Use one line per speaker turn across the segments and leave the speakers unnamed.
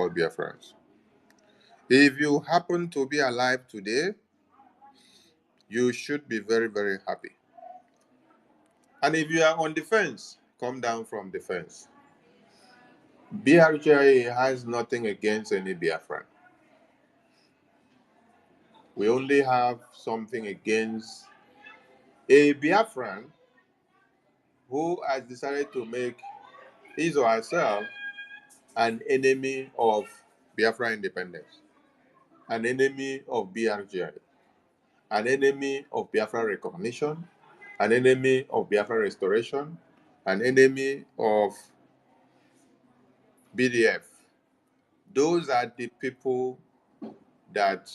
all Biafrans. If you happen to be alive today, you should be very, very happy. And if you are on the fence, come down from the fence. BRJ has nothing against any Biafran. We only have something against a Biafran who has decided to make his or herself an enemy of Biafra independence, an enemy of BRJ, an enemy of Biafra recognition, an enemy of Biafra restoration, an enemy of BDF. Those are the people that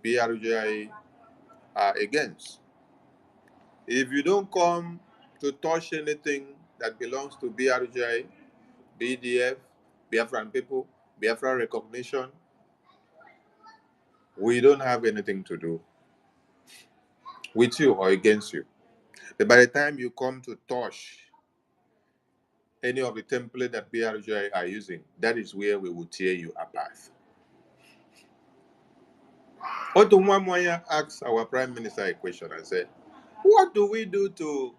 BRJ are against. If you don't come to touch anything that belongs to BRJ, BDF, Biafran people, Biafra recognition, we don't have anything to do with you or against you. But by the time you come to touch any of the template that BRJ are using, that is where we will tear you apart. Otto Mwamwaya asked our Prime Minister a question and said, what do we do to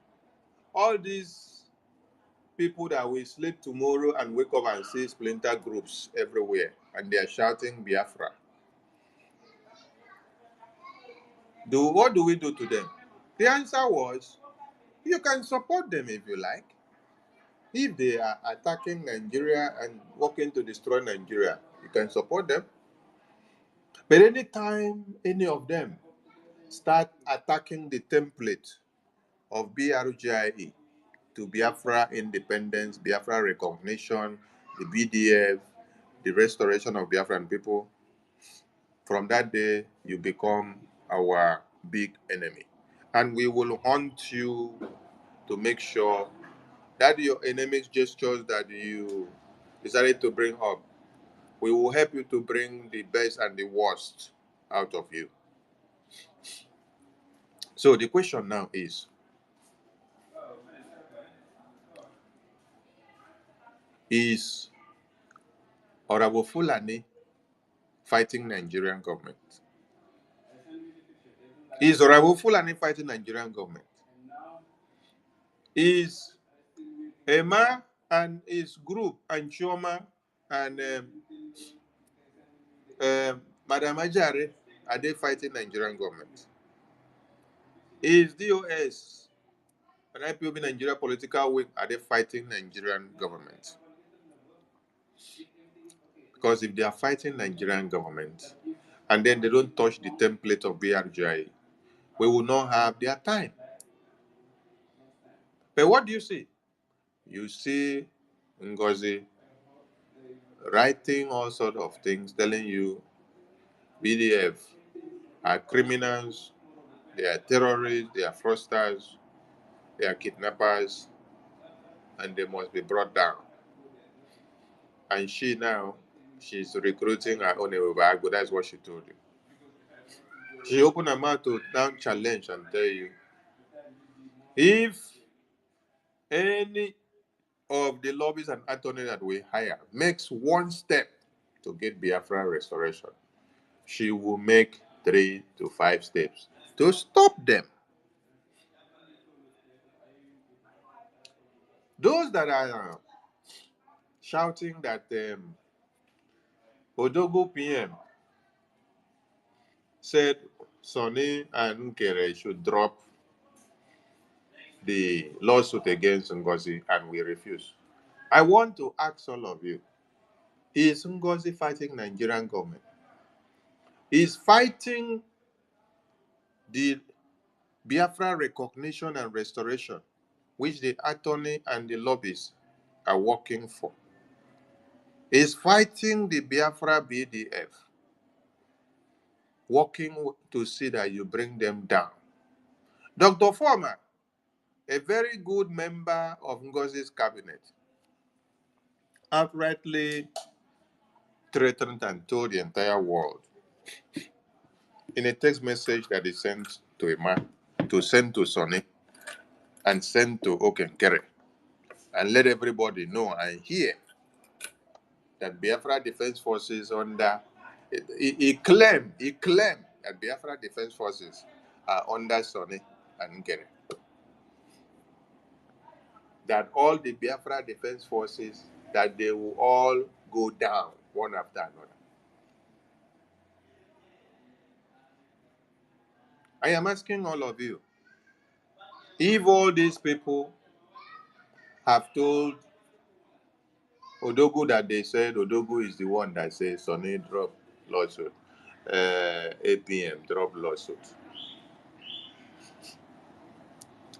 all these people that will sleep tomorrow and wake up and see splinter groups everywhere and they are shouting Biafra? What do we do to them? The answer was, you can support them if you like. If they are attacking Nigeria and working to destroy Nigeria, you can support them. But anytime any of them start attacking the template of BRGIE to Biafra independence, Biafra recognition, the BDF, the restoration of Biafran people, from that day you become our big enemy. And we will hunt you to make sure that your enemy's gestures that you decided to bring up, we will help you to bring the best and the worst out of you. So the question now is Honorable Fulani fighting Nigerian government? Is Honorable Fulani fighting Nigerian government? Is Emma and his group and Choma and Madam Ajare, are they fighting Nigerian government? Is DOS and IPOB Nigeria political wing, are they fighting Nigerian government? Because if they are fighting Nigerian government and then they don't touch the template of BRGI, we will not have their time. But what do you see? You see Ngozi writing all sorts of things, telling you BDF are criminals, they are terrorists, they are fraudsters, they are kidnappers, and they must be brought down. And she now, she's recruiting her own Ewebago. That's what she told you. She opened her mouth to now challenge and tell you, if any of the lobbies and attorneys that we hire makes one step to get Biafra restoration, she will make 3 to 5 steps to stop them. Those that are shouting that Odogo PM said Sonny and Nkere should drop the lawsuit against Ngozi, and we refuse. I want to ask all of you, is Ngozi fighting Nigerian government? Is fighting the Biafra recognition and restoration, which the attorney and the lobbies are working for? Is fighting the Biafra BDF, working to see that you bring them down? Dr. Foreman, a very good member of Ngozi's cabinet, outrightly threatened and told the entire world in a text message that he sent to Emma, to send to Sonny, and send to Okenkere, and let everybody know and hear that Biafra Defense Forces under, he claimed that Biafra Defense Forces are under Sonny and Nkere. That all the Biafra Defense Forces, that they will all go down one after another. I am asking all of you, if all these people have told Odogu that they said Odogu is the one that says Sonny drop lawsuit, APM drop lawsuit.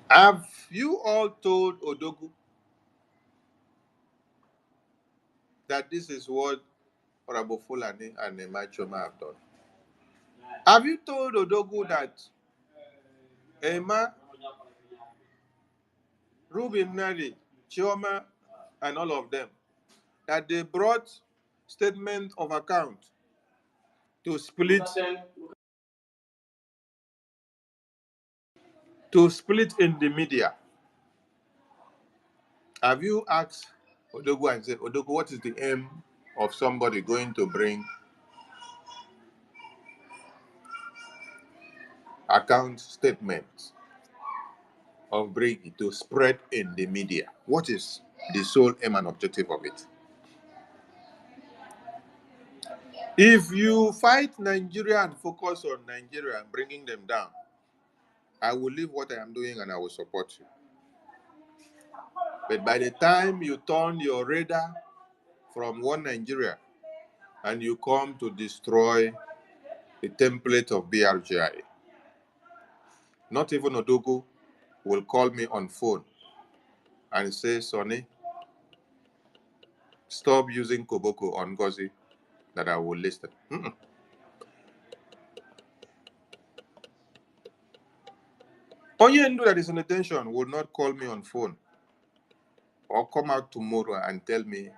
Have you all told Odogu that this is what Honorable Fulani and Emma have done? Have you told Odogu that Emma, Ruben Nadi, Chioma, and all of them, that they brought statement of account to split in the media? Have you asked Odogu and said, Odogu, what is the aim of somebody going to bring account statements of Brady to spread in the media? What is the sole aim and objective of it? If you fight Nigeria and focus on Nigeria and bringing them down, I will leave what I am doing and I will support you. But by the time you turn your radar from one Nigeria and you come to destroy the template of BRGI, not even Odogu will call me on phone and say, Sonny, stop using Koboko on Gozi, that I will listen. Onyendu that is in detention will not call me on phone or come out tomorrow and tell me,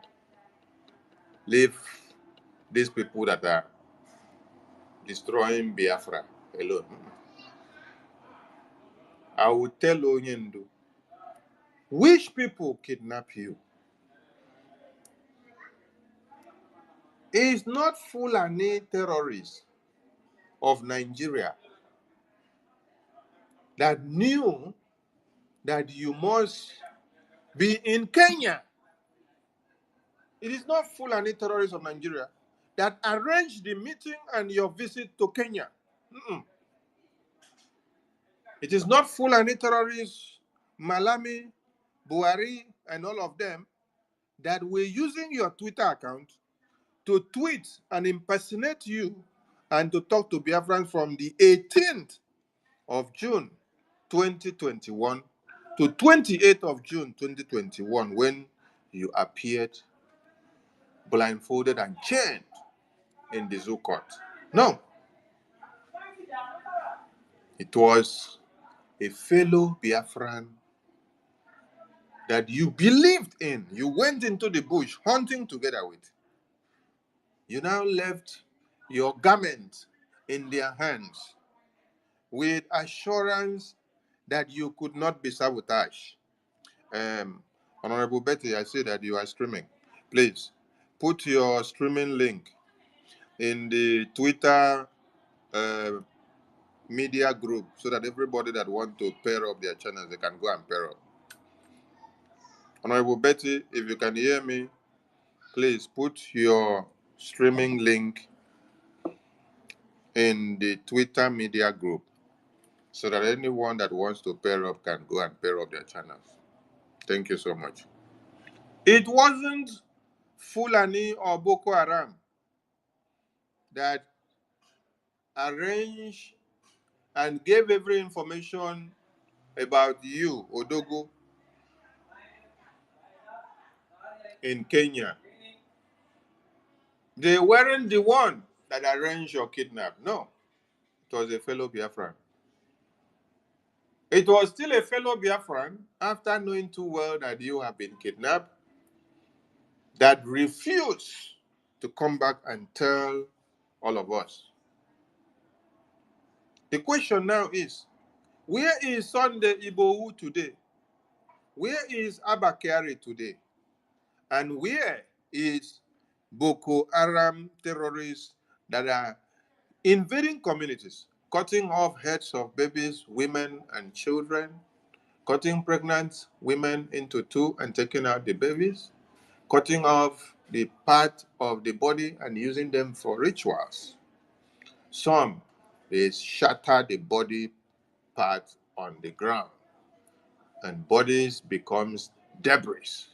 leave these people that are destroying Biafra alone. I will tell Onyendu, which people kidnap you? It is not Fulani terrorists of Nigeria that knew that you must be in Kenya. It is not Fulani terrorists of Nigeria that arranged the meeting and your visit to Kenya. It is not Fulani terrorists, Malami, Buhari, and all of them that were using your Twitter account to tweet and impersonate you and to talk to Biafrans from the 18th of June 2021 to 28th of June 2021 when you appeared blindfolded and chained in the zoo court. No, it was a fellow Biafran that you believed in. You went into the bush hunting together with. You now left your garment in their hands with assurance that you could not be sabotaged. Honorable Betty, I see that you are streaming. Please put your streaming link in the Twitter media group so that everybody that wants to pair up their channels, they can go and pair up. Honorable Betty, if you can hear me, please put your streaming link in the Twitter media group so that anyone that wants to pair up can go and pair up their channels. Thank you so much. It wasn't Fulani or Boko Haram that arranged and gave every information about you, Odogu, in Kenya. They weren't the one that arranged your kidnap. No, it was a fellow Biafran. It was still a fellow Biafran, after knowing too well that you have been kidnapped, that refused to come back and tell all of us. The question now is, where is Sunday Igbo today? Where is Abakari today? And where is Boko Haram terrorists that are invading communities, cutting off heads of babies, women, and children, cutting pregnant women into two and taking out the babies, cutting off the part of the body and using them for rituals. Some, they shatter the body part on the ground and bodies becomes debris.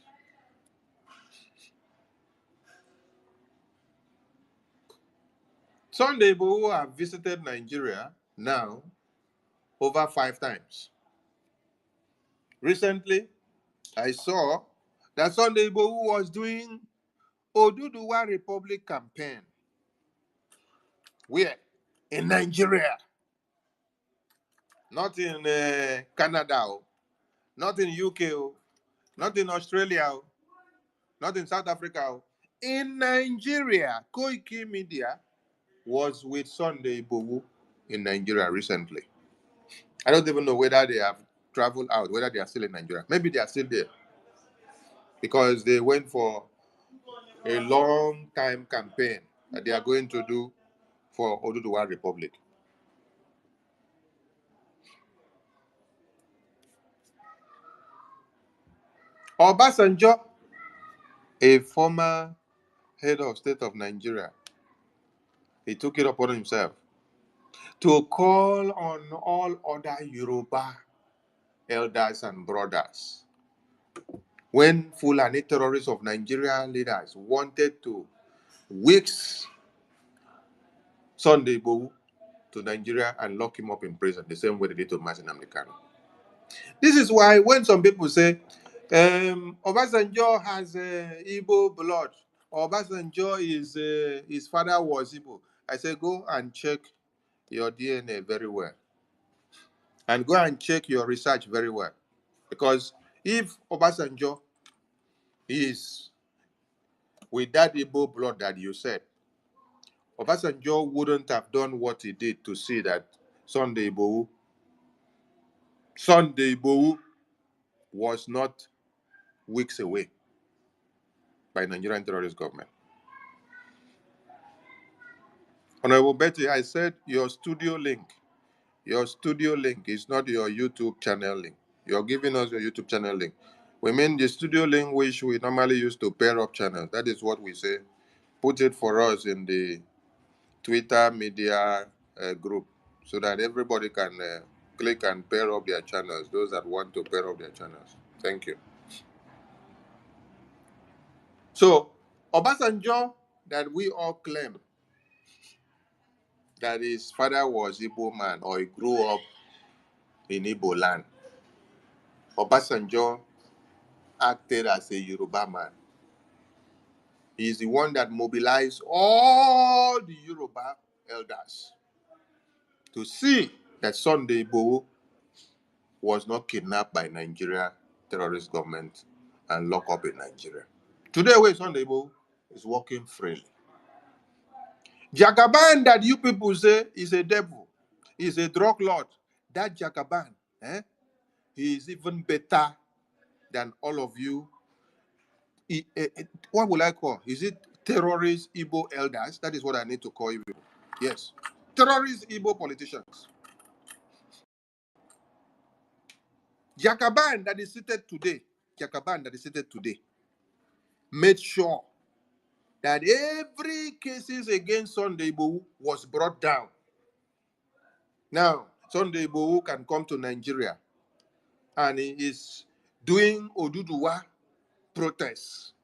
Sunday Igbo have visited Nigeria now over 5 times. Recently, I saw that Sunday Igbo was doing Oduduwa Republic campaign. Where? In Nigeria. Not in Canada, not in UK, not in Australia, not in South Africa. In Nigeria, Koiki Media was with Sunday Igbo in Nigeria recently. I don't even know whether they have traveled out, whether they are still in Nigeria. Maybe they are still there because they went for a long time campaign that they are going to do for Oduduwa Republic. Obasanjo, a former head of state of Nigeria, he took it upon himself to call on all other Yoruba elders and brothers. When Fulani terrorists of Nigeria leaders wanted to whisk Sunday Igboho to Nigeria and lock him up in prison, the same way they did to Mazi Nnamdi Kanu. This is why when some people say, Obasanjo has Igbo blood, Obasanjo is his father was Igbo, I say go and check your DNA very well, and go and check your research very well, because if Obasanjo is with that Igbo blood that you said, Obasanjo wouldn't have done what he did to see that Sunday Igboho was not weeks away by Nigerian terrorist government. Honorable Betty, I said your studio link is not your YouTube channel link. You're giving us your YouTube channel link. We mean the studio link which we normally use to pair up channels. That is what we say. Put it for us in the Twitter media group so that everybody can click and pair up their channels, those that want to pair up their channels. Thank you. So, Obasanjo, that we all claim that his father was Igbo man or he grew up in Igbo land, Obasanjo acted as a Yoruba man. He's the one that mobilized all the Yoruba elders to see that Sunday Igboho was not kidnapped by Nigeria terrorist government and locked up in Nigeria. Today, where Sunday Igboho is walking freely. Jagaban that you people say is a devil, is a drug lord. That Jagaban, he is even better than all of you. What will I call? Is it terrorist Igbo elders? That is what I need to call you. Yes. Terrorist Igbo politicians. Jagaban that is seated today, made sure that every cases against Sunday Igboho was brought down. Now, Sunday Igboho can come to Nigeria and he is doing Oduduwa protests,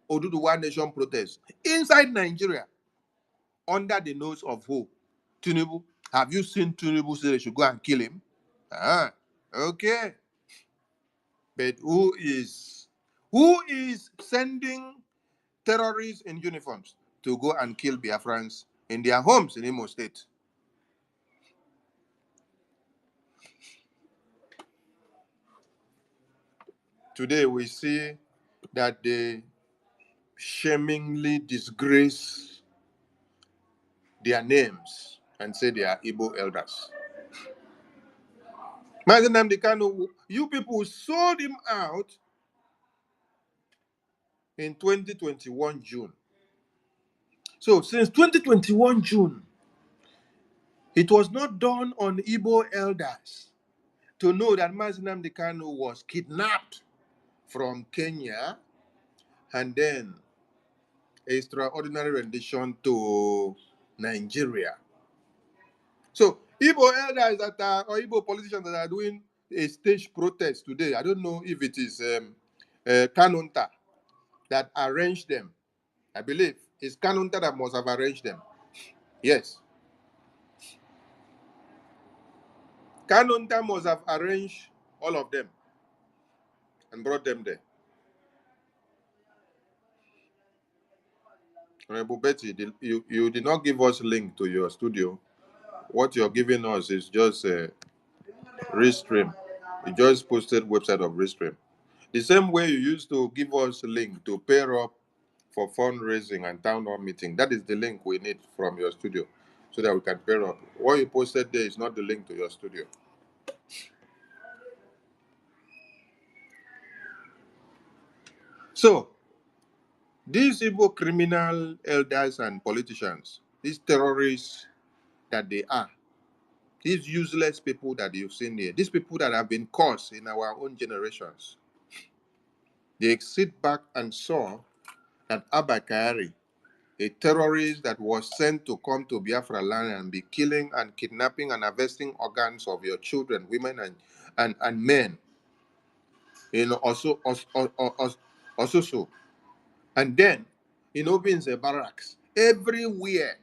Oduduwa Nation protests inside Nigeria under the nose of who? Tinubu. Have you seen Tinubu say they should go and kill him? Okay. But who is sending terrorists in uniforms to go and kill Biafrans in their homes in Imo State? Today we see that they shamingly disgrace their names and say they are Igbo elders. Mazi Nnamdi Kanu, you people sold him out in 2021 June. So since 2021 June, it was not done on Igbo elders to know that Mazi Nnamdi Kanu was kidnapped from Kenya and then extraordinary rendition to Nigeria. So Igbo elders that are, or Igbo politicians that are doing a stage protest today, I don't know if it is Kanunta that arranged them. I believe it's Kanunta that must have arranged them. Yes. Kanunta must have arranged all of them and brought them there. Honorable Betty, you did not give us link to your studio. What you're giving us is just a Restream. You just posted website of Restream. The same way you used to give us a link to pair up for fundraising and town hall meeting. That is the link we need from your studio so that we can pair up. What you posted there is not the link to your studio. So, these Igbo criminal elders and politicians, these terrorists that they are, these useless people that you've seen here, these people that have been cursed in our own generations, they sit back and saw that Abakari, a terrorist that was sent to come to Biafra land and be killing and kidnapping and harvesting organs of your children, women, and men, also so. And then, opens a barracks everywhere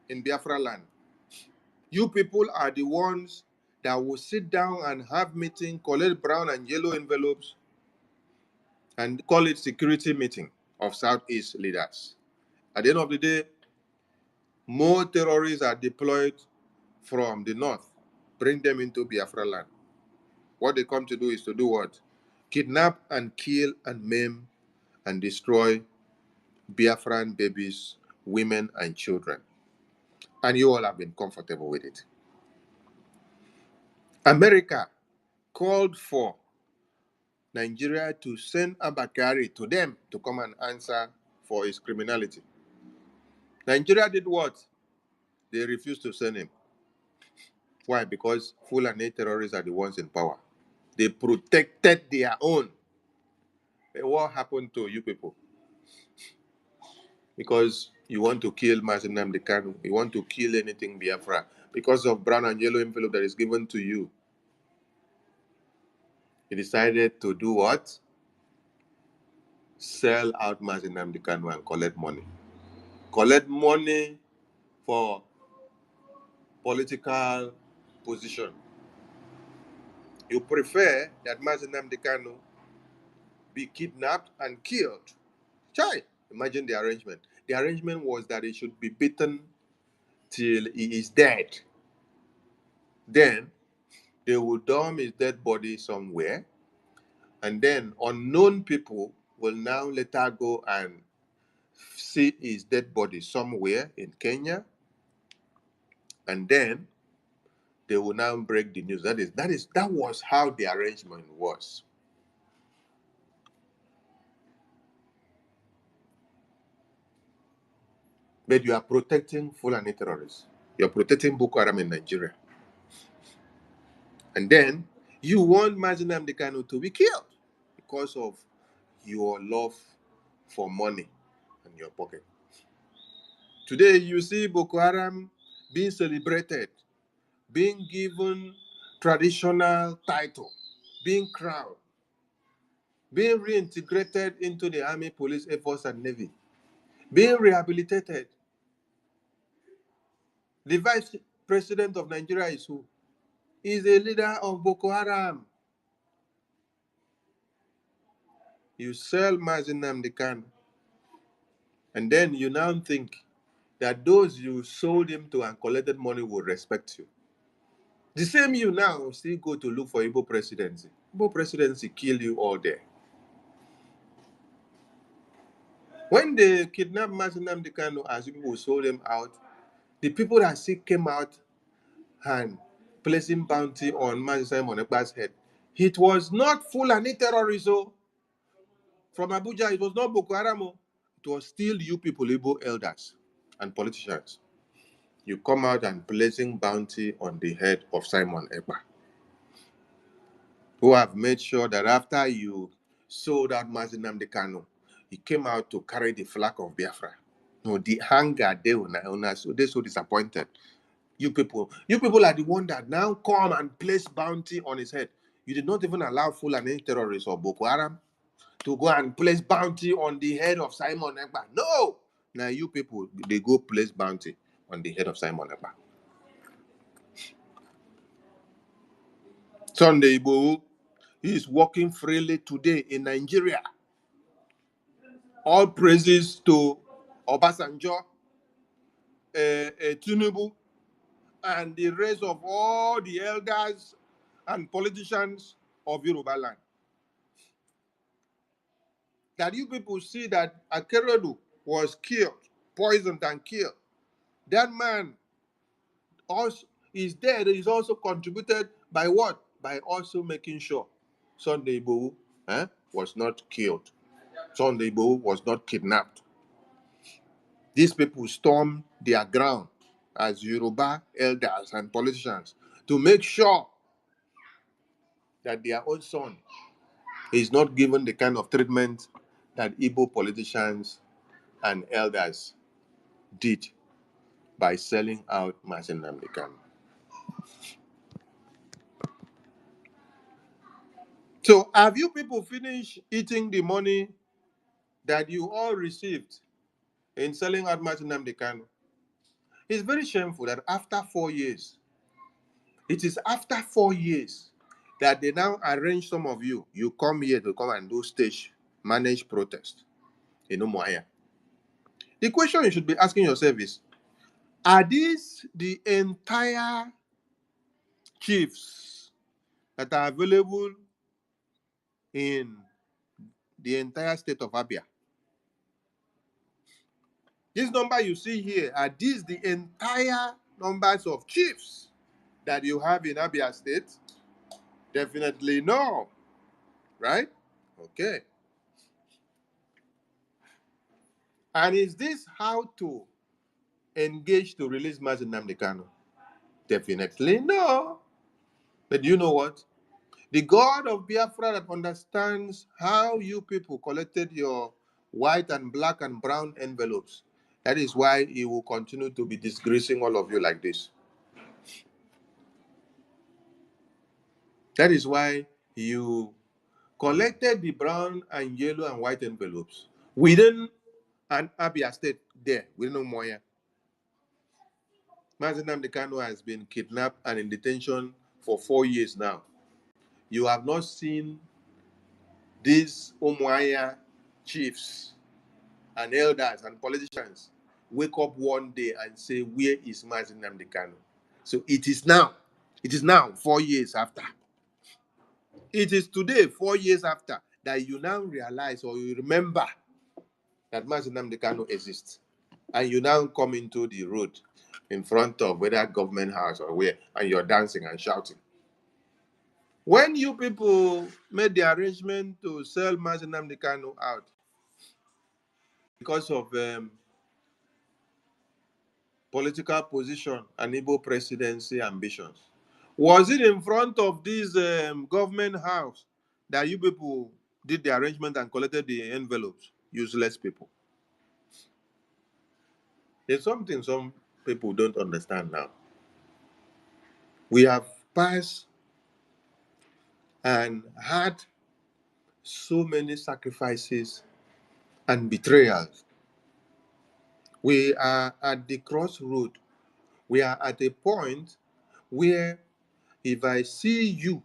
in Biafra land. You people are the ones that will sit down and have meeting, collect brown and yellow envelopes, and call it security meeting of Southeast leaders. At the end of the day, more terrorists are deployed from the north. Bring them into Biafra land. What they come to do is to do what? Kidnap and kill and maim and destroy Biafran babies, women, and children. And you all have been comfortable with it. America called for Nigeria to send Abakari to them to come and answer for his criminality. Nigeria did what? They refused to send him. Why? Because Fulani terrorists are the ones in power. They protected their own. What happened to you people? Because you want to kill Mazi Nnamdi Kanu, you want to kill anything Biafra, because of brown and yellow envelope that is given to you. You decided to do what? Sell out Mazi Nnamdi Kanu and collect money. Collect money for political position. You prefer that Mazi Nnamdi Kanu be kidnapped and killed. Chai, imagine the arrangement. The arrangement was that he should be beaten till he is dead. Then they will dump his dead body somewhere, and then unknown people will now later go and see his dead body somewhere in Kenya, and then they will now break the news. That was how the arrangement was. But you are protecting Fulani terrorists. You are protecting Boko Haram in Nigeria. And then you want Mazi Nnamdi Kanu to be killed because of your love for money in your pocket. Today you see Boko Haram being celebrated, being given traditional title, being crowned, being reintegrated into the army, police, air force, and navy, being rehabilitated. The vice president of Nigeria is who? Is a leader of Boko Haram. You sell Mazi Nnamdi Kanu, and then you now think that those you sold him to and collected money will respect you. The same you now still go to look for Igbo presidency. Igbo presidency kill you all there. When they kidnapped Mazi Nnamdi Kanu, as people sold him out, the people that still came out and placing bounty on Mazi Simon Ekpa's head, it was not Fulani terrorism from Abuja. It was not Boko Haram. It was still you people, Igbo elders. and politicians, you come out and placing bounty on the head of Simon Ekpa, who have made sure that after you sold out Mazi Nnamdi Kanu, he came out to carry the flag of Biafra. No, the hunger they're so disappointed. You people are the one that now come and place bounty on his head. You did not even allow Fulani terrorists or Boko Haram to go and place bounty on the head of Simon Ekpa. No! Now you people, they go place bounty on the head of Simon Ekpa. Sunday Igbo, he is walking freely today in Nigeria. All praises to Obasanjo, Tinubu, and the rest of all the elders and politicians of Yoruba land. That you people see that Akeredu was killed, poisoned and killed. That man also is dead. Is also contributed by what? By also making sure Sunday Igboho was not killed. Sunday Igboho was not kidnapped. These people stormed their ground as Yoruba elders and politicians to make sure that their own son is not given the kind of treatment that Igbo politicians and elders did by selling out Mazi Nnamdi Kanu. So, have you people finished eating the money that you all received in selling out Mazi Nnamdi Kanu? It's very shameful that after 4 years, it is after 4 years that they now arrange some of you. You come here to come and do stage managed protest in Umuahia. The question you should be asking yourself is, are these the entire chiefs that are available in the entire state of Abia? This number you see here, are these the entire numbers of chiefs that you have in Abia State? Definitely no, right? Okay. And is this how to engage to release Mazi Nnamdi Kanu? Definitely no. But you know what? The God of Biafra that understands how you people collected your white and black and brown envelopes, that is why he will continue to be disgracing all of you like this. That is why you collected the brown and yellow and white envelopes within an Abia State there, within Umuahia. Mazi Nnamdi Kanu has been kidnapped and in detention for 4 years now. You have not seen these Umuahia chiefs and elders and politicians wake up one day and say, where is Mazi Nnamdi Kanu? So it is now. It is now 4 years after. It is today, 4 years after, that you now realize or you remember that Mazi Nnamdi Kanu exists. And you now come into the road in front of whether government house or where, and you're dancing and shouting. When you people made the arrangement to sell Mazi Nnamdi Kanu out because of political position and Igbo presidency ambitions, was it in front of this government house that you people did the arrangement and collected the envelopes? Useless people. There's something some people don't understand now. We have passed and had so many sacrifices and betrayals. We are at the crossroad. We are at a point where if I see you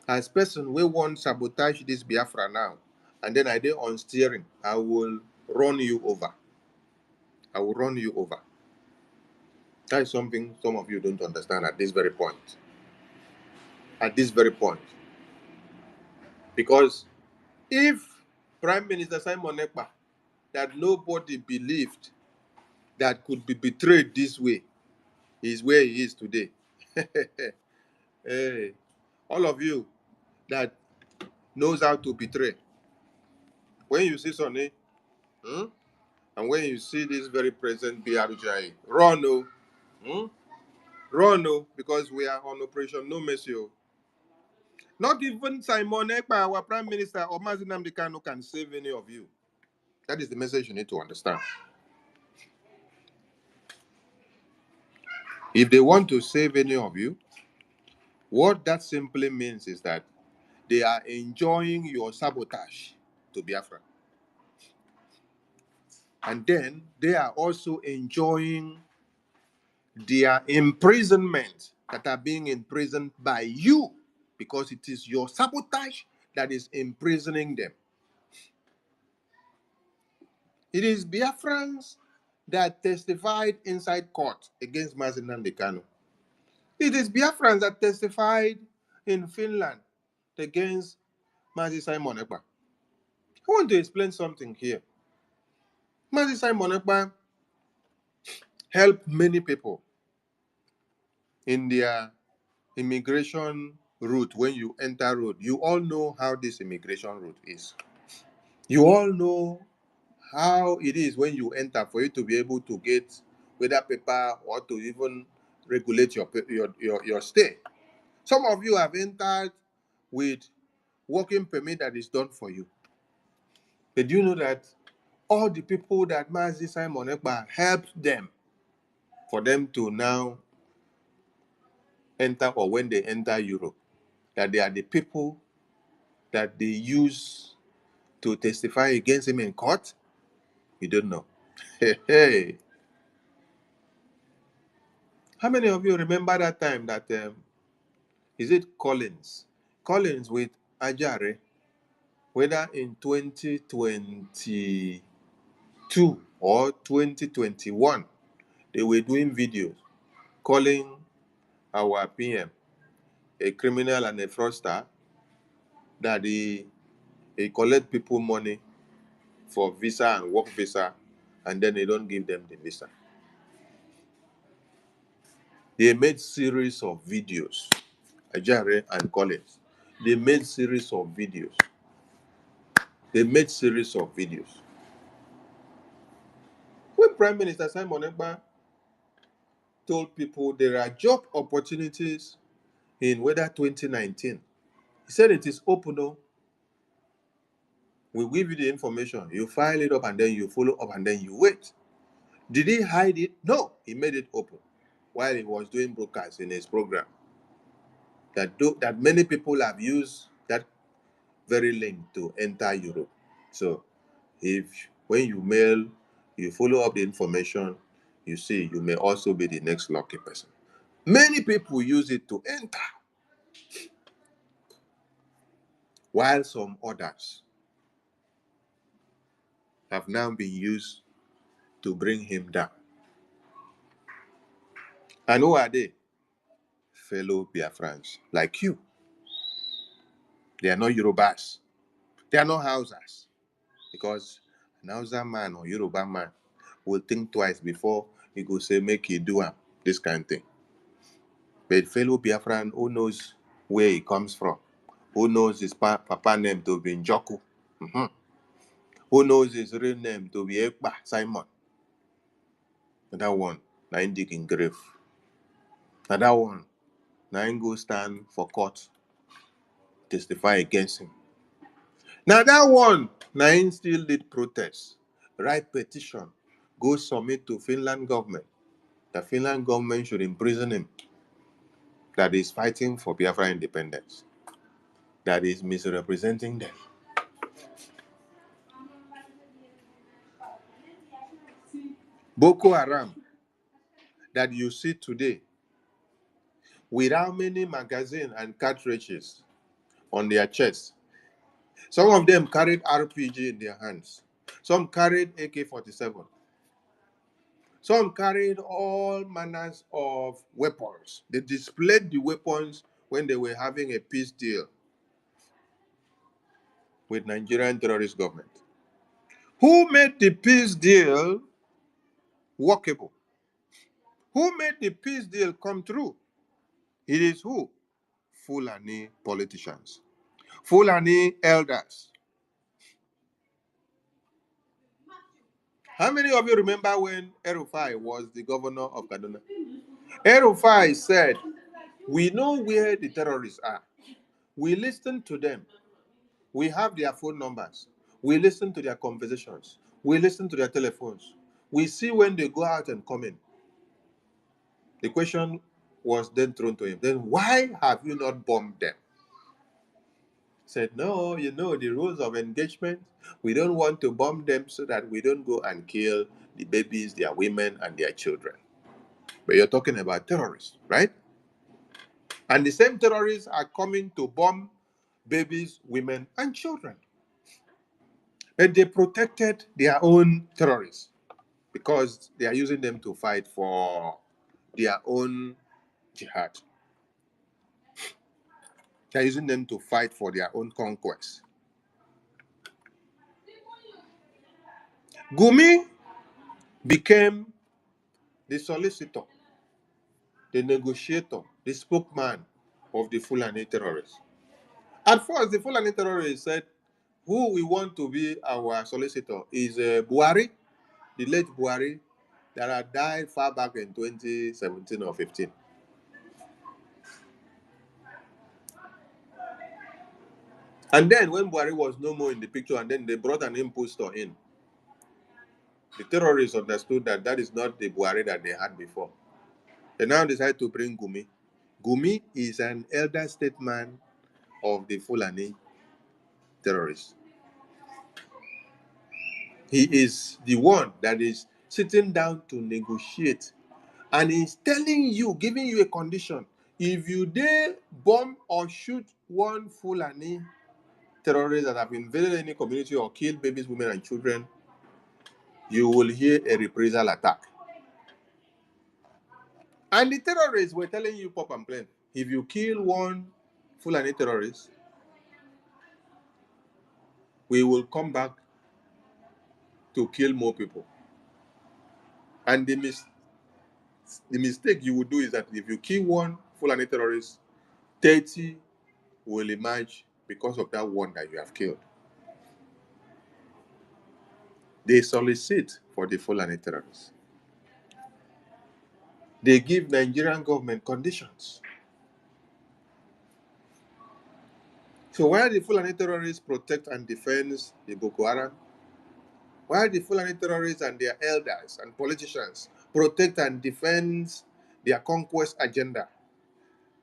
as person we want sabotage this Biafra now, and then I did on steering, I will run you over. I will run you over. That is something some of you don't understand at this very point. At this very point. Because if Prime Minister Simon Ekpa, that nobody believed that could be betrayed this way, is where he is today. Hey, all of you that knows how to betray, when you see Sonny, And when you see this very present BRGI, run, no. Run, no, because we are on Operation No Mercy. Not even Simon Ekpa, our Prime Minister, or Mazi Nnamdi Kanu can save any of you. That is the message you need to understand. If they want to save any of you, what that simply means is that they are enjoying your sabotage to Biafra. And then they are also enjoying their imprisonment that are being imprisoned by you because it is your sabotage that is imprisoning them. It is Biafrans that testified inside court against Mazi Nnamdi Kanu. It is Biafrans that testified in Finland against Mazi Simon Ekpa. I want to explain something here. Mazi Simon Ekpa helped many people in their immigration route. When you enter road, you all know how this immigration route is. You all know how it is when you enter for you to be able to get whether paper or to even regulate your stay. Some of you have entered with working permit that is done for you. But do you know that all the people that Mazi Simon Ekpa helped them for them to now enter, or when they enter Europe, that they are the people that they use to testify against him in court? You don't know. Hey. How many of you remember that time that, is it Collins? Collins with Ajare, whether in 2022 or 2021, they were doing videos calling our PM a criminal and a fraudster, that he collect people money for visa and work visa, and then they don't give them the visa. They made series of videos, Ajare and Collins. They made series of videos. They made series of videos. When Prime Minister Simon Ekpa told people there are job opportunities in whether 2019, he said it is open. No, we give you the information, you file it up, and then you follow up, and then you wait. Did he hide it? No, he made it open while he was doing broadcasts in his program. That many people have used that very link to enter Europe. So if when you mail, you follow up the information, you see, you may also be the next lucky person. Many people use it to enter, while some others have now been used to bring him down. And who are they? Fellow Biafrans like you. They are not Yorubas. They are not Hausas. Because an Hausa man or Yoruba man will think twice before he go say, make you do this kind of thing. But fellow Biafran who knows where he comes from, who knows his papa name to be Njoku, who knows his real name to be Ekpa Simon. That one, na him dig in grave. That one, na him go stand for court, testify against him. Now that one, na him still lead protest, write petition, go submit to Finland government. The Finland government should imprison him. That is fighting for Biafra independence. That is misrepresenting them. Boko Haram that you see today, with how many magazines and cartridges on their chests. Some of them carried RPG in their hands. Some carried AK-47. Some carried all manners of weapons. They displayed the weapons when they were having a peace deal with Nigerian terrorist government. Who made the peace deal workable? Who made the peace deal come true? It is who? Fulani politicians. Fulani elders. How many of you remember when El-Rufai was the governor of Kaduna? El-Rufai said, we know where the terrorists are. We listen to them. We have their phone numbers. We listen to their conversations. We listen to their telephones. We see when they go out and come in. The question was then thrown to him. Then why have you not bombed them? Said, no, you know the rules of engagement. We don't want to bomb them so that we don't go and kill the babies, their women, and their children. But you're talking about terrorists, right? And the same terrorists are coming to bomb babies, women, and children. And they protected their own terrorists because they are using them to fight for their own jihad. They are using them to fight for their own conquest. Gumi became the solicitor, the negotiator, the spokesman of the Fulani terrorists. At first, the Fulani terrorists said, who we want to be our solicitor is Buhari, the late Buhari, that had died far back in 2017 or 15. And then when Buhari was no more in the picture, and then they brought an impostor in, the terrorists understood that that is not the Buhari that they had before. They now decided to bring Gumi. Gumi is an elder statesman of the Fulani terrorists. He is the one that is sitting down to negotiate, and he's telling you, giving you a condition. If you dare bomb or shoot one Fulani terrorist that have invaded any community or killed babies, women, and children, you will hear a reprisal attack. And the terrorists were telling you, pop and plain, if you kill one Fulani terrorist, we will come back to kill more people. And the mistake you will do is that if you kill one Fulani terrorist, 30 will emerge because of that one that you have killed. They solicit for the Fulani terrorists. They give Nigerian government conditions. So while the Fulani terrorists protect and defend the Boko Haram, while the Fulani terrorists and their elders and politicians protect and defend their conquest agenda,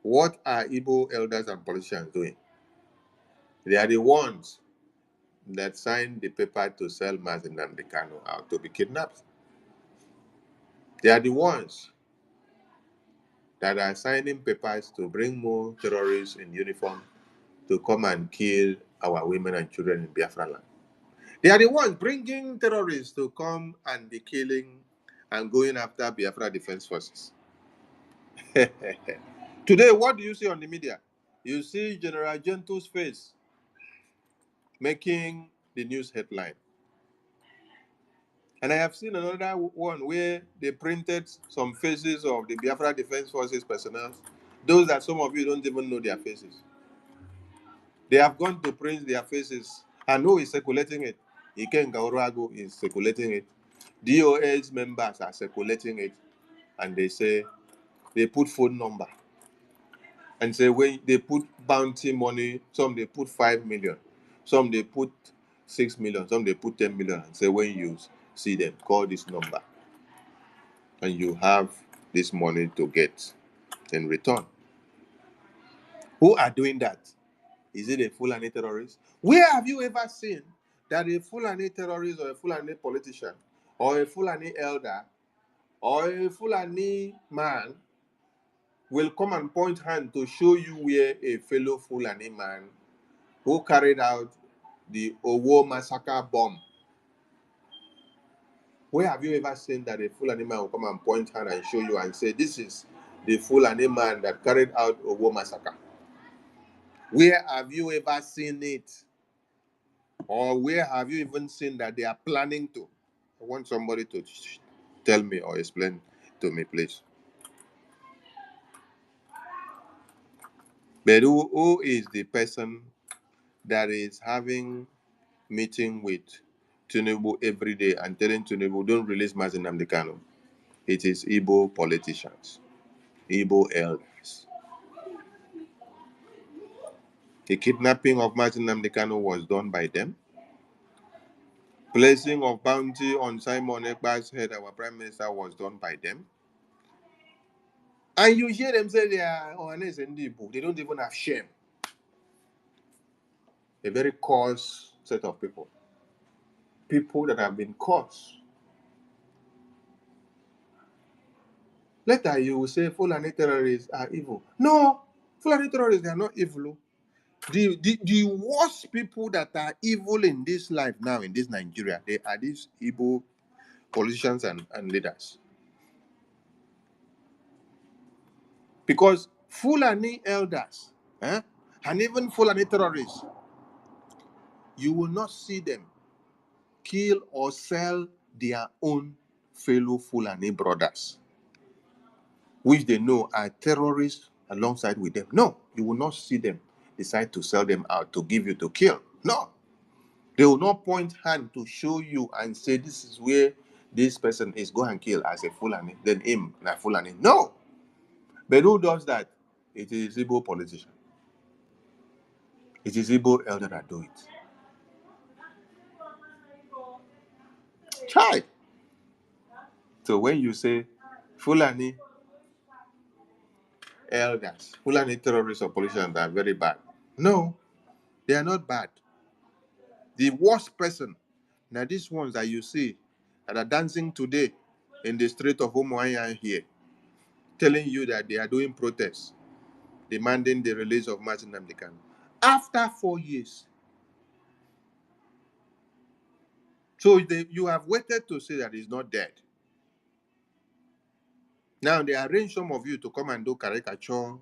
what are Igbo elders and politicians doing? They are the ones that signed the paper to sell Mazi Nnamdi Kanu out to be kidnapped. They are the ones that are signing papers to bring more terrorists in uniform to come and kill our women and children in Biafra land. They are the ones bringing terrorists to come and be killing and going after Biafra Defense Forces. Today, what do you see on the media? You see General Gentle's face making the news headline. And I have seen another one where they printed some faces of the Biafra Defense Forces personnel, those that some of you don't even know their faces. They have gone to print their faces. And who is circulating it? Iken Gaurago is circulating it. DOS members are circulating it. And they say, they put phone number. And say, when they put bounty money, some they put 5 million. Some they put 6 million. Some they put 10 million. And say, when you see them, call this number. And you have this money to get in return. Who are doing that? Is it a Fulani terrorist? Where have you ever seen that a Fulani terrorist or a Fulani politician or a Fulani elder or a Fulani man will come and point hand to show you where a fellow Fulani man who carried out the Owo massacre bomb? Where have you ever seen that a Fulani man will come and point hand and show you and say, this is the Fulani man that carried out Owo massacre? Where have you ever seen it? Or where have you even seen that they are planning to? I want somebody to tell me or explain to me, please. But who is the person that is having meeting with Tinubu every day and telling Tinubu, don't release Mazi Nnamdi Kanu. It is Igbo politicians, Igbo elders. The kidnapping of Mazi Nnamdi Kanu was done by them. Placing of bounty on Simon Ekpa's head, our prime minister, was done by them. And you hear them say they are Ohanes and Igbo. They don't even have shame. A very coarse set of people. People that have been coarse. Later you will say Fulani terrorists are evil. No, Fulani terrorists, they are not evil. The worst people that are evil in this life now, in this Nigeria, they are these Igbo politicians and leaders. Because Fulani elders, and even Fulani terrorists, you will not see them kill or sell their own fellow Fulani brothers, which they know are terrorists alongside with them. No, you will not see them decide to sell them out to give you to kill. No. They will not point hand to show you and say this is where this person is, go and kill as a Fulani, then him na Fulani. No. But who does that? It is Igbo politician. It is Igbo elder that do it. Try. So when you say Fulani elders, Fulani terrorists or politicians are very bad. No, they are not bad. The worst person, now these ones that you see that are dancing today in the street of Umuahia here, telling you that they are doing protests, demanding the release of Mazi Nnamdi Kanu. After 4 years. So you have waited to say that he's not dead. Now they arrange some of you to come and do caricature,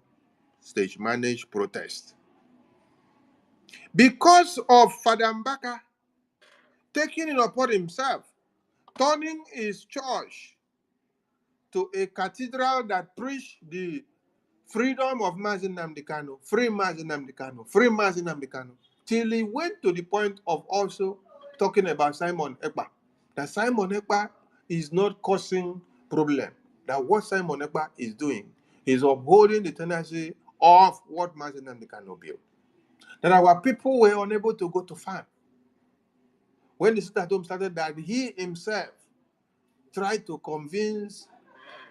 stage managed protest. Because of Father Mbaka taking it upon himself, turning his church to a cathedral that preached the freedom of Mazi Nnamdi Kanu, free Mazi Nnamdi Kanu, free Mazi Nnamdi Kanu, till he went to the point of also talking about Simon Ekpa. That Simon Ekpa is not causing problem. That what Simon Ekpa is doing is upholding the tendency of what Mazi Nnamdi Kanu built. That our people were unable to go to farm. When the sit at home started, that he himself tried to convince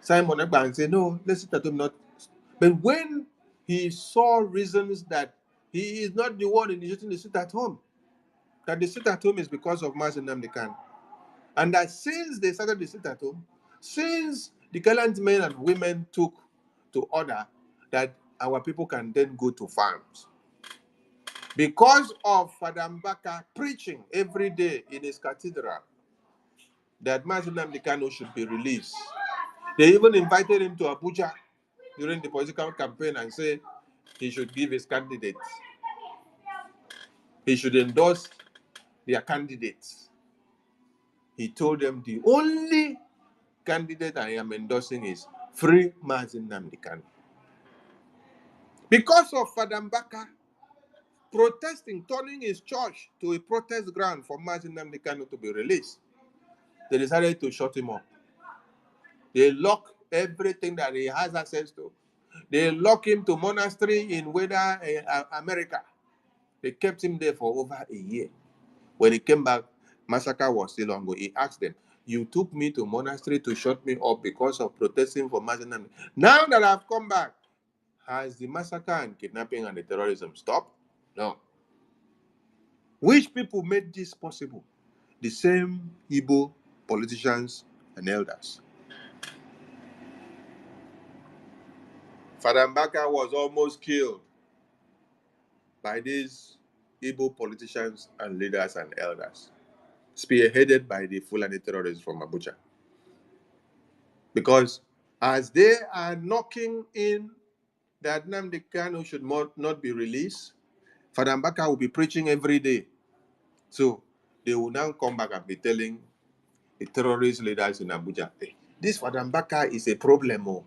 Simon Ekpa and say, no, let's sit at home not. But when he saw reasons that he is not the one initiating the sit at home, that the sit at home is because of Mazi Nnamdi Kanu, and that since they started the sit at home, since the gallant men and women took to order that our people can then go to farms, because of Father Mbaka preaching every day in his cathedral that Mazi Nnamdi Kanu should be released. They even invited him to Abuja during the political campaign and said he should give his candidates. He should endorse their candidates. He told them the only candidate I am endorsing is free Mazi Nnamdi Kanu. Because of Father Mbaka protesting, turning his church to a protest ground for Mazi Nnamdi Kanu to be released, they decided to shut him up. They lock everything that he has access to. They lock him to monastery in America. They kept him there for over a year. When he came back, massacre was still ongoing. He asked them, you took me to monastery to shut me up because of protesting for Mazi Nnamdi. Now that I've come back, has the massacre and kidnapping and the terrorism stopped? No. Which people made this possible? The same Igbo politicians and elders. Father Mbaka was almost killed by these Igbo politicians and leaders and elders, spearheaded by the Fulani terrorists from Abuja. Because as they are knocking in that Nnamdi Kanu should not be released, Father Mbaka will be preaching every day. So they will now come back and be telling the terrorist leaders in Abuja, hey, this Father Mbaka is a problem. Oh.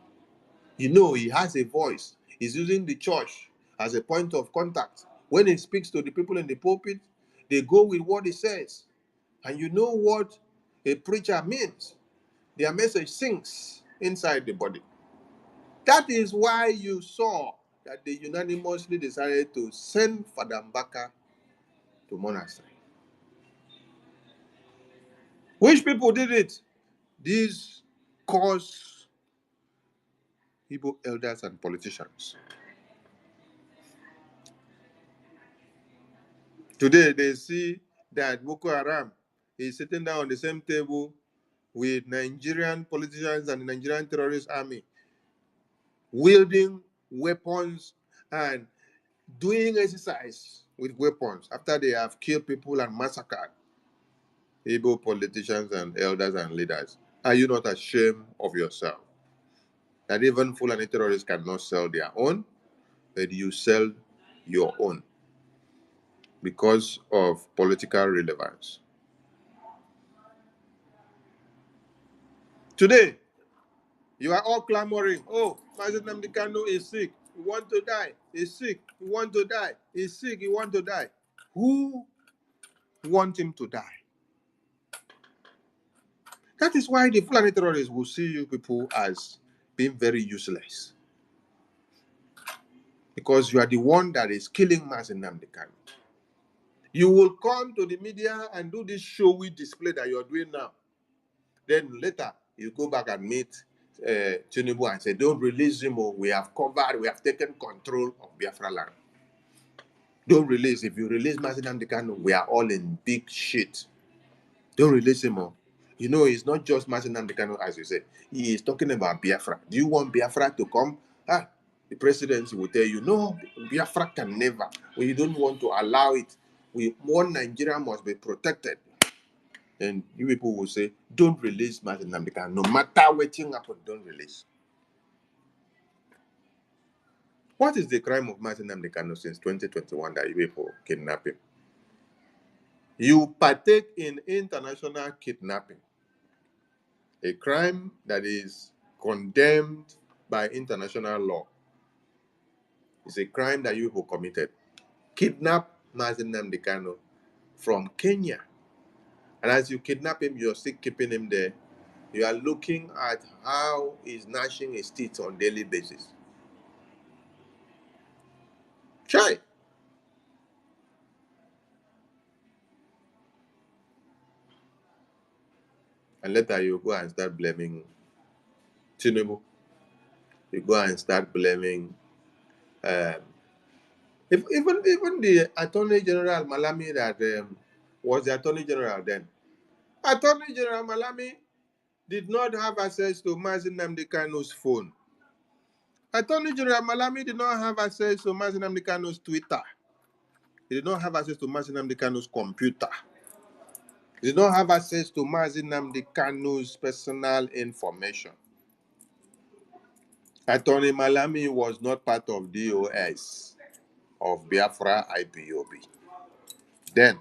You know, he has a voice. He's using the church as a point of contact. When he speaks to the people in the pulpit, they go with what he says. And you know what a preacher means. Their message sinks inside the body. That is why you saw that they unanimously decided to send Father Mbaka to monastery. Which people did it? These cause Igbo elders and politicians. Today they see that Boko Haram is sitting down on the same table with Nigerian politicians and the Nigerian terrorist army, wielding weapons and doing exercise with weapons after they have killed people and massacred Igbo politicians and elders and leaders. Are you not ashamed of yourself? That even Fulani terrorists cannot sell their own, but you sell your own because of political relevance. Today, you are all clamoring, oh, Mazen Nnamdi Kanu is sick, he want to die, he's sick, he want to die, he's sick, he want to die. Who want him to die? That is why the Fulani terrorists will see you people as being very useless. Because you are the one that is killing Mazen Nnamdi Kanu. You will come to the media and do this showy display that you're doing now. Then later, you go back and meet Tinubu and say, don't release him, or we have covered, we have taken control of Biafra land. Don't release. If you release Mazen Nnamdi Kanu, we are all in big shit. Don't release him. You know, it's not just Mazen Nnamdi Kanu, as you say. He is talking about Biafra. Do you want Biafra to come? The presidency will tell you, no, Biafra can never. We don't want to allow it. One Nigeria must be protected. And you people will say, don't release Mazen Nnamdi Kanu. No matter what happens, don't release. What is the crime of Mazen Nnamdi Kanu since 2021 that you people kidnap him? You partake in international kidnapping, a crime that is condemned by international law. It's a crime that you people committed. Kidnap Mazen Nnamdi Kanu from Kenya. And as you kidnap him, you're still keeping him there. You are looking at how he's gnashing his teeth on a daily basis. Try. And later you go and start blaming Tinubu. You go and start blaming um, even the Attorney General Malami that was the Attorney General then. Attorney General Malami did not have access to Mazen Nnamdi Kanu's phone. Attorney General Malami did not have access to Mazen Nnamdi Kanu's Twitter. He did not have access to Mazen Nnamdi Kanu's computer. He did not have access to Mazen Nnamdi Kanu's personal information. Attorney Malami was not part of DOS of Biafra IPOB then.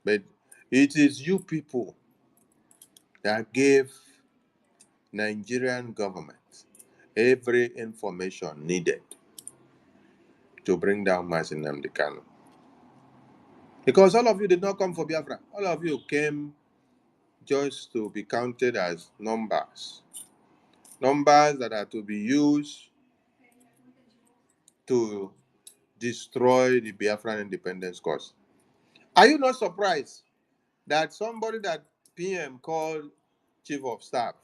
But it is you people that gave Nigerian government every information needed to bring down Mazen Nnamdi Kanu. Because all of you did not come for Biafra. All of you came just to be counted as numbers. Numbers that are to be used to destroy the Biafran independence cause. Are you not surprised that somebody that PM called Chief of Staff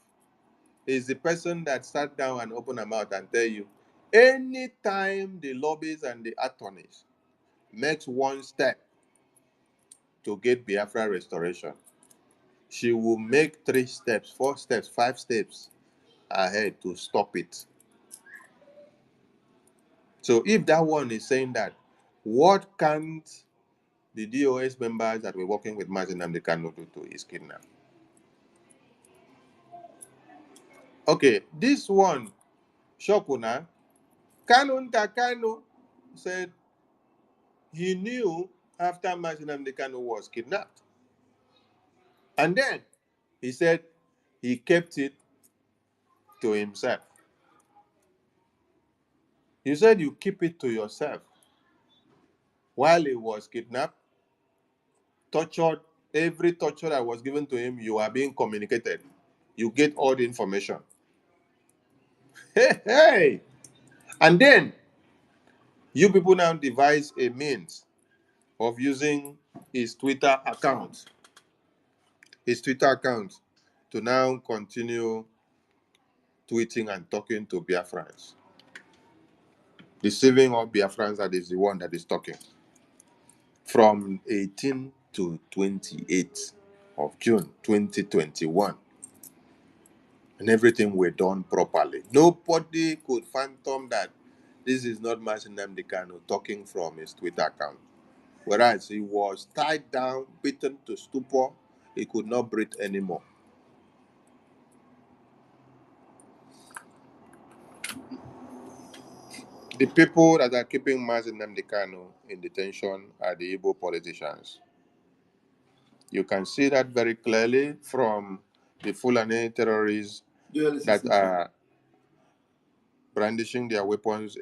is the person that sat down and opened her mouth and tell you, anytime the lobbies and the attorneys makes one step to get Biafra restoration, she will make 3 steps, 4 steps, 5 steps ahead to stop it. So if that one is saying that, what can't the DOS members that were working with Mazen Nnamdi Kanu do to his kidnap? Okay, this one, Shokuna, Kanu said he knew after Mazen Nnamdi Kanu was kidnapped. And then he said he kept it to himself. You said you keep it to yourself while he was kidnapped. tortured. Every torture that was given to him, you are being communicated. You get all the information. Hey, hey! And then you people now devise a means of using his Twitter account, to now continue tweeting and talking to Biafrans, deceiving all Biafrans that is the one that is talking. From 18 to 28 of June 2021, and everything were done properly. Nobody could phantom that this is not Martin Nnamdi Kanu talking from his Twitter account. Whereas he was tied down, beaten to stupor, he could not breathe anymore. The people that are keeping Martin Nnamdi Kanu in detention are the Igbo politicians. You can see that very clearly from the Fulani terrorists that are brandishing their weapons.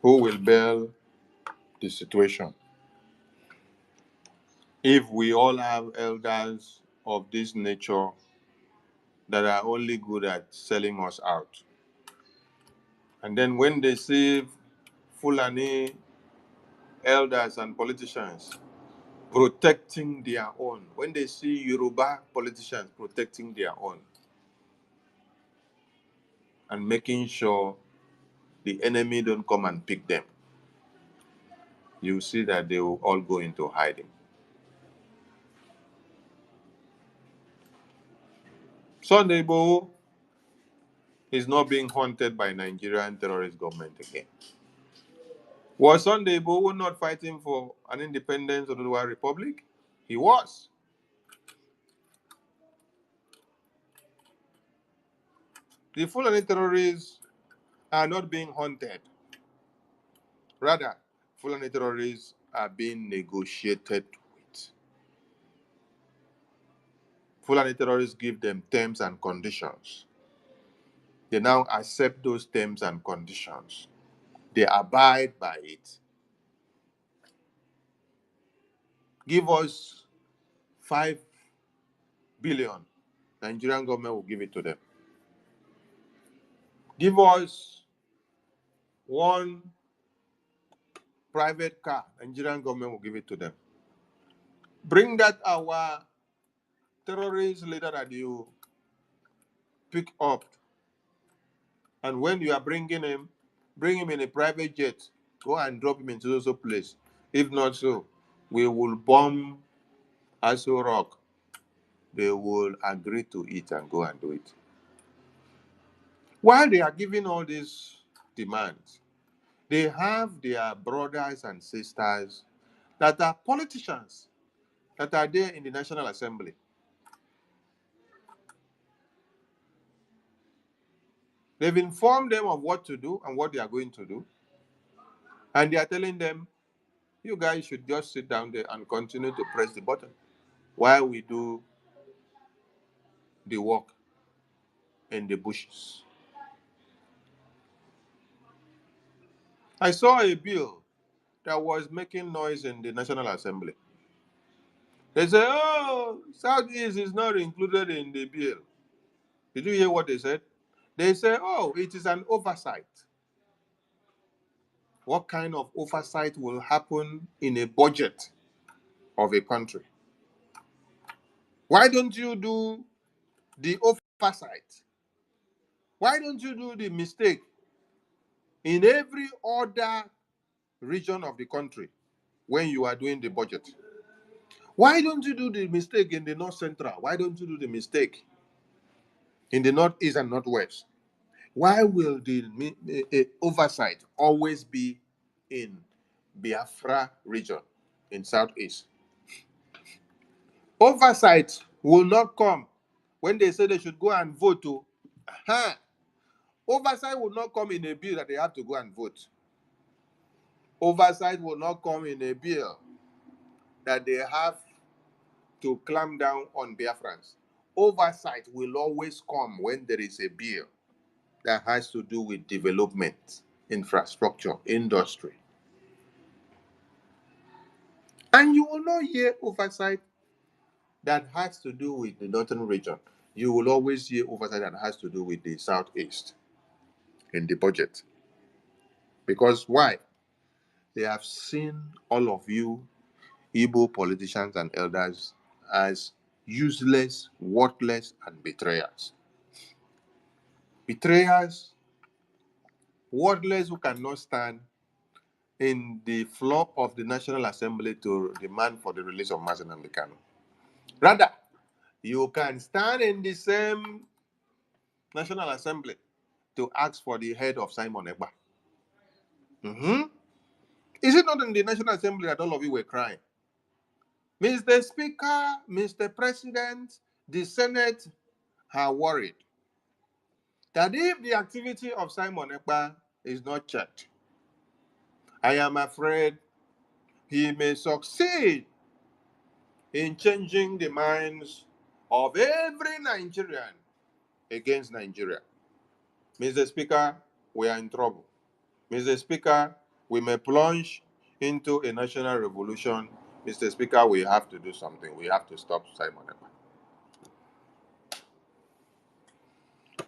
Who will bail the situation? If we all have elders of this nature that are only good at selling us out, and then when they see Fulani elders and politicians protecting their own, when they see Yoruba politicians protecting their own and making sure the enemy don't come and pick them, you see that they will all go into hiding. Sunday Igboho is not being haunted by Nigerian terrorist government again. Was Sunday Igboho not fighting for an independence of the Oduduwa Republic? He was. The Fulani terrorists are not being haunted. Rather, Fulani terrorists are being negotiated with. Fulani terrorists give them terms and conditions. They now accept those terms and conditions. They abide by it. Give us 5 billion. Nigerian government will give it to them. Give us one private car. Nigerian government will give it to them. Bring that our terrorist leader that you pick up, and when you are bringing him, bring him in a private jet. Go and drop him into those place. If not so, we will bomb Aso Rock, they will agree to it and go and do it. While they are giving all these demands, they have their brothers and sisters that are politicians that are there in the National Assembly. They've informed them of what to do and what they are going to do. And they are telling them, you guys should just sit down there and continue to press the button while we do the work in the bushes. I saw a bill that was making noise in the National Assembly. They say, oh, Southeast is not included in the bill. Did you hear what they said? They say, oh, it is an oversight. What kind of oversight will happen in a budget of a country? Why don't you do the oversight? Why don't you do the mistake in every other region of the country when you are doing the budget? Why don't you do the mistake in the North Central? Why don't you do the mistake in the Northeast and Northwest? Why will the oversight always be in Biafra region in Southeast? Oversight will not come when they say they should go and vote. Oversight will not come in a bill that they have to go and vote. Oversight will not come in a bill that they have to clamp down on Biafrans. Oversight will always come when there is a bill that has to do with development, infrastructure, industry. And you will not hear oversight that has to do with the northern region. You will always hear oversight that has to do with the southeast in the budget. Because why? They have seen all of you Igbo politicians and elders as useless, worthless, and betrayers. Betrayers, worthless, who cannot stand in the floor of the National Assembly to demand for the release of Mazi Nnamdi Kanu. Rather, you can stand in the same National Assembly to ask for the head of Simon Ekpa. Is it not in the National Assembly that all of you were crying? Mr. Speaker, Mr. President, the Senate are worried that if the activity of Simon Ekpa is not checked, I am afraid he may succeed in changing the minds of every Nigerian against Nigeria. Mr. Speaker, we are in trouble. Mr. Speaker, we may plunge into a national revolution. Mr. Speaker, we have to do something. We have to stop Simon Ekpa.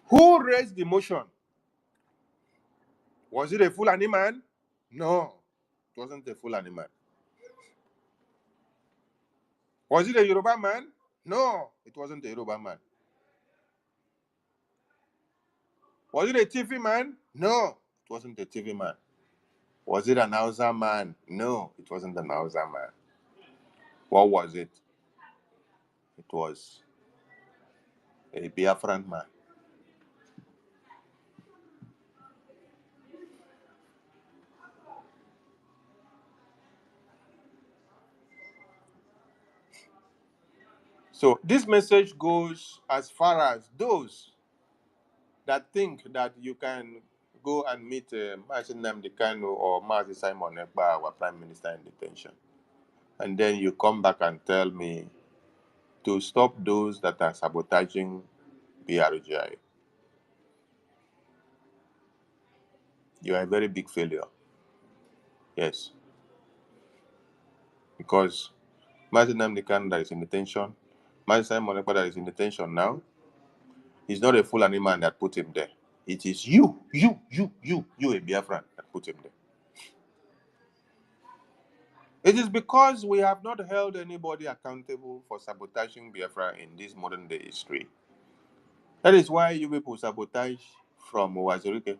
Who raised the motion? Was it a Fulani man? No, it wasn't a Fulani man. Was it a Yoruba man? No, it wasn't a Yoruba man. Was it a TV man? No, it wasn't a TV man. Was it an Hausa man? No, it wasn't an Hausa man. What was it? It was a Biafran man. So this message goes as far as those that think that you can go and meet Mazi Nnamdi Kanu or Mazi Simon Ekpa, our Prime Minister in detention, and then you come back and tell me to stop those that are sabotaging BRGI. You are a very big failure. Yes. Because Mazi Nnamdi Kanu that is in detention, Mazi Simon Ekpa that is in detention now, he's not a Fulani man that put him there. It is you, a Biafran, that put him there. It is because we have not held anybody accountable for sabotaging Biafra in this modern day history. That is why you people sabotage from Wazirike,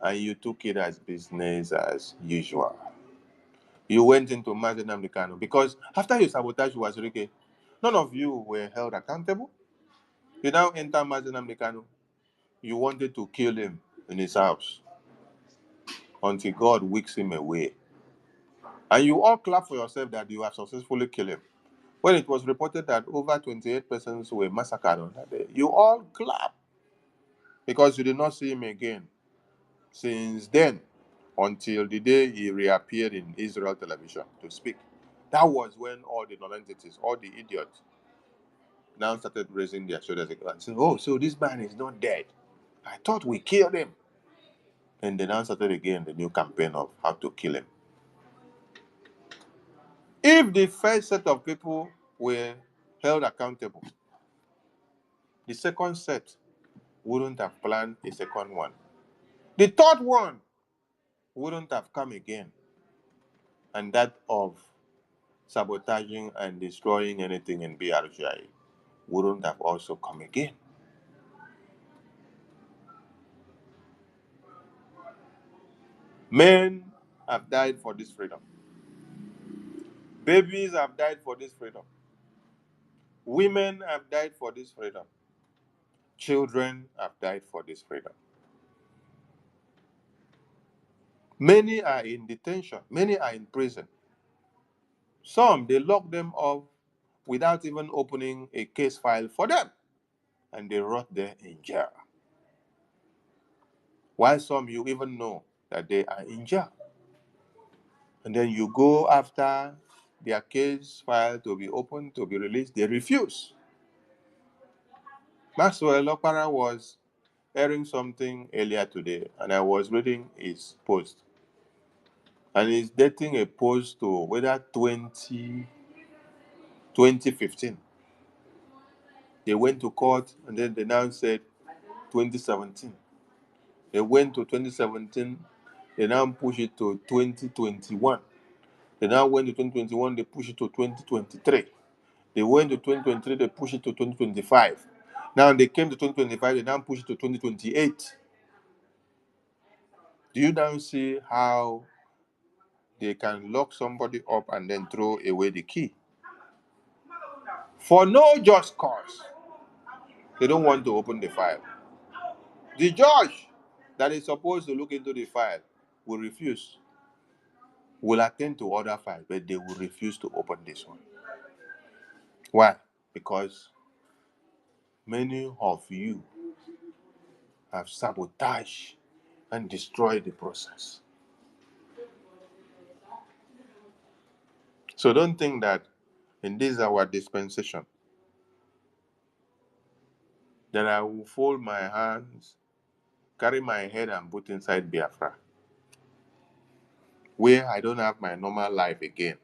and you took it as business as usual. You went into Mazi Nnamdi Kanu because after you sabotage Wazirike, None of you were held accountable. You now enter Mazen Amdekano. You wanted to kill him in his house until God wicks him away. And you all clap for yourself that you have successfully killed him. When it was reported that over 28 persons were massacred on that day, you all clap because you did not see him again since then until the day he reappeared in Israel television to speak. That was when all the non-entities, all the idiots, now started raising their shoulders and saying, oh, so this man is not dead. I thought we killed him. And they now started again the new campaign of how to kill him. If the first set of people were held accountable, the second set wouldn't have planned a second one. The third one wouldn't have come again. And that of sabotaging and destroying anything in BRGI wouldn't have also come again. Men have died for this freedom. Babies have died for this freedom. Women have died for this freedom. Children have died for this freedom. Many are in detention. Many are in prison. Some, they lock them up without even opening a case file for them. And they rot there in jail. While some, you even know that they are in jail. And then you go after their case file to be opened, to be released. They refuse. Maxwell Okpara was airing something earlier today, and I was reading his post. And he's dating a post to whether 2015. They went to court, and then they now said 2017. They went to 2017, they now push it to 2021. They now went to 2021, they push it to 2023. They went to 2023, they push it to 2025. Now they came to 2025, they now push it to 2028. Do you now see how they can lock somebody up and then throw away the key? For no just cause. They don't want to open the file. The judge that is supposed to look into the file will refuse, will attend to other files, but they will refuse to open this one. Why? Because many of you have sabotaged and destroyed the process. So don't think that in this our dispensation that I will fold my hands, carry my head and put inside Biafra, where I don't have my normal life again,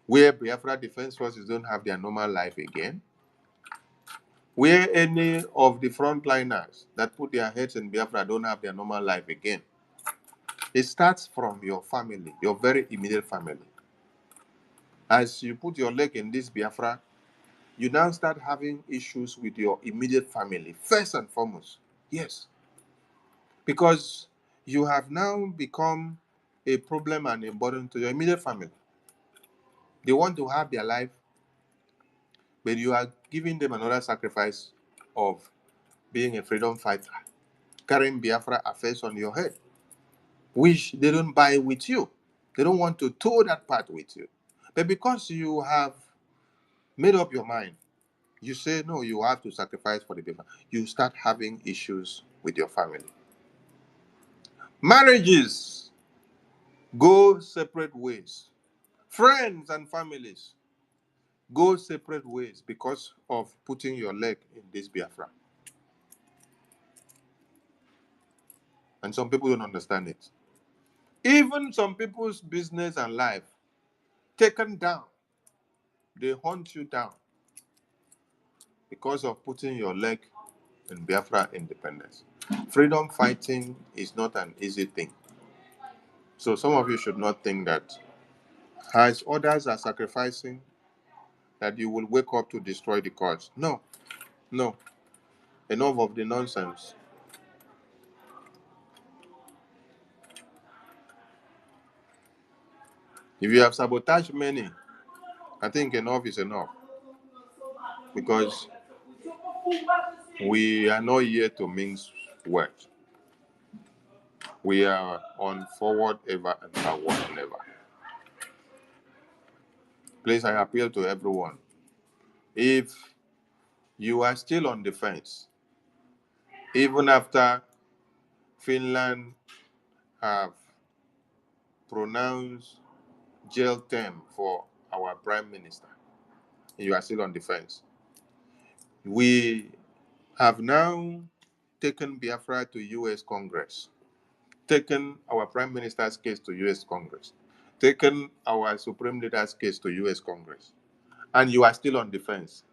where Biafra Defense Forces don't have their normal life again, where any of the frontliners that put their heads in Biafra don't have their normal life again. It starts from your family, your very immediate family. As you put your leg in this Biafra, you now start having issues with your immediate family, first and foremost. Yes. Because you have now become a problem and a burden to your immediate family. They want to have their life, but you are giving them another sacrifice of being a freedom fighter, carrying Biafra affairs on your head, which they don't buy with you. They don't want to tow that part with you. But because you have made up your mind, you say, no, you have to sacrifice for the Biafra. You start having issues with your family. Marriages go separate ways. Friends and families go separate ways because of putting your leg in this Biafra. And some people don't understand it. Even some people's business and life taken down. They hunt you down because of putting your leg in Biafra independence. Freedom fighting is not an easy thing. So some of you should not think that as others are sacrificing, that you will wake up to destroy the cause. No, no. Enough of the nonsense. If you have sabotaged many, I think enough is enough. because we are not here to mince words. We are on forward ever and backward never. Please, I appeal to everyone. If you are still on the fence, even after Finland have pronounced jail term for our prime minister, you are still on the fence. We have now taken Biafra to U.S. Congress, taken our prime minister's case to U.S. Congress, taken our supreme leader's case to U.S. Congress, and you are still on the fence.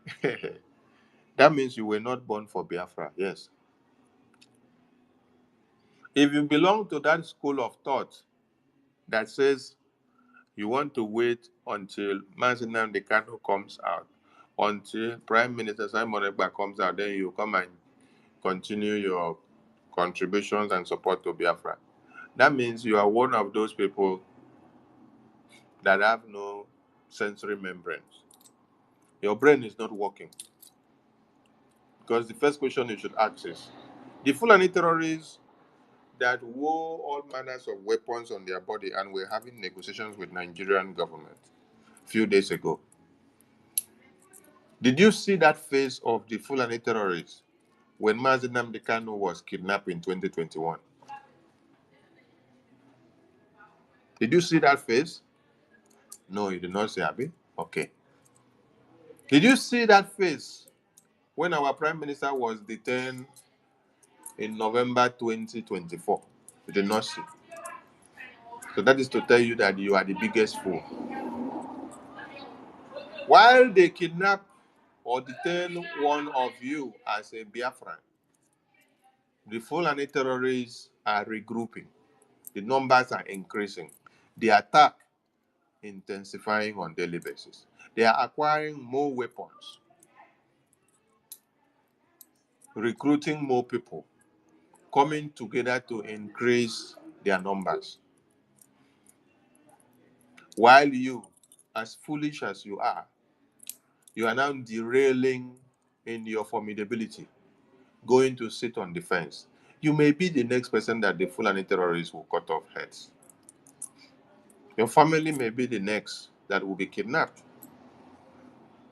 That means you were not born for Biafra, yes. If you belong to that school of thought that says you want to wait until Mazi Nnamdi Kanu comes out, until Prime Minister Simon Ekpa comes out, then you come and continue your contributions and support to Biafra. That means you are one of those people that have no sensory membranes. Your brain is not working. Because the first question you should ask is, the Fulani terrorists that wore all manners of weapons on their body and were having negotiations with Nigerian government a few days ago, did you see that face of the Fulani terrorists when Mazi Nnamdi Kanu was kidnapped in 2021? Did you see that face? No, you did not see Abi? Okay. Did you see that face when our Prime Minister was detained in November 2024? You did not see. So that is to tell you that you are the biggest fool. While they kidnap or detain one of you as a Biafran, the Fulani terrorists are regrouping. The numbers are increasing. The attack intensifying on daily basis. They are acquiring more weapons, recruiting more people, coming together to increase their numbers. While you, as foolish as you are now derailing in your formidability, going to sit on the fence. You may be the next person that the Fulani terrorists will cut off heads. Your family may be the next that will be kidnapped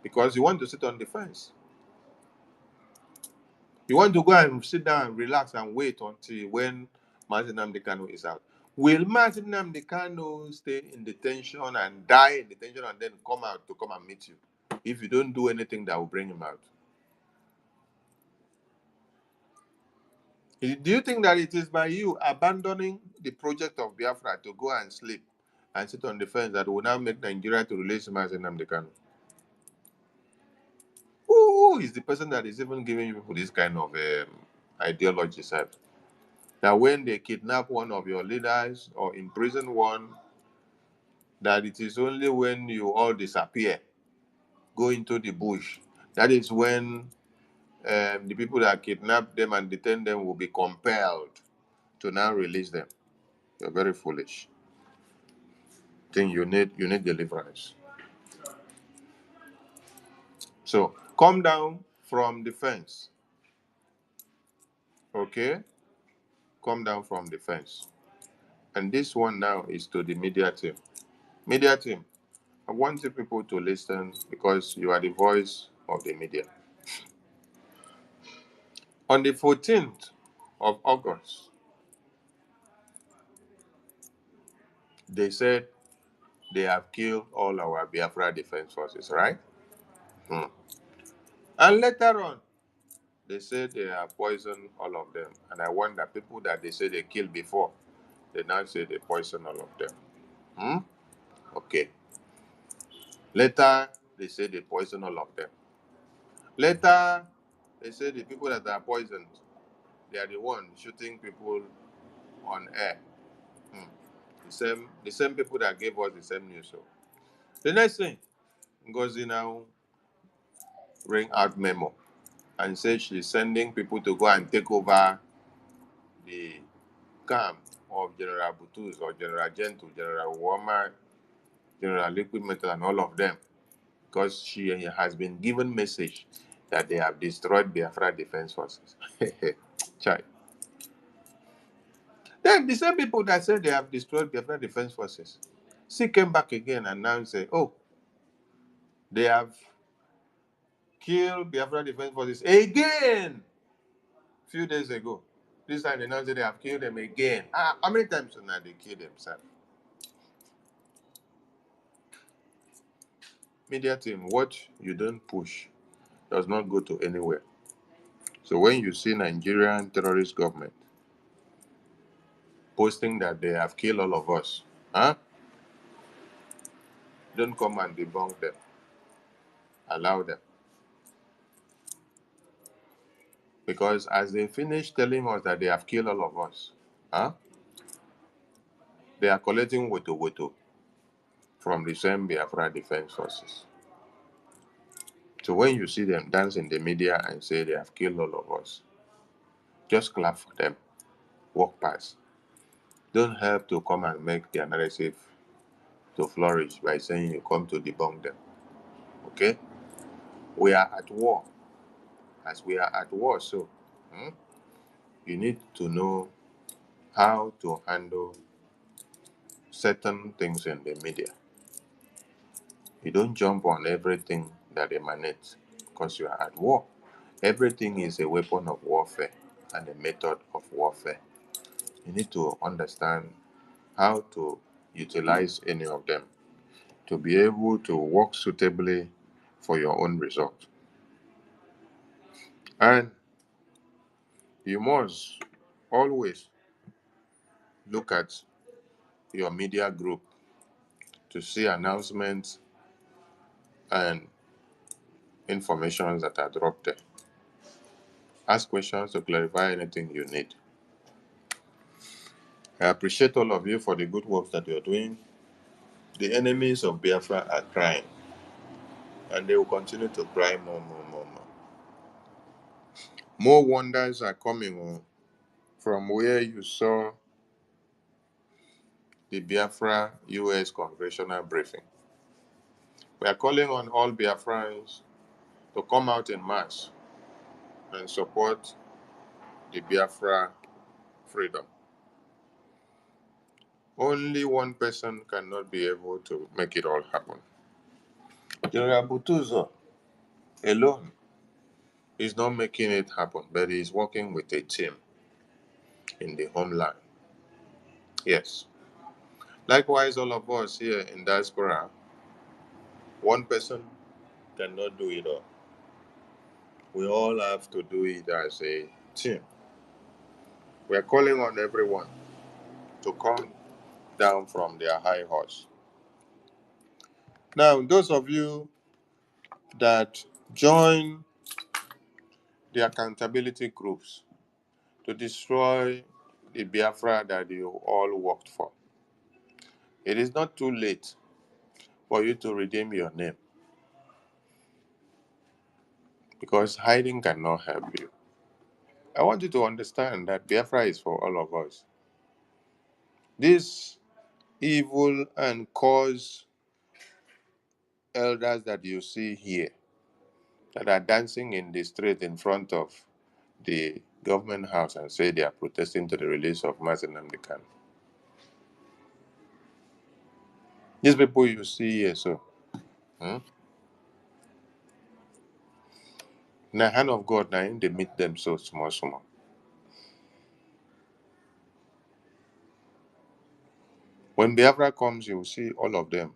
because you want to sit on the fence. You want to go and sit down and relax and wait until when Mazi Nnamdi Kanu is out. Will Mazi Nnamdi Kanu stay in detention and die in detention and then come out to come and meet you if you don't do anything that will bring him out? Do you think that it is by you abandoning the project of Biafra to go and sleep and sit on the fence that will now make Nigeria to release Mazi Nnamdi Kanu? Who is the person that is even giving you people this kind of ideology, sir? That when they kidnap one of your leaders or imprison one, that it is only when you all disappear, go into the bush, that is when the people that kidnap them and detain them will be compelled to now release them. You're very foolish. Think you need deliverance. So come down from the fence. Okay? Come down from the fence. And this one now is to the media team. Media team, I want you people to listen because you are the voice of the media. On the 14th of August, they said they have killed all our Biafra Defense Forces, right? And later on, they said they have poisoned all of them. And I wonder, people that they said they killed before, they now say they poisoned all of them. Okay. Later, they say they poisoned all of them. Later, they say the people that are poisoned, they are the ones shooting people on air. The same people that gave us the same news. So the next thing, Ngozi now bring out memo and say she's sending people to go and take over the camp of General Butus or General Gentle, General Woma, General Liquid Metal, and all of them. because she has been given message that they have destroyed Biafra Defense Forces. Chai. Then the same people that said they have destroyed Biafra Defense Forces, she came back again and now say, oh, they have killed Biafra Defense Forces again a few days ago. This time they now say they have killed them again. How many times now they kill themselves? Media team, what you don't push does not go to anywhere. So when you see Nigerian terrorist government posting that they have killed all of us, huh? Don't come and debunk them. Allow them. Because as they finish telling us that they have killed all of us, huh? They are collecting woto woto from the same Biafra Defense Forces. So when you see them dance in the media and say they have killed all of us, just clap for them, walk past. Don't help to come and make their narrative to flourish by saying you come to debunk them. Okay? We are at war. As we are at war, so you need to know how to handle certain things in the media. You don't jump on everything that emanates because you are at war. Everything is a weapon of warfare and a method of warfare. You need to understand how to utilize any of them to be able to work suitably for your own result. And you must always look at your media group to see announcements and information that are dropped there. Ask questions to clarify anything you need. I appreciate all of you for the good work that you're doing. The enemies of Biafra are crying, and they will continue to cry more, more, more, more. More wonders are coming from where you saw the Biafra US congressional briefing. We are calling on all Biafrans to come out in mass and support the Biafra freedom. Only one person cannot be able to make it all happen. General Butuzo alone is not making it happen, but he is working with a team in the homeland. Yes. Likewise, all of us here in diaspora, one person cannot do it all. We all have to do it as a team. We are calling on everyone to come down from their high horse. Now, those of you that join the accountability groups to destroy the Biafra that you all worked for, it is not too late for you to redeem your name because hiding cannot help you. I want you to understand that Biafra is for all of us. This evil and cause elders that you see here that are dancing in the street in front of the government house and say they are protesting to the release of Mazi Nnamdi Kanu. These people you see here, so, in the hand of God, now they meet them so small, small. When Biafra comes, you will see all of them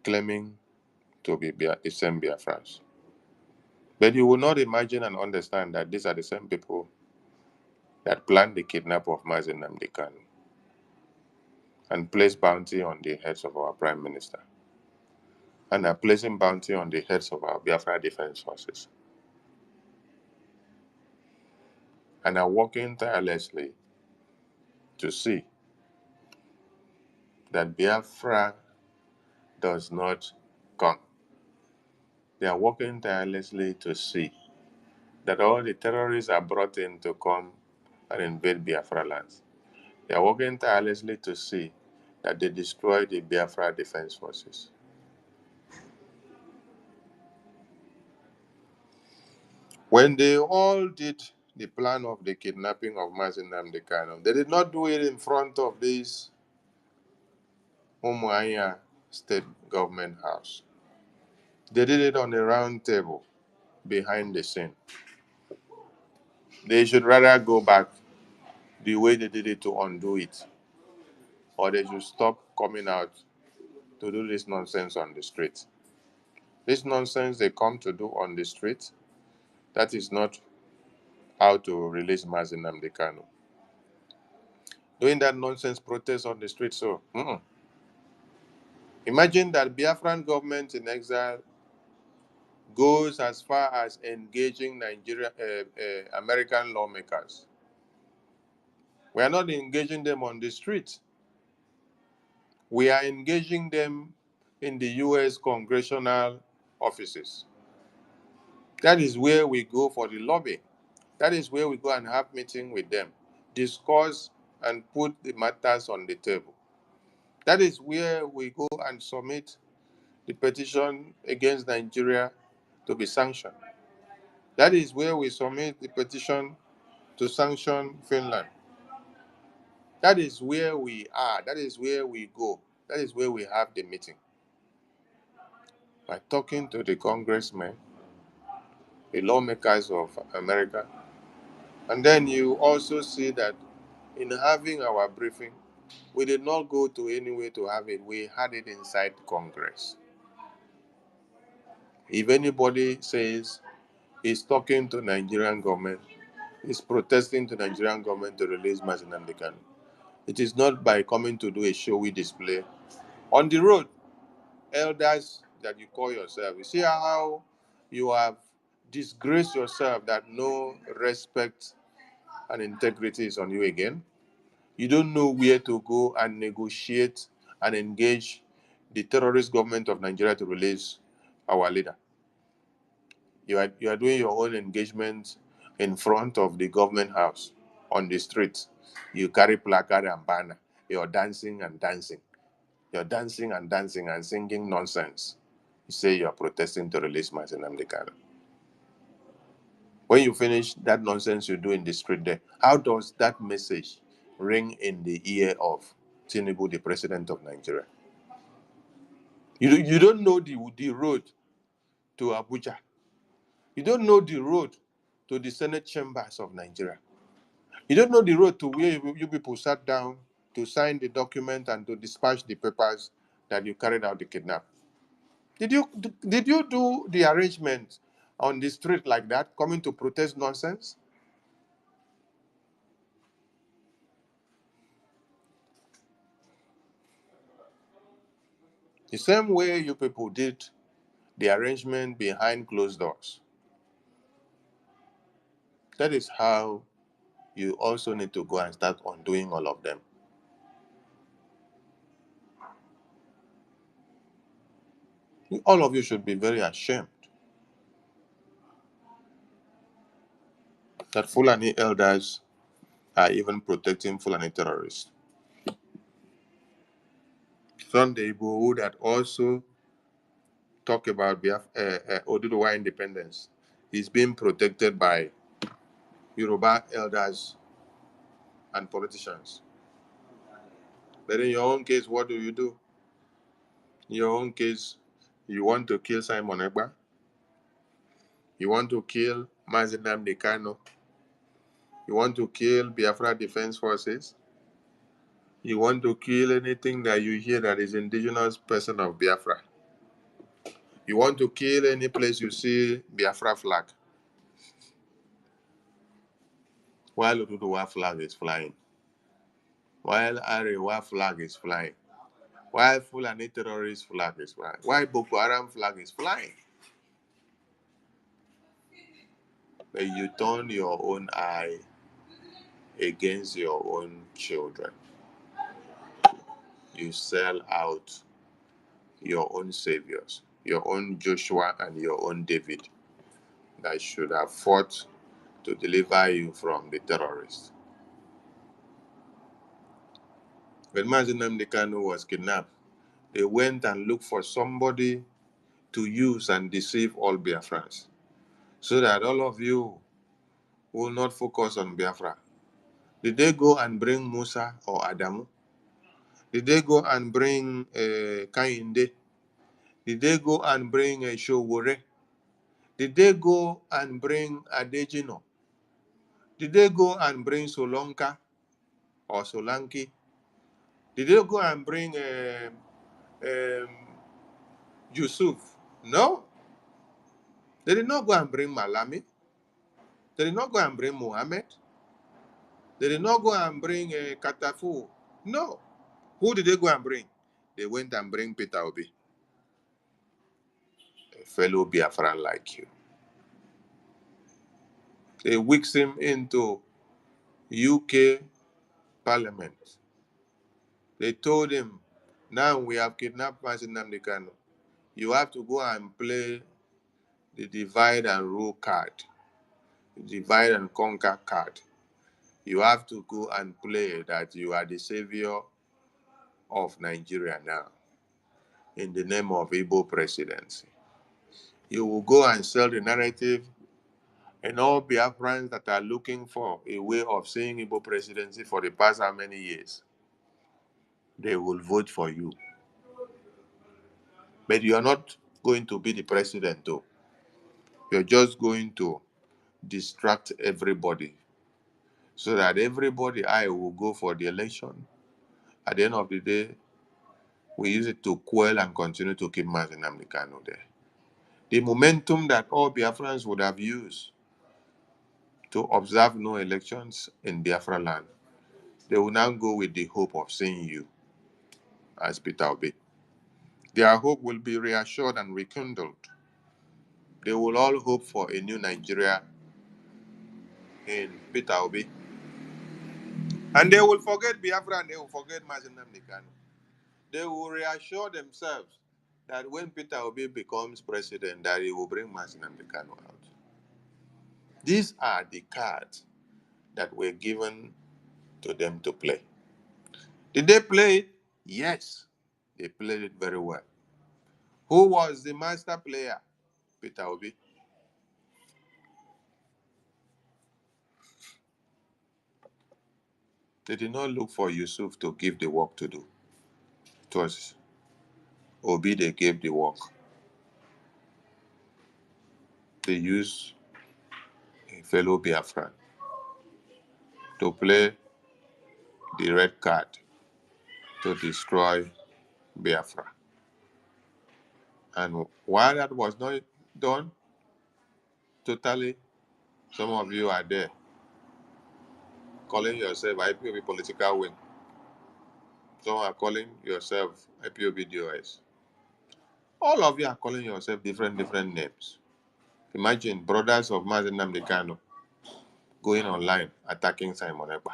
claiming to be the same Biafrans. But you will not imagine and understand that these are the same people that planned the kidnap of Mazi Nnamdi Kanu and placed bounty on the heads of our Prime Minister and are placing bounty on the heads of our Biafra Defense Forces and are working tirelessly to see that Biafra does not come. They are working tirelessly to see that all the terrorists are brought in to come and invade Biafra lands. They are working tirelessly to see that they destroy the Biafra Defense Forces. When they all did the plan of the kidnapping of Mazi Nnamdi Kanu, they did not do it in front of this Umuahia state government house. They did it on a round table behind the scene. They should rather go back the way they did it to undo it, or they should stop coming out to do this nonsense on the street. This nonsense they come to do on the street, that is not how to release Mazi Nnamdi Kanu. Doing that nonsense protest on the street, so imagine that Biafran government in exile goes as far as engaging American lawmakers. We are not engaging them on the street. We are engaging them in the U.S. congressional offices. That is where we go for the lobby. That is where we go and have meeting with them, discuss and put the matters on the table. That is where we go and submit the petition against Nigeria to be sanctioned. That is where we submit the petition to sanction Finland. That is where we are. That is where we go. That is where we have the meeting. By talking to the congressmen, the lawmakers of America. And then you also see that in having our briefing, we did not go to anywhere to have it. We had it inside Congress. If anybody says he's talking to Nigerian government, is protesting to Nigerian government to release Mazi Nnamdi Kanu, it is not by coming to do a showy display on the road. Elders that you call yourself, you see how you have disgraced yourself, that no respect and integrity is on you again. You don't know where to go and negotiate and engage the terrorist government of Nigeria to release our leader. You are doing your own engagement in front of the government house on the street. You carry placard and banner. You're dancing and dancing. You're dancing and dancing and singing nonsense. You say you're protesting to release Mazi Nnamdi Kanu. When you finish that nonsense you do in the street there, how does that message ring in the ear of Tinubu, the president of Nigeria? You don't know the road to Abuja. You don't know the road to the Senate chambers of Nigeria. You don't know the road to where you people sat down to sign the document and to dispatch the papers that you carried out the kidnap. Did you do the arrangement on the street like that, coming to protest nonsense? The same way you people did the arrangement behind closed doors. That is how you also need to go and start undoing all of them. All of you should be very ashamed that Fulani elders are even protecting Fulani terrorists. Sunday Igbo that also talk about Oduduwa independence is being protected by Yoruba elders and politicians. But in your own case, what do? In your own case, you want to kill Simon Ekpa? You want to kill Mazi Nnamdi Kanu? You want to kill Biafra Defense Forces? You want to kill anything that you hear that is indigenous person of Biafra? You want to kill any place you see Biafra flag? While Oduduwa flag is flying. While Arewa flag is flying. While Fulani terrorist flag is flying. While Boko Haram flag is flying. But you turn your own eye against your own children. You sell out your own saviors, your own Joshua and your own David that should have fought to deliver you from the terrorists. When Mazi Nnamdi Kanu was kidnapped, they went and looked for somebody to use and deceive all Biafrans. so that all of you will not focus on Biafra. Did they go and bring Musa or Adamu? Did they go and bring Kainde? Did they go and bring Showore? Did they go and bring Adejino? Did they go and bring Solonka or Solanki? Did they go and bring um, Yusuf? No. They did not go and bring Malami. They did not go and bring Muhammad. They did not go and bring Katafu. No. Who did they go and bring? They went and bring Peter Obi, a fellow Biafran like you. They whisked him into UK Parliament. They told him, now we have kidnapped Mazi Nnamdi Kanu. You have to go and play the divide and rule card, the divide and conquer card. You have to go and play that you are the savior of Nigeria now in the name of Igbo presidency. You will go and sell the narrative, and all Biafrans that are looking for a way of seeing Igbo presidency for the past how many years, they will vote for you. But you are not going to be the president, though. You're just going to distract everybody so that everybody I will go for the election. At the end of the day, we use it to quell and continue to keep Mazi Nnamdi Kanu there. The momentum that all Biafrans would have used to observe no elections in Biafra land, they will now go with the hope of seeing you as Peter Obi. Their hope will be reassured and rekindled. They will all hope for a new Nigeria in Peter Obi. And they will forget Biafra and they will forget Mazi Nnamdi Kanu. They will reassure themselves that when Peter Obi becomes president, that he will bring Mazi Nnamdi Kanu out. These are the cards that were given to them to play. Did they play it? Yes, they played it very well. Who was the master player? Peter Obi. They did not look for Yusuf to give the work to do. It was Obi they gave the work. They used a fellow Biafran to play the red card to destroy Biafra. And while that was not done, totally, some of you are there calling yourself IPOB political wing. Some are calling yourself IPOB DOS. All of you are calling yourself different names. Imagine brothers of Mazi Nnamdi Kanu going online attacking Simon Ekpa,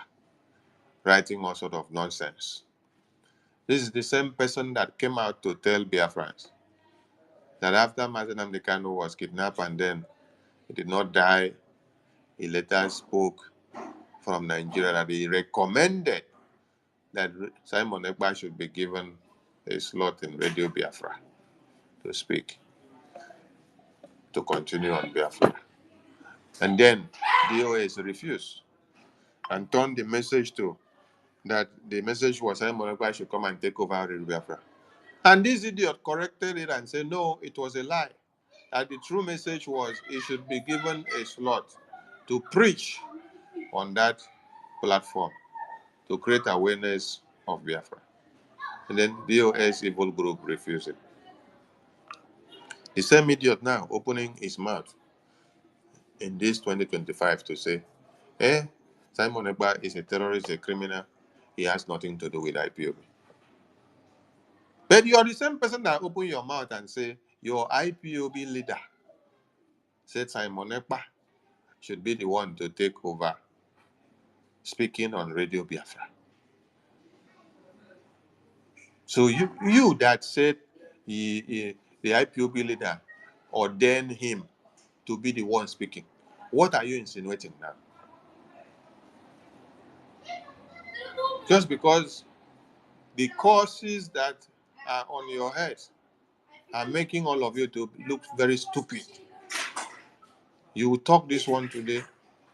writing all sort of nonsense. This is the same person that came out to tell Biafrans that after Mazi Nnamdi Kanu was kidnapped and then he did not die, he later spoke from Nigeria that he recommended that Simon Ekpa should be given a slot in Radio Biafra to speak, to continue on Biafra. And then DOS refused and turned the message to that the message was Simon Ekpa should come and take over Radio Biafra. And this idiot corrected it and said, no, it was a lie. That the true message was he should be given a slot to preach on that platform to create awareness of Biafra. And then DOS evil group refused it. The same idiot now opening his mouth in this 2025 to say, Simon Ekpa is a terrorist, a criminal. He has nothing to do with IPOB. But you are the same person that open your mouth and say your IPOB leader said Simon Ekpa should be the one to take over speaking on Radio Biafra. So you that said the IPOB leader ordained him to be the one speaking, what are you insinuating now? Just because the causes that are on your head are making all of you to look very stupid. You talk this one today,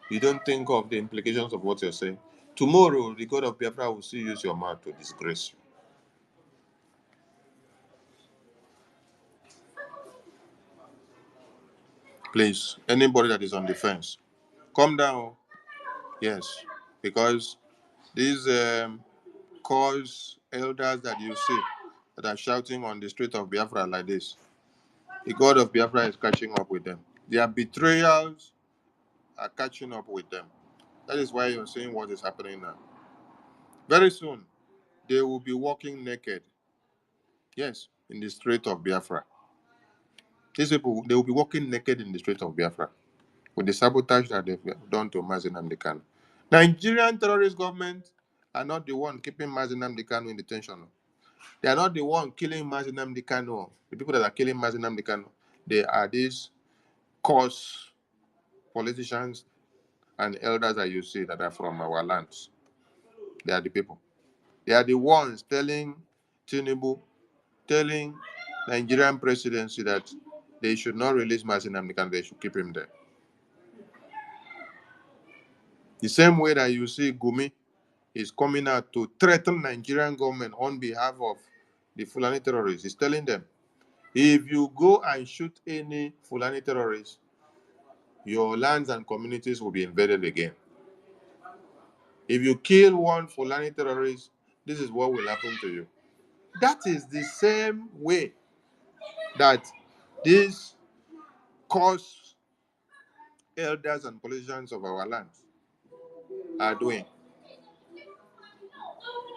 you don't think of the implications of what you're saying. Tomorrow, the God of Biafra will still use your mouth to disgrace you. Please, anybody that is on the fence, calm down. Yes, because these cause elders that you see that are shouting on the street of Biafra like this, the God of Biafra is catching up with them. Their betrayals are catching up with them. That is why you're seeing what is happening now. Very soon, they will be walking naked. Yes, in the street of Biafra. These people, they will be walking naked in the street of Biafra with the sabotage that they've done to Mazi Nnamdi Kanu. Nigerian terrorist government are not the one keeping Mazi Nnamdi Kanu in detention. They are not the one killing Mazi Nnamdi Kanu. The people that are killing Mazi Nnamdi Kanu, they are these coarse politicians and elders that you see that are from our lands. They are the people. They are the ones telling Tinubu, telling Nigerian presidency that they should not release Mazi Nnamdi Kanu, they should keep him there. The same way that you see Gumi is coming out to threaten Nigerian government on behalf of the Fulani terrorists. He's telling them, if you go and shoot any Fulani terrorists, your lands and communities will be invaded again. If you kill one Fulani terrorist, this is what will happen to you. That is the same way that these cause elders and politicians of our lands are doing.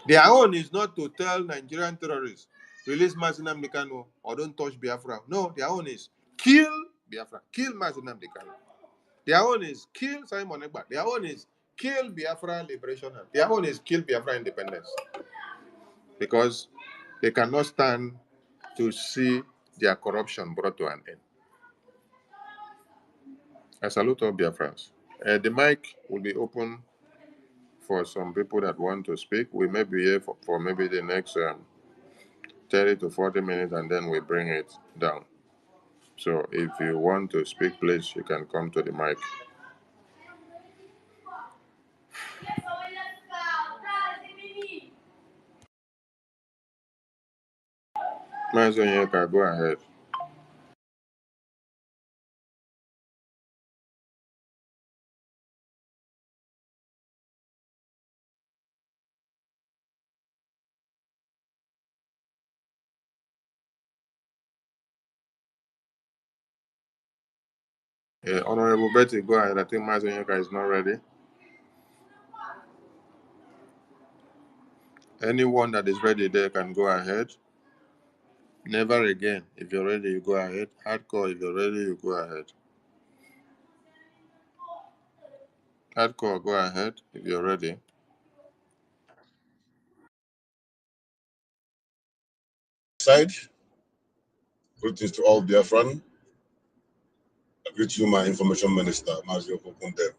Their own is not to tell Nigerian terrorists, release Mazi Nnamdi Kanu or don't touch Biafra. No, their own is kill Biafra, kill Mazi Nnamdi Kanu. Their own is kill Simon Ekpa. Their own is kill Biafra liberation. Their own is kill Biafra independence. Because they cannot stand to see their corruption brought to an end. I salute all Biafrans. The mic will be open for some people that want to speak. We may be here for maybe the next 30 to 40 minutes and then we bring it down. So if you want to speak, please, you can come to the mic. Mazonyeka, go ahead. Honorable Betty, go ahead. I think Mazonyeka is not ready. Anyone that is ready there can go ahead. Never again. If you're ready, you go ahead. Hardcore, if you're ready, you go ahead. Hardcore, go ahead if you're ready.
Side, greetings to all Biafran. I greet you, my information minister, Mazio Kokunde.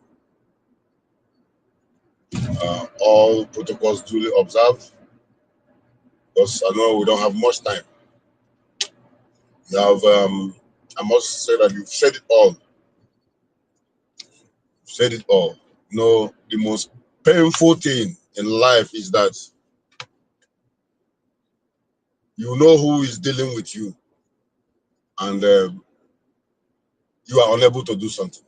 All protocols duly observed, because I know we don't have much time. You have, I must say that you've said it all. Said it all. You know, the most painful thing in life is that you know who is dealing with you, and you are unable to do something.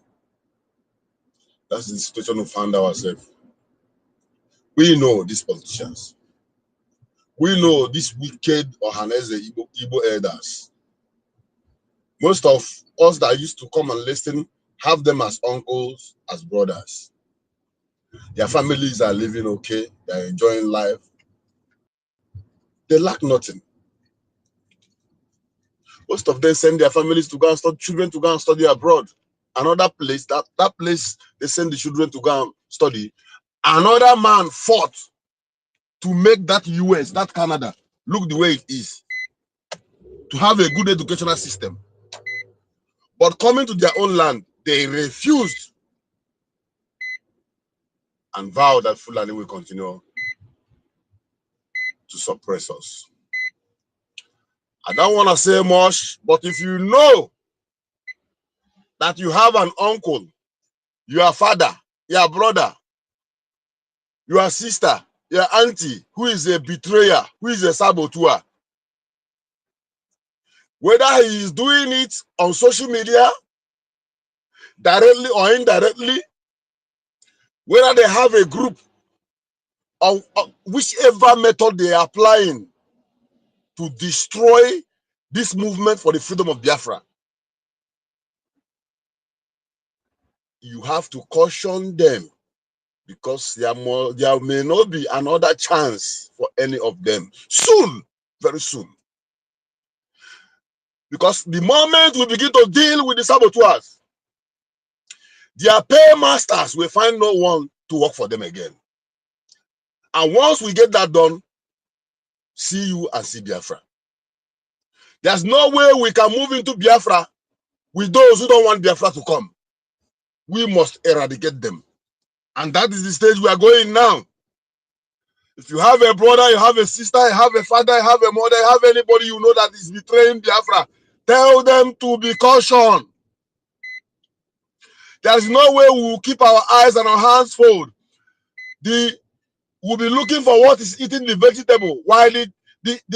That's the situation we found ourselves. We know these politicians. We know these wicked Ohaneze Igbo elders. Most of us that used to come and listen have them as uncles, as brothers. Their families are living okay. They're enjoying life. They lack nothing. Most of them send their families to go and study, children to go and study abroad. Another place, that place they send the children to go and study. Another man fought to make that US, that Canada, look the way it is. To have a good educational system. But coming to their own land, they refused and vowed that Fulani will continue to suppress us. I don't want to say much, but if you know that you have an uncle, your father, your brother, your sister, your auntie, who is a betrayer, who is a saboteur, whether he is doing it on social media, directly or indirectly, whether they have a group, or whichever method they are applying to destroy this movement for the freedom of Biafra, you have to caution them, because there may not be another chance for any of them soon, very soon. Because the moment we begin to deal with the saboteurs, their paymasters will find no one to work for them again. And once we get that done, see you and see Biafra. There's no way we can move into Biafra with those who don't want Biafra to come. We must eradicate them. And that is the stage we are going now. If you have a brother, you have a sister, you have a father, you have a mother, you have anybody you know that is betraying Biafra, tell them to be cautioned. There is no way we will keep our eyes and our hands full. We'll be looking for what is eating the vegetable, while the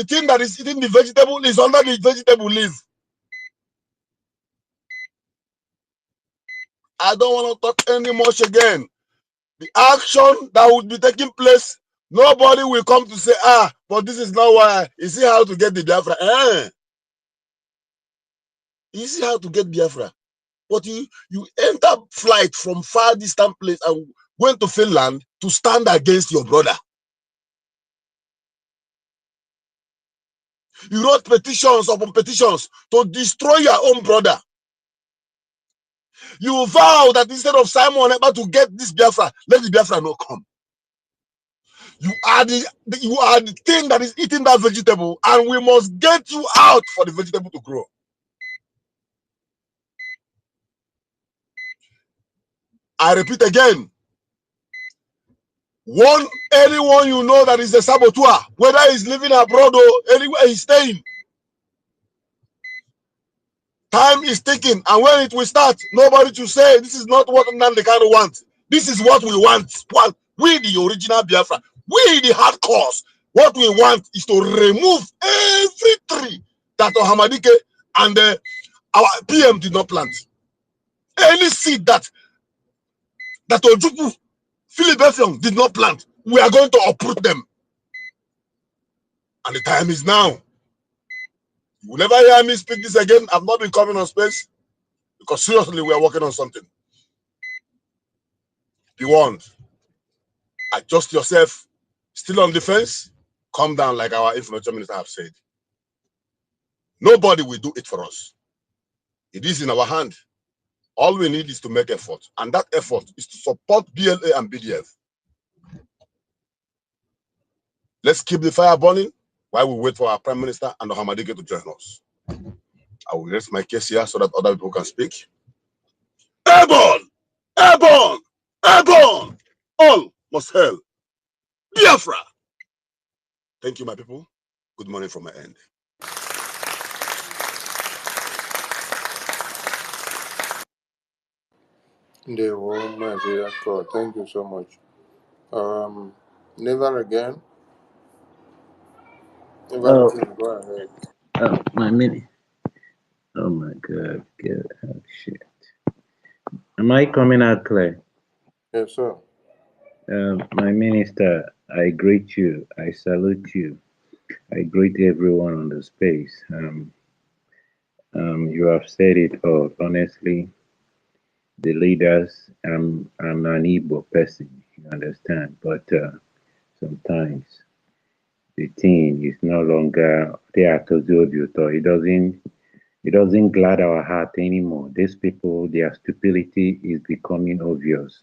thing that is eating the vegetable is under the vegetable leaf. I don't want to talk any much again. The action that would be taking place, nobody will come to say, but this is not why. You see how to get the Biafra. You see how to get Biafra. But you enter flight from far distant place and went to Finland to stand against your brother. You wrote petitions upon petitions to destroy your own brother. You vow that instead of Simon ever to get this Biafra, let the Biafra not come. You are the thing that is eating that vegetable, and we must get you out for the vegetable to grow. I repeat again. Anyone you know that is a saboteur, whether he's living abroad or anywhere he's staying. Time is ticking, and when it will start, nobody to say this is not what Nnamdi Kanu wants. This is what we want. We, the original Biafra, we, the hardcores, what we want is to remove every tree that Ohamadike and our PM did not plant. Any seed that Ojuku, Philip Effiong did not plant, we are going to uproot them. And the time is now. You will never hear me speak this again. I've not been coming on space, because seriously, we are working on something. Be warned. Adjust yourself. Still on defense, calm down, like our influential minister have said. Nobody will do it for us. It is in our hand. All we need is to make effort, and that effort is to support BLA and BDF. Let's keep the fire burning while we wait for our Prime Minister and Ohamadike to join us. I will rest my case here so that other people can speak. Airborne! Airborne! Airborne! All must hail Biafra! Thank you, my people. Good morning from my end.
Thank you so much. Never again. Never again. Go ahead.
Oh, my mini. Oh my God. Oh, shit. Am I coming out clear?
Yes, sir.
My minister, I greet you. I salute you. I greet everyone on the space. You have said it all. Honestly, the leaders, I'm an Igbo person, you understand? But sometimes the thing is no longer there to do. It doesn't glad our heart anymore. These people, their stupidity is becoming obvious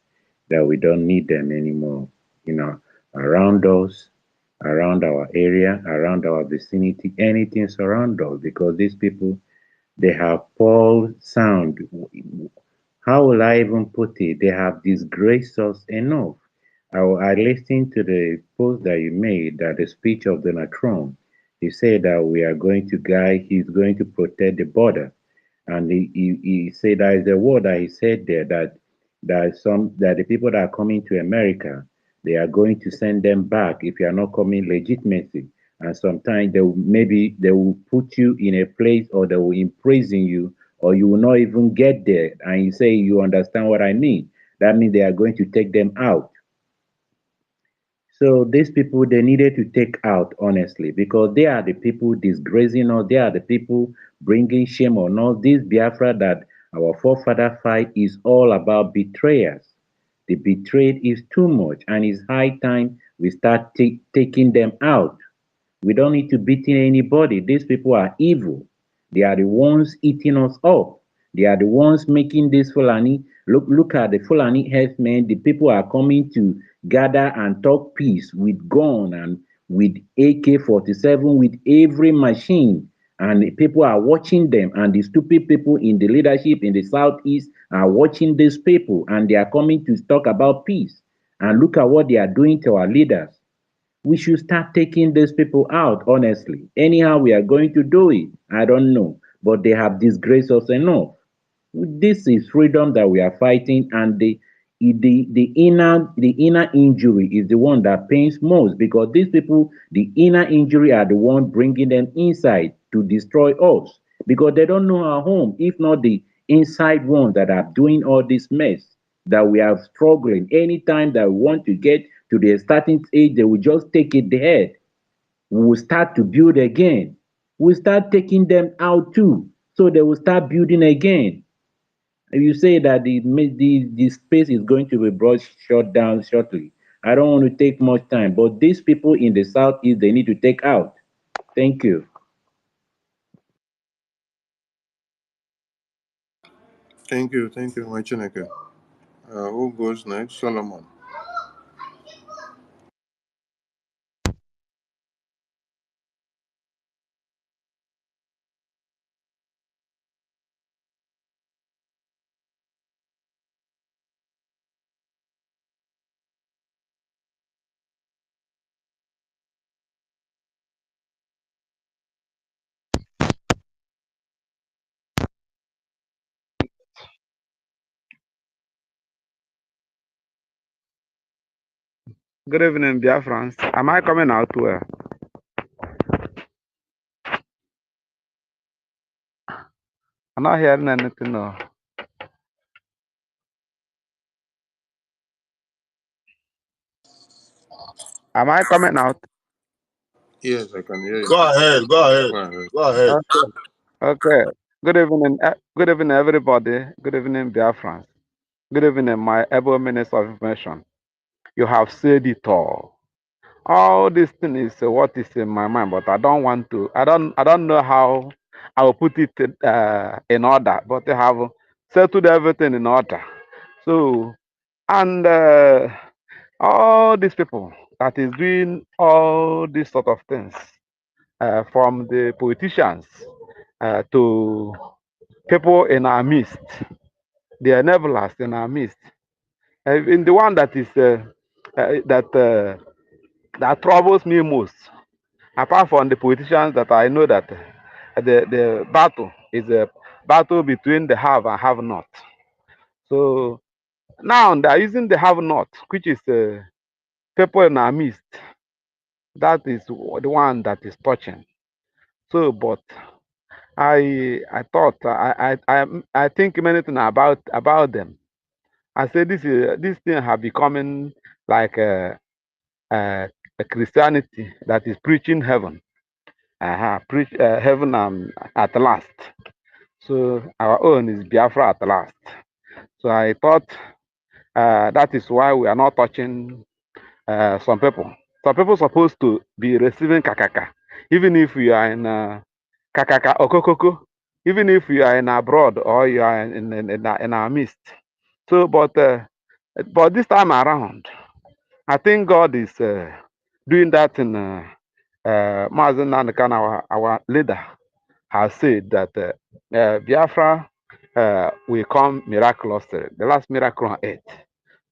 that we don't need them anymore. You know, around us, around our area, around our vicinity, anything surround us, because these people, they have poor sound. How will I even put it? They have disgraced us enough. I listened to the post that you made, that the speech of Donald Trump. He said that we are going to guide, he's going to protect the border. And he said there is a word that he said there that the people that are coming to America, they are going to send them back if you are not coming legitimately. And sometimes maybe they will put you in a place, or they will imprison you, or you will not even get there. And you say you understand what I mean. That means they are going to take them out. So these people, they needed to take out, honestly, because they are the people disgracing us. They are the people bringing shame on us. This Biafra that our forefather fight is all about betrayers. The betrayed is too much, and it's high time we start taking them out. We don't need to beating anybody. These people are evil. They are the ones eating us up. They are the ones making this Fulani. Look at the Fulani herdsmen. The people are coming to gather and talk peace with gun and with AK-47, with every machine. And the people are watching them. And the stupid people in the leadership in the southeast are watching these people. And they are coming to talk about peace. And look at what they are doing to our leaders. We should start taking these people out, honestly. Anyhow, we are going to do it. I don't know. But they have disgraced us enough. This is freedom that we are fighting, and the inner injury is the one that pains most, because these people, the inner injury, are the one bringing them inside to destroy us, because they don't know our home, if not the inside ones that are doing all this mess that we are struggling. Anytime that we want to get to the starting age, they will just take it ahead. We will start to build again. We'll start taking them out too, so they will start building again. You say that the space is going to be brought shut down shortly. I don't want to take much time, but these people in the southeast, they need to take out. Thank you.
Thank you, my Chineke. Who goes next? Solomon.
Good evening, dear friends. Am I coming out well? I'm not hearing anything. No. Am I coming out?
Yes, I can hear you.
Go ahead. Go ahead.
Go ahead.
Go ahead.
Okay. Okay. Good evening. Good evening, everybody. Good evening, dear friends. Good evening, my able minister of information. You have said it all. All this thing is what is in my mind, but I don't want to. I don't know how I will put it in order. But I have settled everything in order. So and. All these people that is doing all these sort of things, from the politicians to people in our midst, the enablers in our midst, in the one that is that that troubles me most, apart from the politicians, that I know that the battle is a battle between the have and have not. So now they are using the have not, which is people in our midst. That is the one that is touching. So, but I thought I think many things about them. I said this thing have becoming like a Christianity that is preaching heaven, preach heaven at last. So our own is Biafra at last. So I thought that is why we are not touching some people. Some people supposed to be receiving kakaka, even if you are in kakaka okokoko, even if you are in abroad or you are in our midst. So, but this time around, I think God is doing that in Mazen Nanakan, our leader, has said that Biafra will come miraculously, the last miracle on earth.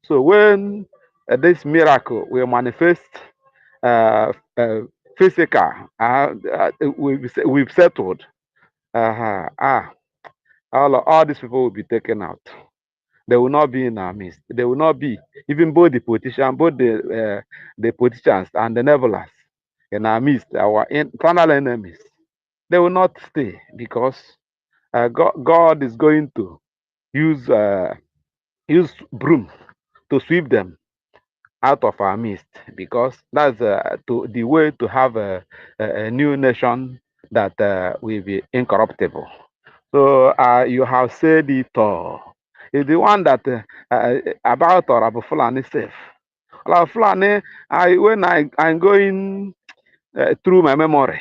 So when this miracle will manifest physical, we've settled. all these people will be taken out. They will not be in our midst. They will not be, even both the politicians, both the politicians and the nebulous in our midst, our internal enemies. They will not stay because God is going to use broom to sweep them out of our midst, because that's the way to have a new nation that will be incorruptible. So you have said it all. It's the one that about or Abu Fulani safe. Abu Fulani, when I'm going through my memory,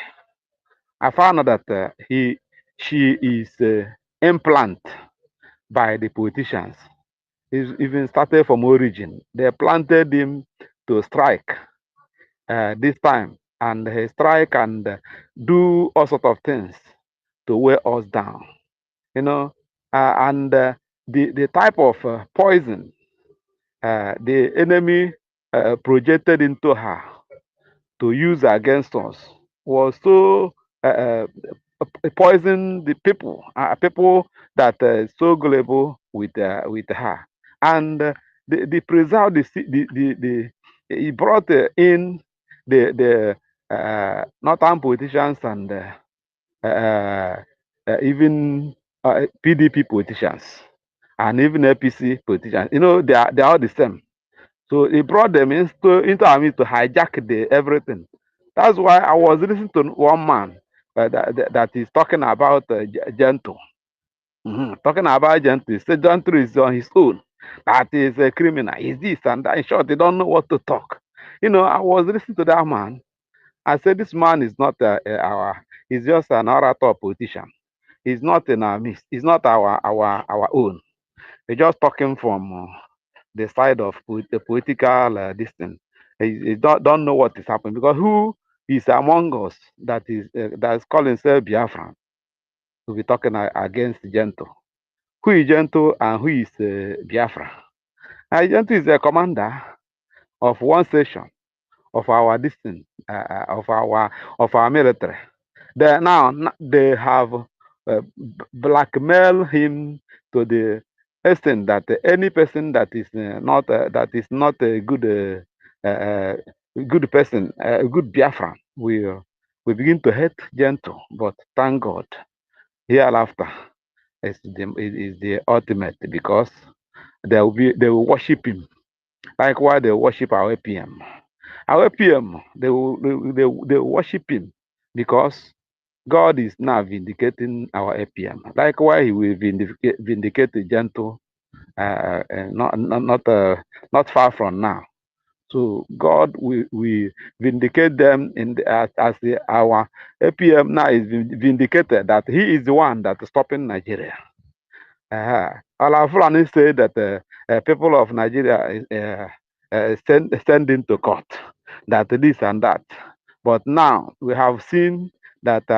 I found out that she is implant by the politicians. He's even started from origin. They planted him to strike this time, and he strike and do all sort of things to weigh us down. You know, and the type of poison the enemy projected into her to use against us was so poison the people that so gullible with her, and the preserve the he brought in the northern politicians and even PDP politicians and even APC politicians. You know, they are all the same. So he brought them into our midst to hijack the everything. That's why I was listening to one man that is talking about Gentle. Talking about Gentle. He said Gentle is on his own. That is a criminal. Is this and that. In short, they don't know what to talk. You know, I was listening to that man. I said, this man is not he's just an orator politician. He's not in our midst. He's not our own. He's just talking from the side of the political this thing. He don't know what is happening, because who is among us that is calling himself Biafran to be talking against Gentle? Who is Gentle and who is Biafra? Gentle is a commander of one section of our distance of our military. They have blackmailed him to the extent that any person that is not a good person, a good Biafran, will begin to hate Gentle. But thank God, hereafter is the ultimate, because they will worship him like why they worship our APM. Our APM, they will worship him because God is now vindicating our APM. Likewise, he will vindicate the Gentle, not far from now. So God will vindicate them our APM now is vindicated that he is the one that is stopping Nigeria. Fulani said that people of Nigeria send into court, that this and that. But now we have seen that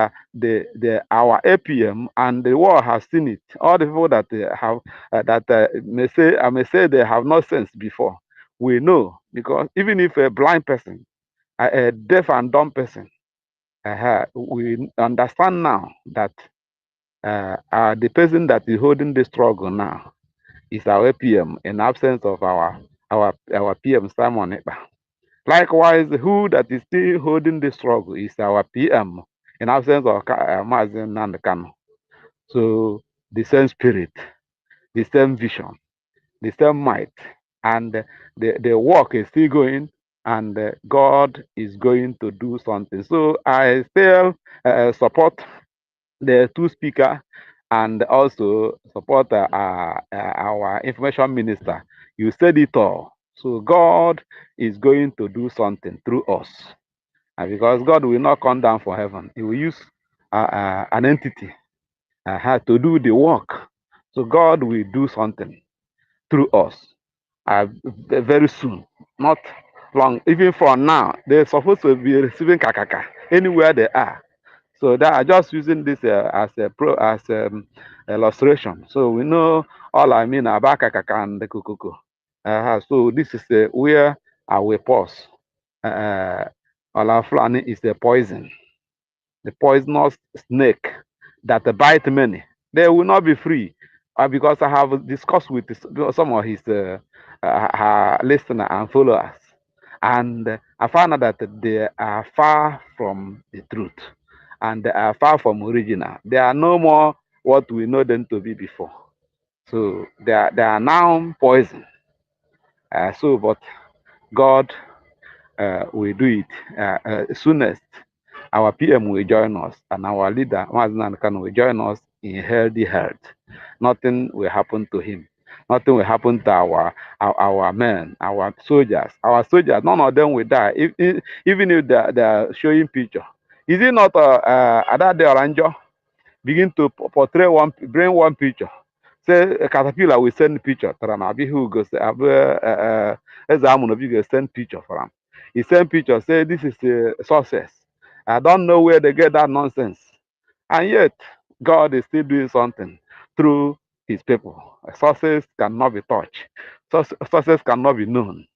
our APM and the world has seen it. All the people that have I may say they have not sense before. We know, because even if a blind person, a deaf and dumb person, we understand now that the person that is holding the struggle now is our APM, in absence of our PM Simon Ekpa. Likewise, who that is still holding the struggle is our PM, in absence of Mazin Nandekano. So the same spirit, the same vision, the same might, and the work is still going, and God is going to do something. So I still support the two speaker, and also support our information minister. You said it all. So God is going to do something through us, and because God will not come down from heaven, He will use an entity to do the work. So God will do something through us very soon, not long. Even for now, they're supposed to be receiving kakaka anywhere they are. So that I'm just using this as illustration. So we know all I mean about kakaka and the kukuku. So this is where I will pause. Olaflani is the poison, the poisonous snake that bite many. They will not be free. Because I have discussed with some of his listeners and followers, and I found out that they are far from the truth, and they are far from original. They are no more what we know them to be before. So they are now poison. But God will do it soonest. Our PM will join us, and our leader, Mazen Khan, will join us in healthy health. Nothing will happen to him. Nothing will happen to our men, our soldiers. Our soldiers, none of them will die, even if they are showing picture. Is it not Adade Oranjo begin to portray bring one picture? Say a caterpillar will send picture. Taranabi who goes as Amunobi go send picture for him. He send picture, say this is a success. I don't know where they get that nonsense. And yet, God is still doing something through his people. Success cannot be touched. Success cannot be known.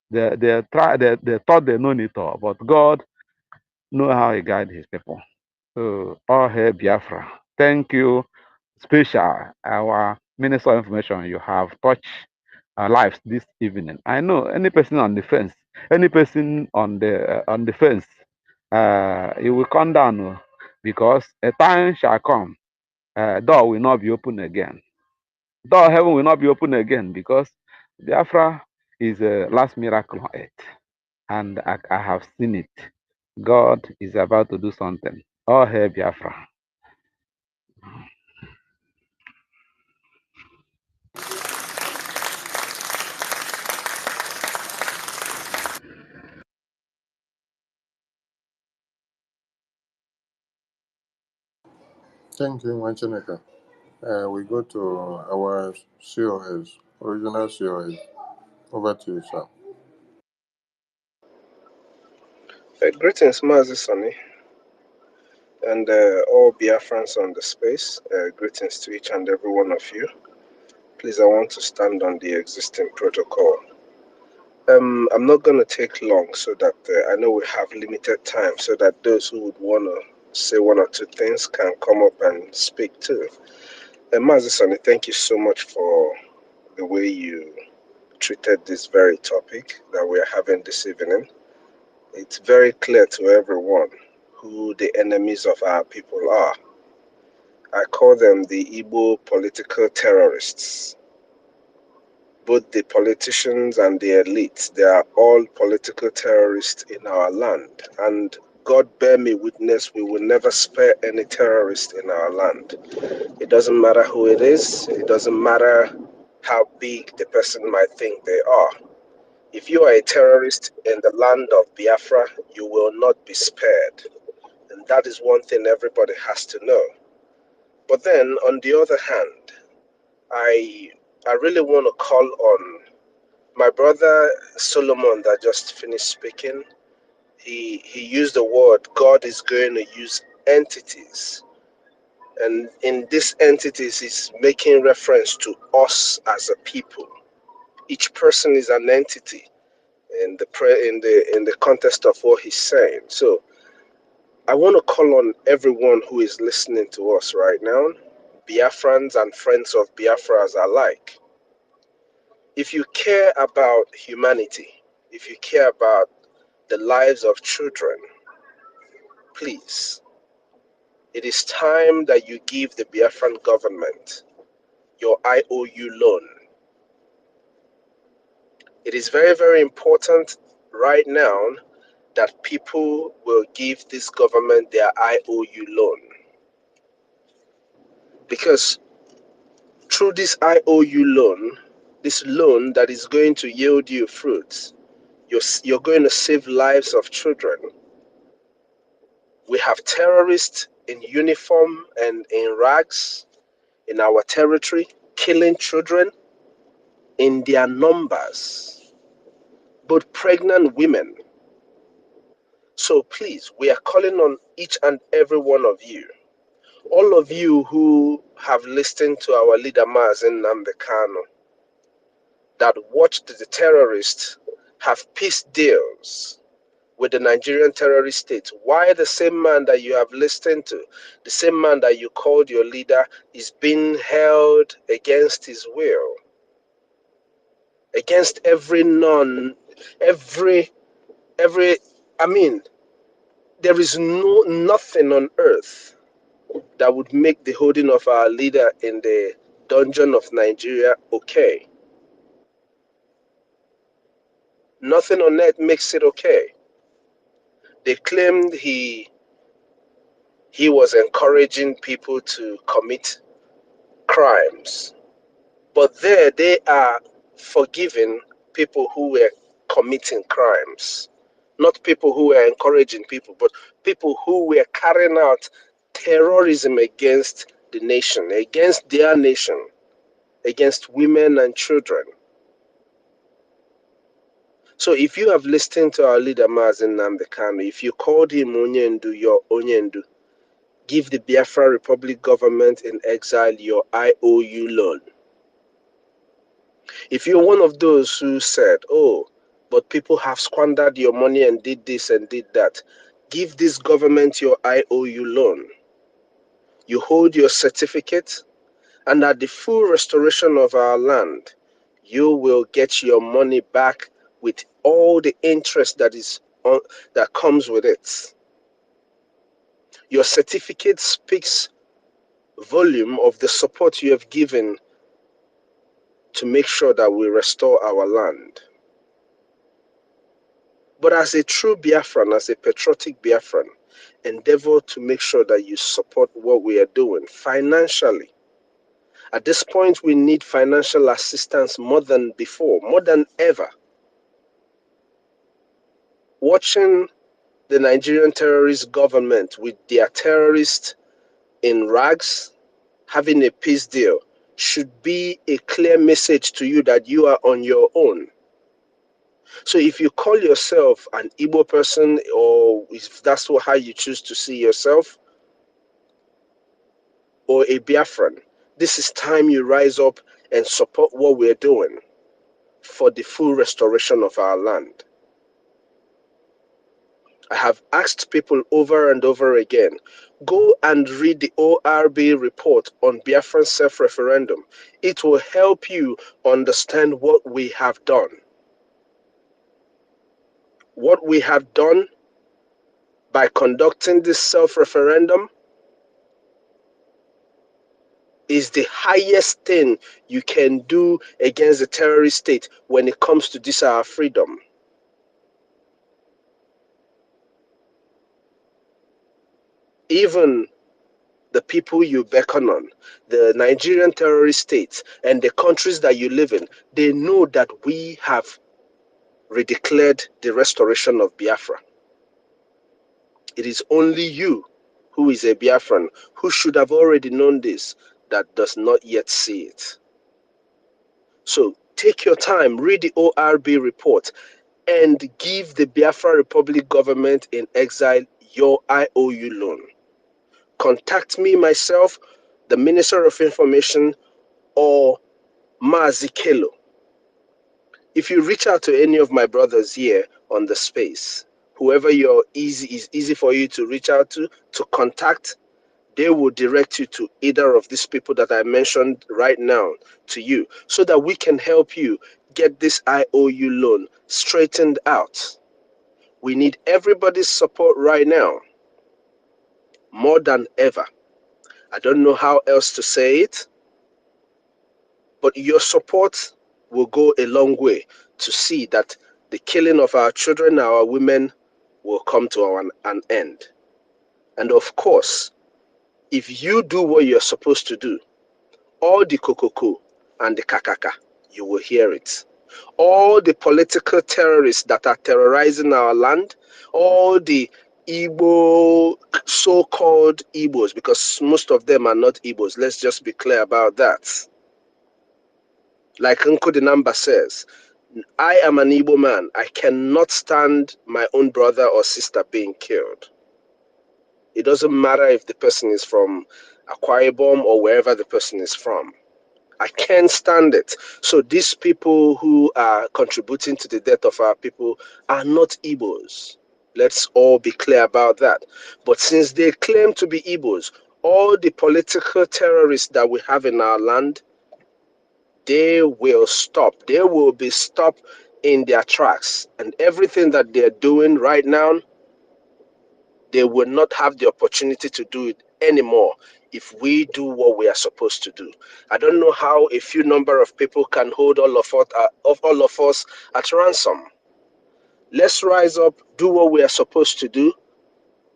They thought they know it all, but God know how he guides his people. So, all hail Biafra. Thank you, special, our Minister of Information. You have touched our lives this evening. I know any person on the fence, any person on the fence, it will come down because a time shall come, door will not be open again. Door of heaven will not be open again because Biafra is the last miracle on earth, and I have seen it. God is about to do something. All hail Biafra.
Thank you, Machineka. We go to our COS, original COS. Over to you, sir.
Greetings, Mazi Sonny, and all Biafrans on the space. Greetings to each and every one of you. Please, I want to stand on the existing protocol. I'm not going to take long so that I know we have limited time so that those who would want to say one or two things can come up and speak too. Mazi Sonny, thank you so much for the way you treated this very topic that we are having this evening. It's very clear to everyone who the enemies of our people are. I call them the Igbo political terrorists. Both the politicians and the elites, they are all political terrorists in our land. And God bear me witness, we will never spare any terrorist in our land. It doesn't matter who it is, it doesn't matter how big the person might think they are. If you are a terrorist in the land of Biafra, you will not be spared. And that is one thing everybody has to know. But then, on the other hand, I really want to call on my brother Solomon that just finished speaking. He used the word God is going to use entities. And in these entities, he's making reference to us as a people. Each person is an entity in the context of what he's saying. So I want to call on everyone who is listening to us right now, Biafrans and friends of Biafras alike. If you care about humanity, if you care about the lives of children, please, it is time that you give the Biafran government your IOU loan. It is very, very important right now that people will give this government their IOU loan. Because through this IOU loan, this loan that is going to yield you fruits, you're going to save lives of children. We have terrorists in uniform and in rags in our territory, killing children in their numbers, both pregnant women. So please, we are calling on each and every one of you, all of you who have listened to our leader Mazen Namdekano, that watched the terrorists have peace deals with the Nigerian terrorist state, why the same man that you have listened to, the same man that you called your leader, is being held against his will, against every every, I mean, there is nothing on earth that would make the holding of our leader in the dungeon of Nigeria okay. Nothing on earth makes it okay. They claimed he was encouraging people to commit crimes, but there they are forgiving people who were committing crimes, not people who were encouraging people, but people who were carrying out terrorism against the nation, against their nation, against women and children. So if you have listened to our leader Mazen Namdekano, if you called him Onyendu, your Onyendu, give the Biafra Republic government in exile your IOU loan. If you're one of those who said, oh, but people have squandered your money and did this and did that, give this government your IOU loan. You hold your certificate, and at the full restoration of our land, you will get your money back with all the interest that comes with it. Your certificate speaks volume of the support you have given to make sure that we restore our land. But as a true Biafran, as a patriotic Biafran, endeavor to make sure that you support what we are doing financially. At this point, we need financial assistance more than before, more than ever. Watching the Nigerian terrorist government with their terrorists in rags having a peace deal should be a clear message to you that you are on your own. So if you call yourself an Igbo person, or if that's how you choose to see yourself, or a Biafran, this is time you rise up and support what we're doing for the full restoration of our land. I have asked people over and over again, go and read the ORB report on Biafran self-referendum. It will help you understand what we have done. What we have done by conducting this self-referendum is the highest thing you can do against the terrorist state when it comes to this our freedom. Even the people you beckon on, the Nigerian terrorist states and the countries that you live in, they know that we have redeclared the restoration of Biafra. It is only you, who is a Biafran, who should have already known this, that does not yet see it. So take your time, read the ORB report, and give the Biafra Republic government in exile your IOU loan. Contact me myself, the Minister of Information, or Mazi Kelo. If you reach out to any of my brothers here on the space, whoever is easy for you to reach out to contact, they will direct you to either of these people that I mentioned right now to you, so that we can help you get this IOU loan straightened out. We need everybody's support right now, more than ever. I don't know how else to say it, but your support will go a long way to see that the killing of our children, our women, will come to an end. And of course, if you do what you're supposed to do, all the kokoko and the kakaka, you will hear it. All the political terrorists that are terrorizing our land, all the Igbo, so-called Igbos, because most of them are not Igbos, let's just be clear about that. Like Uncle Dinamba says, I am an Igbo man. I cannot stand my own brother or sister being killed. It doesn't matter if the person is from Akwa Ibom or wherever the person is from. I can't stand it. So these people who are contributing to the death of our people are not Igbos. Let's all be clear about that. But since they claim to be Igbos, all the political terrorists that we have in our land, they will stop. They will be stopped in their tracks. And everything that they're doing right now, they will not have the opportunity to do it anymore if we do what we are supposed to do. I don't know how a few number of people can hold all of us at ransom. Let's rise up, do what we are supposed to do,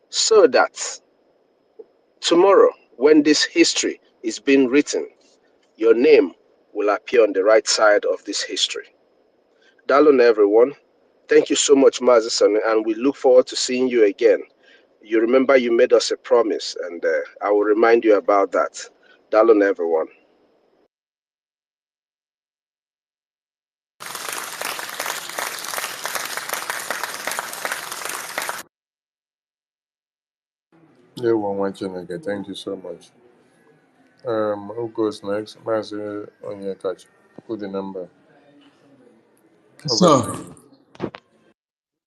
so that tomorrow, when this history is being written, your name will appear on the right side of this history. Dalon, everyone. Thank you so much, Mazison, and we look forward to seeing you again. You remember you made us a promise, and I will remind you about that. Dalon, everyone.
Yeah, one watching again. Thank you so much. Who goes next? Master on your catch. Put the number. Over to
So,
you.
thank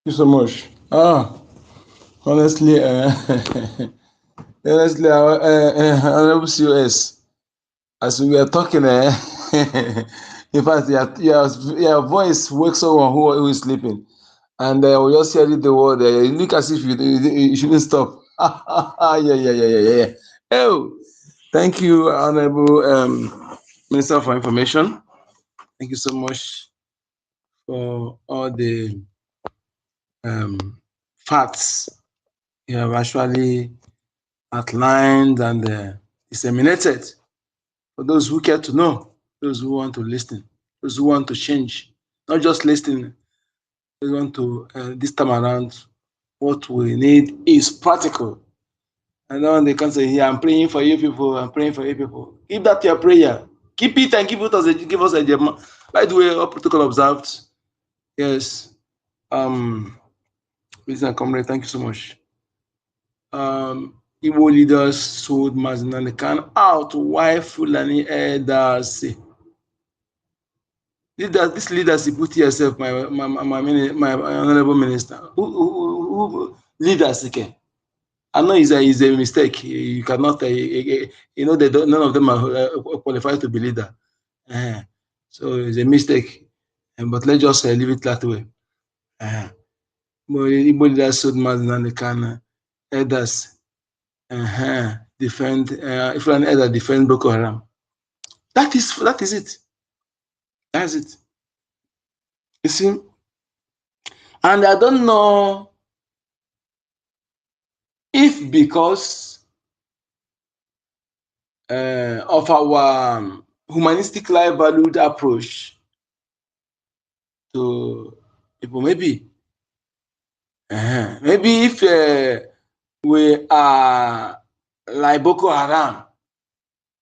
you so much. Honestly, honestly, Honorable COS, as we were talking, in fact, your voice wakes someone who is sleeping. And we just hear the word, you look as if you shouldn't stop. Yeah. Oh, thank you, Honorable Minister for Information. Thank you so much for all the facts you have actually outlined and disseminated for those who care to know, those who want to listen, those who want to change, not just listen, they want to, this time around, what we need is practical. And now they can say, yeah, I'm praying for you people, I'm praying for you people. Keep that your prayer. Keep it and give us a gem. By the way, all protocol observed. Yes. Mr. Comrade, thank you so much. Igbo leaders sold Mazinanikan out while Fulani elders say. This leadership, put yourself, my honorable minister. Who leaders again? I know it's a mistake. You cannot, they don't, none of them are qualified to be leader. So it's a mistake. But let's just leave it that way. Igbo leaders sold Mazinanikan elders defend if an elder defend Boko Haram. That is it. That's it. You see, and I don't know if because of our humanistic life valued approach to people, maybe if we are like Boko Haram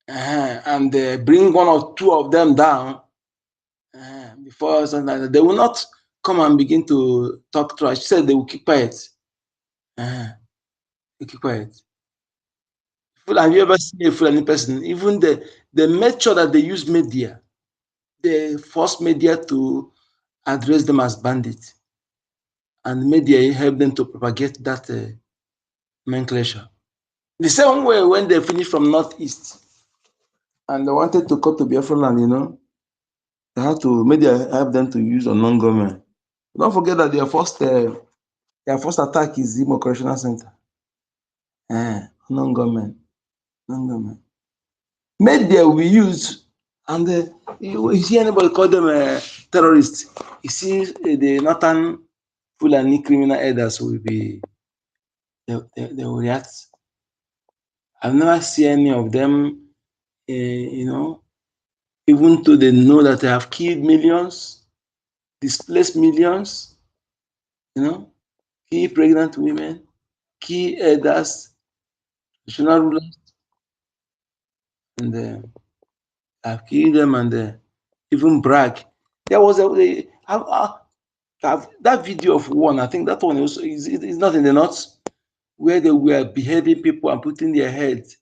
and bring one or two of them down before something like that, they will not come and begin to talk trash. She said they will keep quiet. They keep quiet. Have you ever seen a Fulani person? Even they made sure that they use media. They forced media to address them as bandits, and media helped them to propagate that nomenclature. The same way when they finished from northeast and they wanted to come to Biafra land, they had to media help them to use a non-government. Don't forget that their first attack is Imo Correctional Center. Non-government, non-government. Media will be used, and you see anybody call them terrorists. You see the northern Fulani criminal elders will be, they will react. I've never seen any of them, even though they know that they have killed millions, displaced millions, kill pregnant women, kill elders, national rulers, and have killed them and even brag. There was that video of one, I think that one also is not in the north, where they were beheading people and putting their heads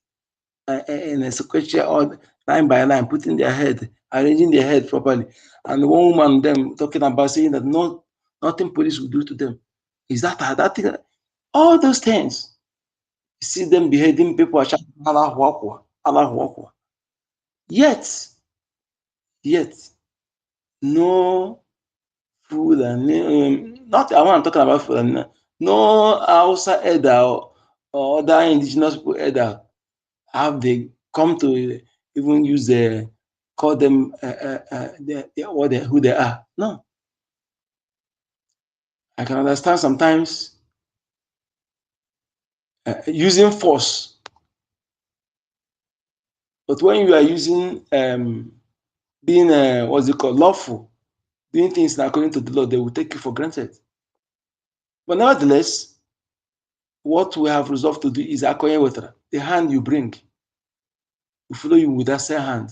in a sequential or line by line, putting their head, arranging their head properly. And one woman them talking about saying that nothing police will do to them. Is that thing? All those things. You see them beheading people, Allah. Yet, no food and not I want to talk about food and no Hausa elder or other indigenous people elder have they come to even use the call them who they are. No, I can understand sometimes using force, but when you are using being what's it called lawful, doing things according to the law, they will take you for granted. But nevertheless, what we have resolved to do is akoye wetra, the hand you bring, we follow you with that same hand.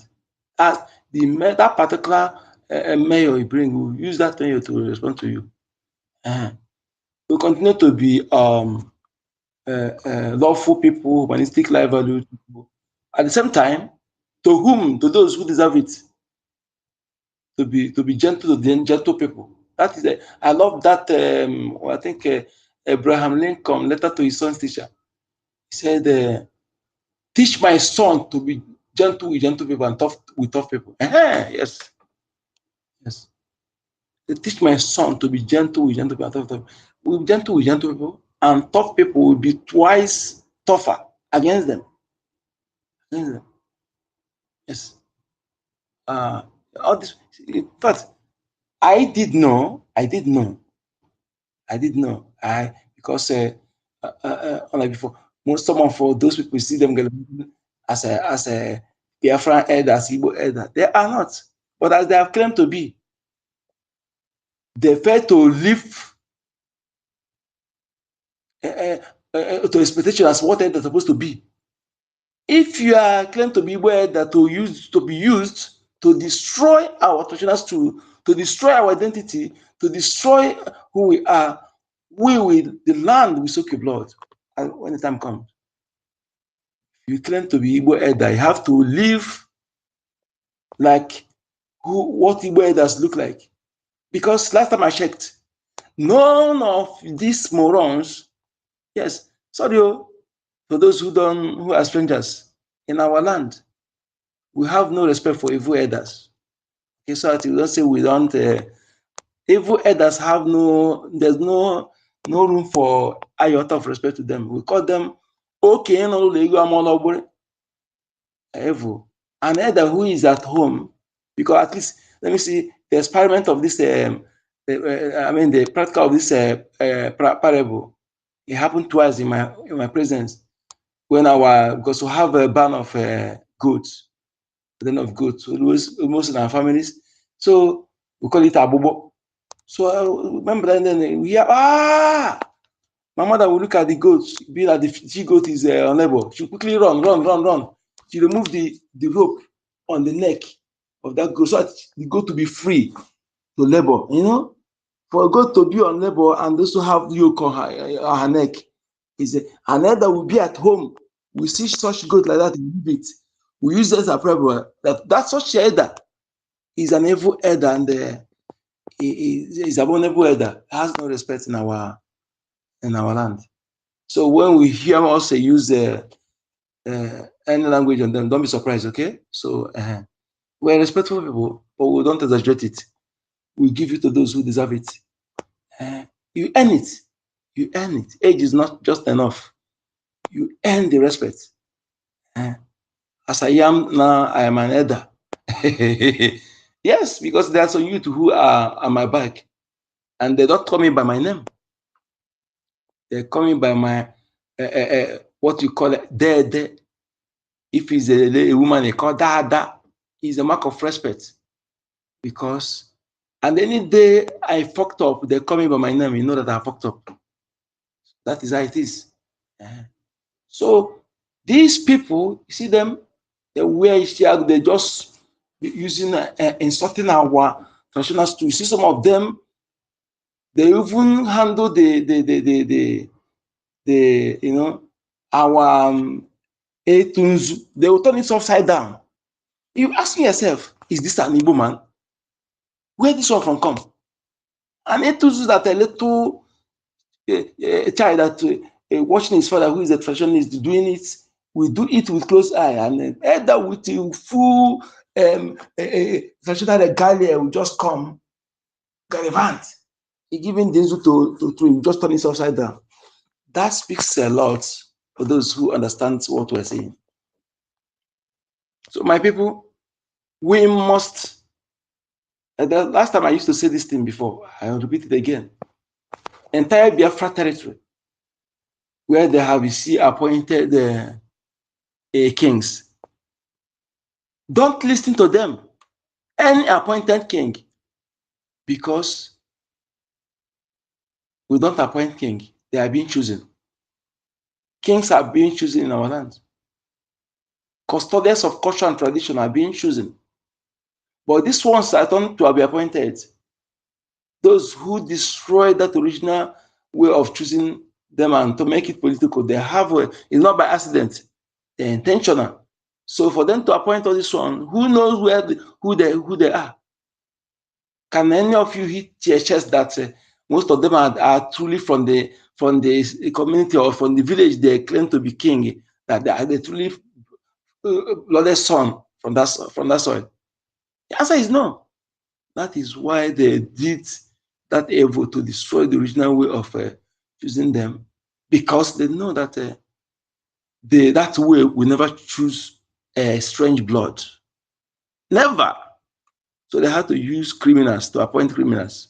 As that particular mayor you bring, we'll use that mayor to respond to you. We'll continue to be lawful people, humanistic life value people. At the same time, to whom? To those who deserve it. To be gentle to the gentle people. That is I love that. I think Abraham Lincoln letter to his son's teacher. He said, "Teach my son to be gentle with gentle people and tough with tough people." Yes. They teach my son to be gentle with gentle people and tough people. We'll be gentle with gentle people, and tough people will be twice tougher against them. Yes. All this. In fact, I did know. Because like before, someone for those people see them as a Biafran elder, as Igbo elder. They are not, but as they have claimed to be, they fail to live to expectation as what they're supposed to be. If you are claimed to be Igbo elder to be used to destroy our traditions, to destroy our identity, to destroy who we are, the land will soak your blood. And when the time comes, you claim to be Igbo elder, you have to live like what Igbo elders look like. Because last time I checked, none of these morons, yes, sorry, for those who are strangers in our land, we have no respect for evil elders. Okay, so that you don't say we don't. Evil elders have there's no room for iota of respect to them. We call them okay, evil. An elder who is at home, because at least let me see the experiment of this. The practical of this parable. It happened twice in my presence when because we have a ban of goats, most in our families. So we call it abobo. So I remember then we hear my mother will look at the goats, be that the she goat is unable. She quickly run. She remove the rope on the neck of that goat so that the goat to be free to labor. For a goat to be on labor and also have yoke on her neck, is an elder will be at home. We see such goat like that in it. We use that as a problem. That such elder is an evil elder and is abominable elder. Has no respect in our land. So when we hear us use any language on them, don't be surprised, okay? So we're respectful people, but we don't exaggerate it. We give it to those who deserve it. You earn it. Age is not just enough. You earn the respect. As I am now, I am an elder. Yes, because there are some youth who are on my back, and they don't call me by my name. They call me by my what you call it, dead. If it's a woman, they call dada. It's a mark of respect. Because, and any day I fucked up, they call me by my name. You know that I fucked up. That is how it is. So these people, you see them, they just using insulting our traditional tools. You see some of them, they even handle our etunzu. They will turn it upside down. You ask yourself, is this an Igbo man? Where this one from come? An etunzu that a little a child that watching his father, who is a traditionalist, doing it, will do it with close eye, and an elder with a full traditional regalia will just come, gallivant. He giving this to him, just turn it upside down. That speaks a lot for those who understand what we're saying. So, my people, we must. The last time I used to say this thing before, I'll repeat it again. Entire Biafra territory, where they have, you see, appointed kings, don't listen to them, any appointed king, because we don't appoint king, they are being chosen. Kings are being chosen in our land. Custodians of culture and tradition are being chosen. But these ones are going to be appointed. Those who destroy that original way of choosing them and to make it political, they have it's not by accident, they're intentional. So for them to appoint all this one, who knows who they are? Can any of you hit your chest that most of them are truly from the community or from the village they claim to be king, that they truly blooded son from that soil? The answer is no. That is why they did that evil, to destroy the original way of choosing them, because they know that that way will never choose strange blood. Never. So they had to use criminals to appoint criminals.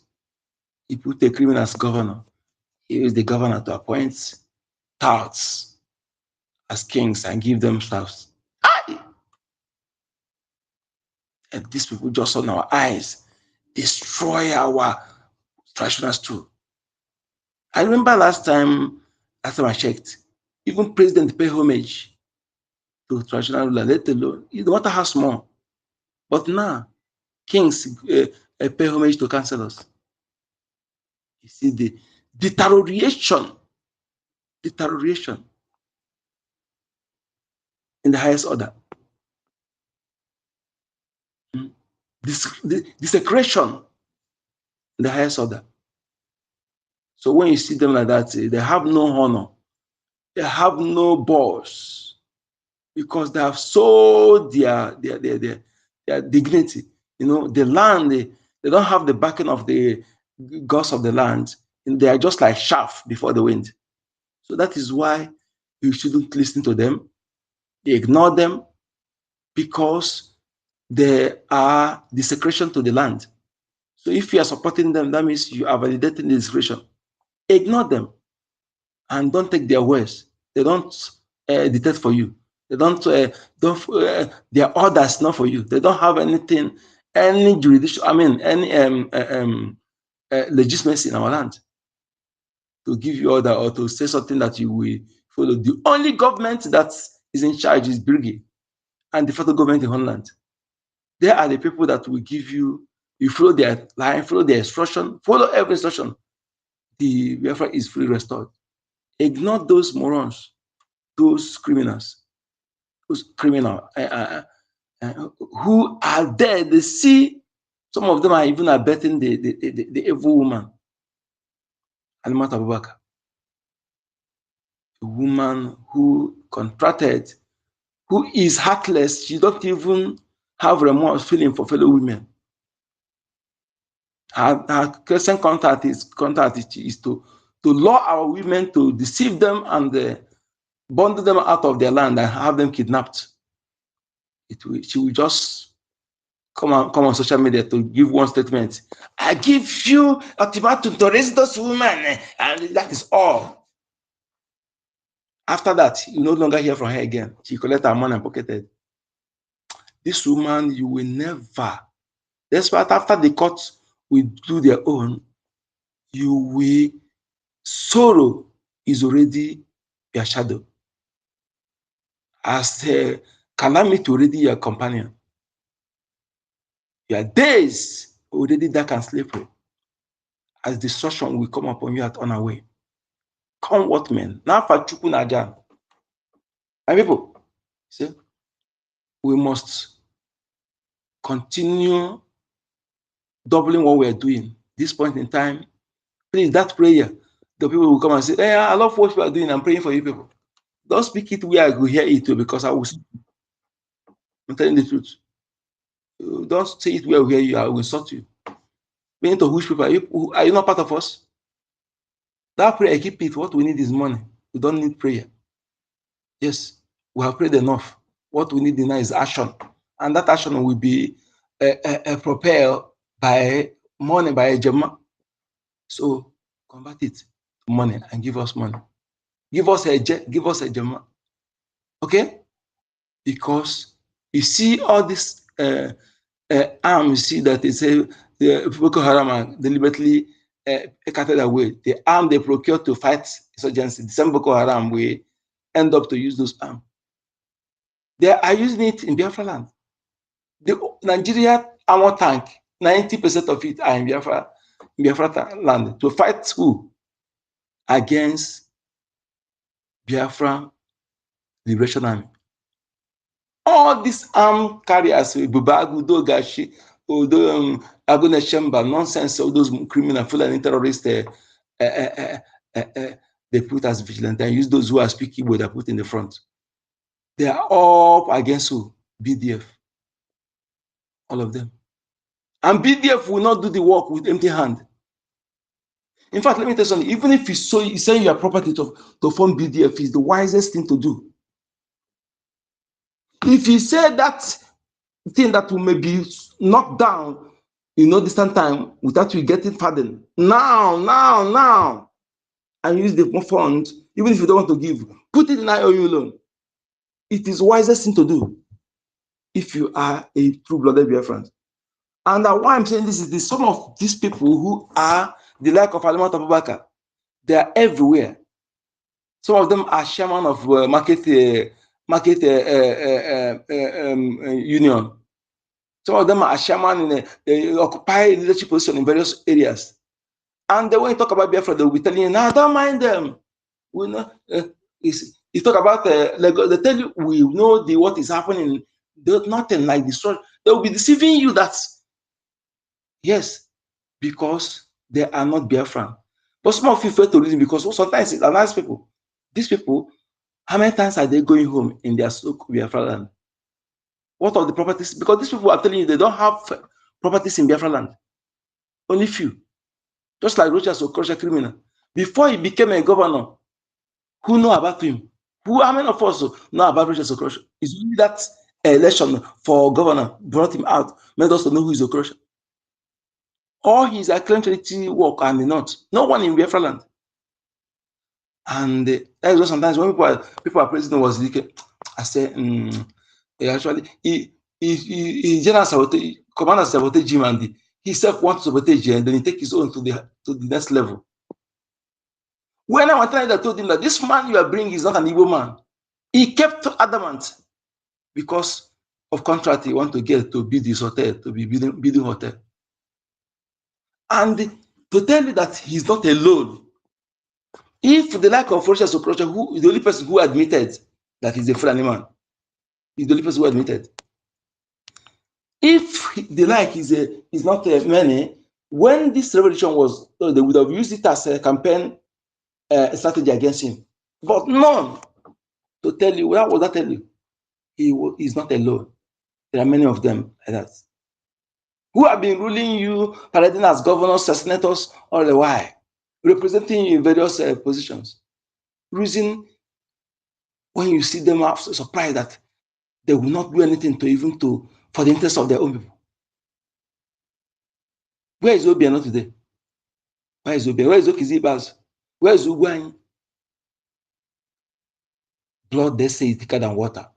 He put a criminal as governor. He used the governor to appoint touts as kings and give them staffs. And these people just on our eyes destroy our traditionals too. I remember last time I checked, even president pay homage to traditional ruler, let alone, no matter how small. But now, kings pay homage to councillors. You see the deterioration in the highest order. Desecration in the highest order. So when you see them like that, they have no honor, they have no boss, because they have sold their dignity. You know, the land, they don't have the backing of the gods of the land, and they are just like chaff before the wind. So that is why you shouldn't listen to them, ignore them, because they are desecration to the land. So if you are supporting them, that means you are validating the desecration. Ignore them and don't take their words. They don't dictate for you. They don't their orders not for you. They don't have anything, any jurisdiction. I mean, any legitimacy in our land to give you order or to say something that you will follow. The only government that is in charge is Brigade and the federal government in Holland. They are the people that will give you. You follow their line, follow their instruction, follow every instruction. The Biafra is fully restored. Ignore those morons, those criminals, who are there. They see some of them are even abetting the evil woman, Alimat Abubakar, a woman who contracted, who is heartless. She don't even have remorse feeling for fellow women. Her Christian contact is to lure our women, to deceive them and bundle them out of their land and have them kidnapped. She will just come on social media to give one statement. I give you ultimatum to raise those women, and that is all. After that, you no longer hear from her again. She collect her money and pocketed. This woman, you will never, despite after the court will do their own, you will, sorrow is already your shadow. As a calamity already your companion. Your days already dark and slippery, as destruction will come upon you at unaware. Come what men. Now for Chukwu Naja. My people, see, we must continue doubling what we are doing. This point in time, please, that prayer the people will come and say, hey, I love what you are doing. I'm praying for you people. Don't speak it where I will hear it too, because I will. I'm telling the truth. Don't say it where I will hear you. I will insult you. Meaning to which people are you not part of us? That prayer, keep it. What we need is money. We don't need prayer. Yes, we have prayed enough. What we need now is action, and that action will be propelled by money, by a Jama. So convert it to money and give us money. Give us a Jama. Okay? Because you see all this arms, you see that they say the Boko Haram are deliberately carted away. The arm they procure to fight insurgency, the same Boko Haram will end up to use those arms. They are using it in Biafra land. The Nigeria armor tank, 90% of it are in Biafra land to fight who? Against Biafra Liberation Army. All these armed carriers, Bubagu, Dogashi, Agone Shemba, nonsense, all those criminal, Fulani terrorists, they put as vigilant and use those who are speaking Igbo, they put in the front. They are all against who? BDF. All of them. And BDF will not do the work with empty hand. In fact, let me tell you something. Even if you sell your property to form BDF, is the wisest thing to do. If you say that thing that will maybe knock down, distant time without you getting pardon, now, and use the fund, even if you don't want to give, put it in IOU loan. It is wisest thing to do if you are a true-blooded Biafran. And why I'm saying this is some of these people who are the like of Alimat Abubakar. They are everywhere. Some of them are chairman of market union. Some of them are chairman in occupy leadership position in various areas. And when you talk about Biafra, they will be telling you, "No, don't mind them. We know." You talk about they tell you we know what is happening. There's nothing like this. They will be deceiving you that yes, because they are not Biafran. But some of you fail to reason because sometimes it's nice people. These people, how many times are they going home in their Biafra land? What are the properties? Because these people are telling you they don't have properties in Biafra land. Only few. Just like Rochas Okorocha criminal. Before he became a governor, who know about him? How many of us know about Rochas Okorocha? It's only that election for governor brought him out, made us to know who is Okorocha. All his acclaimed charity work and not. No one in Biafra land. And that's why sometimes when people are praising Wazirike, I say, actually, he general sabotage, commander sabotage him, and he himself wants to sabotage him, and then he take his own to the next level. When I was trying to told him that this man you are bringing is not an Igbo man, he kept adamant because of contract he want to get to build his hotel, to be building hotel. And to tell you that he's not alone. If the like of Rochas Okorocha, who is the only person who admitted that he's a Fulani man, he's the only person who admitted. If the like is not many, when this revolution was, they would have used it as a campaign strategy against him. But none to tell you, what would that tell you? He's not alone. There are many of them like that. Who have been ruling you, parading as governors, as senators, all the while, representing you in various positions. Reason when you see them are surprised that they will not do anything for the interest of their own people. Where is Obiano today? Where is Obiano? Where is Okizibas? Where is Ugwany? Blood, they say, is thicker than water.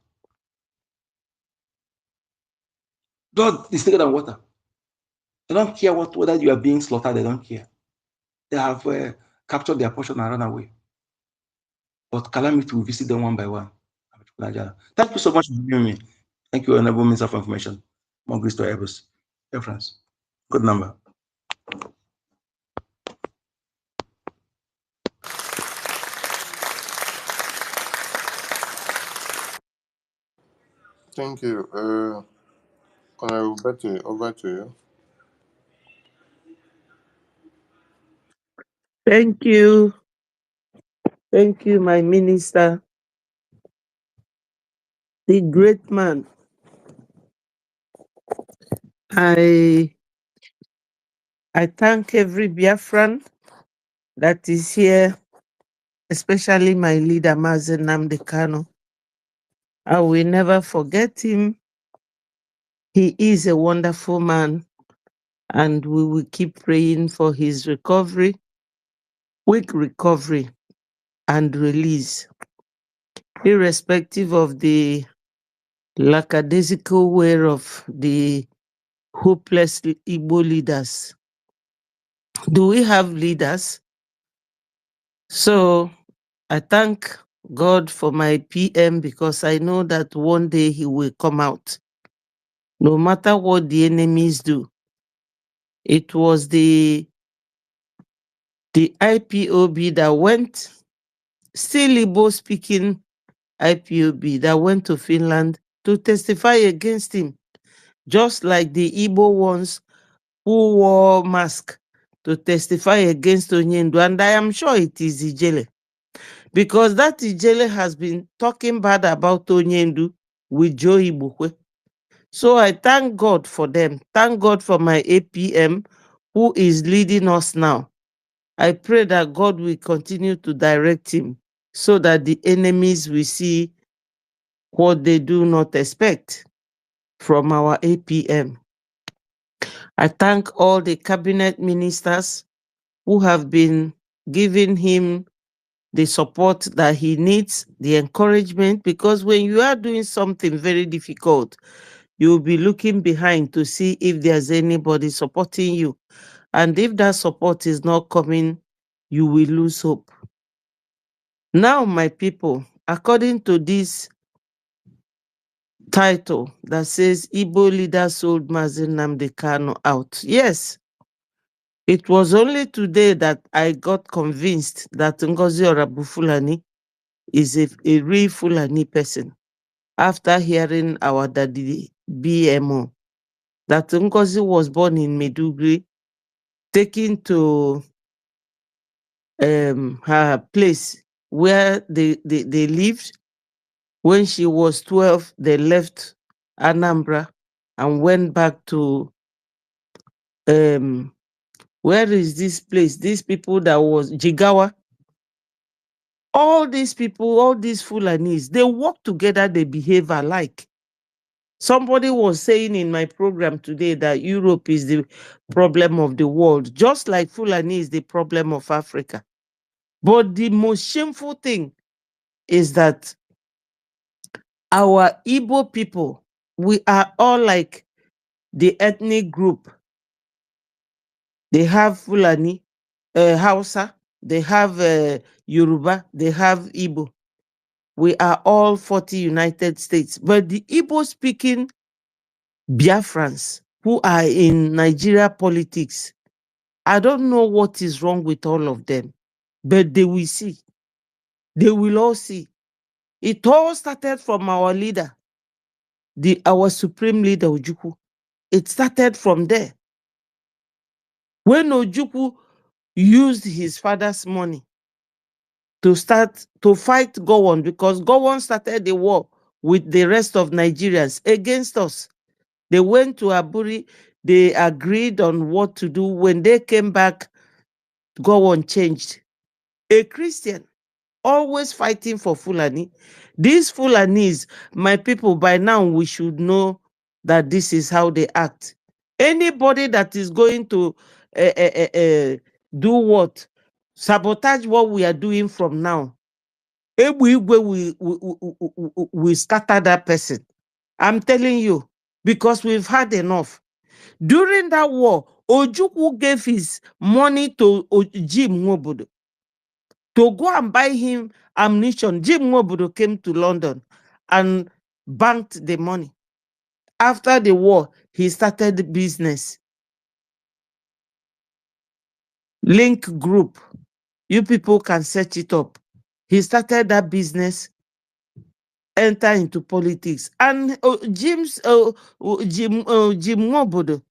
Blood is thicker than water. They don't care whether you are being slaughtered. They don't care. They have captured their portion and run away. But calamity will visit them one by one. Thank you so much for giving me. Thank you, Honorable Minister for Information. More grace to Airbus. Air France. Good number.
Thank you. Honorable Betty, over to you.
Thank you. Thank you, my minister, the great man. I thank every Biafran that is here, especially my leader, Mazen Namde Kano. I will never forget him. He is a wonderful man, and we will keep praying for his recovery, quick recovery, and release, irrespective of the lackadaisical way of the hopeless Igbo leaders. Do we have leaders? So I thank God for my PM because I know that one day he will come out. No matter what the enemies do. It was the IPOB that went, still Igbo speaking IPOB, that went to Finland to testify against him, just like the Igbo ones who wore mask to testify against Onyendu. And I am sure it is Ijele, because that Ijele has been talking bad about Onyendu with Joe Ibukwe. So I thank God for them. Thank God for my APM who is leading us now. I pray that God will continue to direct him so that the enemies will see what they do not expect from our APM. I thank all the cabinet ministers who have been giving him the support that he needs, the encouragement, because when you are doing something very difficult, you'll be looking behind to see if there's anybody supporting you. And if that support is not coming, you will lose hope. Now, my people, according to this title that says Igbo leader sold Mazen Nnamdi Kanu out. Yes, it was only today that I got convinced that Ngozi Orabu Fulani is a real Fulani person after hearing our daddy BMO. That Ngozi was born in Medugri, taken to her place where they lived. When she was 12, they left Anambra and went back to where is this place? These people that was Jigawa. All these people, all these Fulanis, they work together, they behave alike. Somebody was saying in my program today that Europe is the problem of the world, just like Fulani is the problem of Africa. But the most shameful thing is that our Igbo people, we are all like the ethnic group. They have Fulani, Hausa, they have Yoruba, they have Igbo. We are all 40 United States. But the Igbo speaking Biafrans who are in Nigeria politics, I don't know what is wrong with all of them, but they will see. They will all see. It all started from our leader, our supreme leader, Ojukwu. It started from there. When Ojukwu used his father's money to start to fight Gowon, because Gowon started the war with the rest of Nigerians against us. They went to Aburi, they agreed on what to do. When they came back, Gowon changed. A Christian, always fighting for Fulani. These Fulanis, my people, by now we should know that this is how they act. Anybody that is going to do what? Sabotage what we are doing from now. We scatter that person. I'm telling you, because we've had enough. During that war, Ojukwu gave his money to Jim Nwobodo to go and buy him ammunition. Jim Nwobodo came to London and banked the money. After the war, he started the business. Link Group. You people can search it up. He started that business, enter into politics. And Jim Nwobodo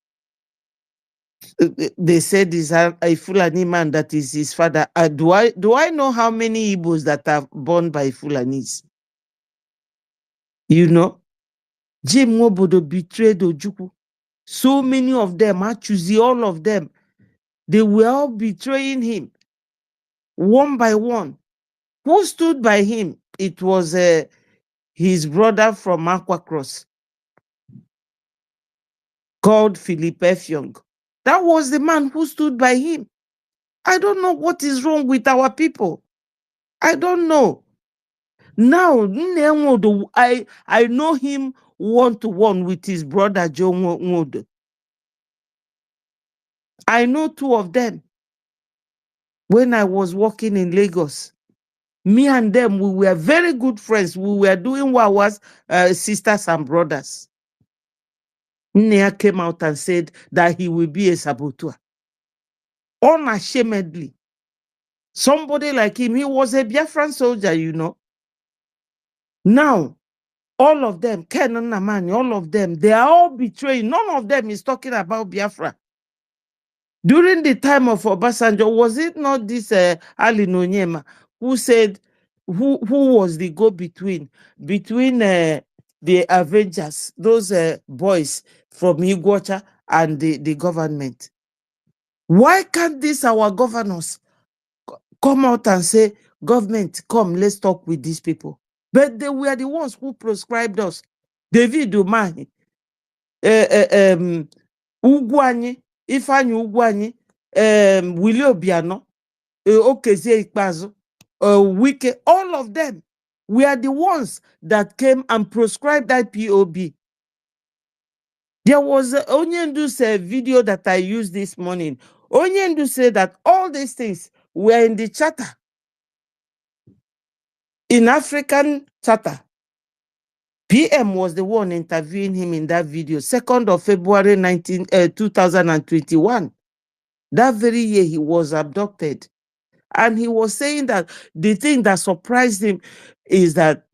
They said is a Fulani man that is his father. Do I know how many Igbos that are born by Fulanis? You know, Jim Wobodo betrayed Ojukwu. So many of them, actually all of them, they were all betraying him one by one. Who stood by him? It was his brother from Aqua Cross called Philip Effiong. That was the man who stood by him. I don't know what is wrong with our people. I don't know. Now, I know him one-to-one with his brother Joe Nwodo. I know two of them. When I was working in Lagos, me and them, we were very good friends. We were doing what was sisters and brothers. Nnea came out and said that he will be a saboteur. Unashamedly. Somebody like him, he was a Biafran soldier, you know. Now, all of them, Ken and Namani, all of them, they are all betraying. None of them is talking about Biafra. During the time of Obasanjo, was it not this Ali Nonyema who said, who was the go-between between the Avengers, those boys from Iguacha and the government? Why can't this our governors come out and say, government, come, let's talk with these people? But they were the ones who prescribed us. David Umahi, Ugwani, Ifeanyi Ugwani, Willie Obiano, Okezie Ikpeazu, Wike, all of them were the ones that came and prescribed IPOB. There was Onyendu's video that I used this morning. Onyendu said that all these things were in the charter, in African charter. PM was the one interviewing him in that video, 2nd of February 2021. That very year he was abducted. And he was saying that the thing that surprised him is that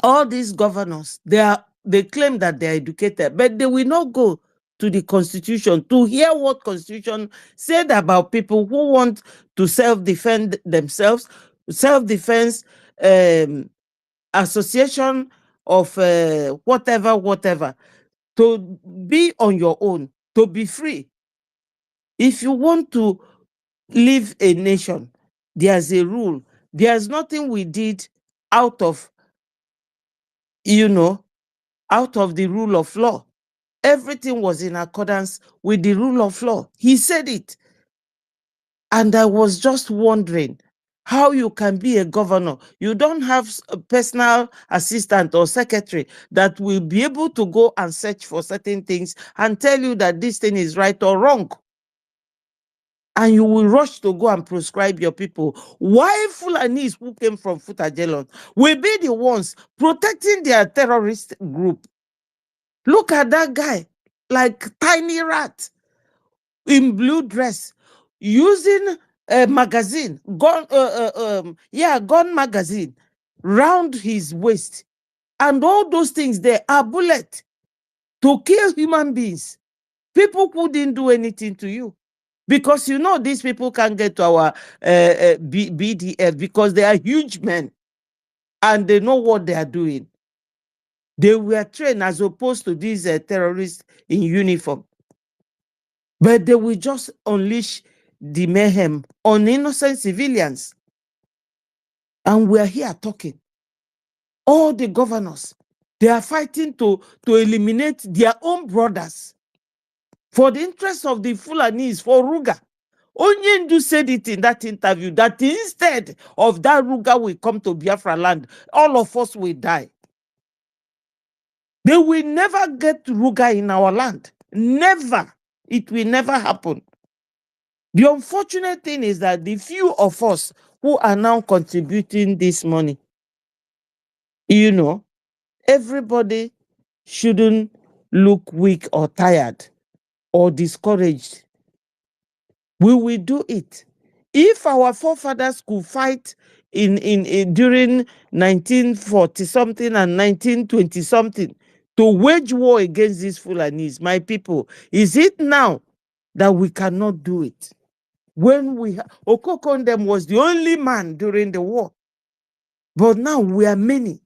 all these governors, they claim that they are educated, but they will not go to the constitution to hear what constitution said about people who want to self-defend themselves, self-defense, association of whatever, to be on your own, to be free. If you want to live a nation, there's a rule. There's nothing we did out of, out of the rule of law. Everything was in accordance with the rule of law. He said it. And I was just wondering how you can be a governor. You don't have a personal assistant or secretary that will be able to go and search for certain things and tell you that this thing is right or wrong. And you will rush to go and prescribe your people. Why Fulanis who came from Futajelon will be the ones protecting their terrorist group? Look at that guy, like tiny rat in blue dress, using a magazine, gun magazine, round his waist. And all those things there are bullets to kill human beings. People who didn't do anything to you. Because these people can't get to our BDF because they are huge men and they know what they are doing. They were trained as opposed to these terrorists in uniform. But they will just unleash the mayhem on innocent civilians. And we're here talking. All the governors, they are fighting to eliminate their own brothers for the interest of the Fulanis, for Ruga. Onyendu said it in that interview that instead of that Ruga will come to Biafra land, all of us will die. They will never get Ruga in our land. Never. It will never happen. The unfortunate thing is that the few of us who are now contributing this money, everybody shouldn't look weak or tired or discouraged. We will do it. If our forefathers could fight in during 1940 something and 1920 something to wage war against these Fulanis, my people, is it now that we cannot do it. When Okokondem was the only man during the war. But now we are many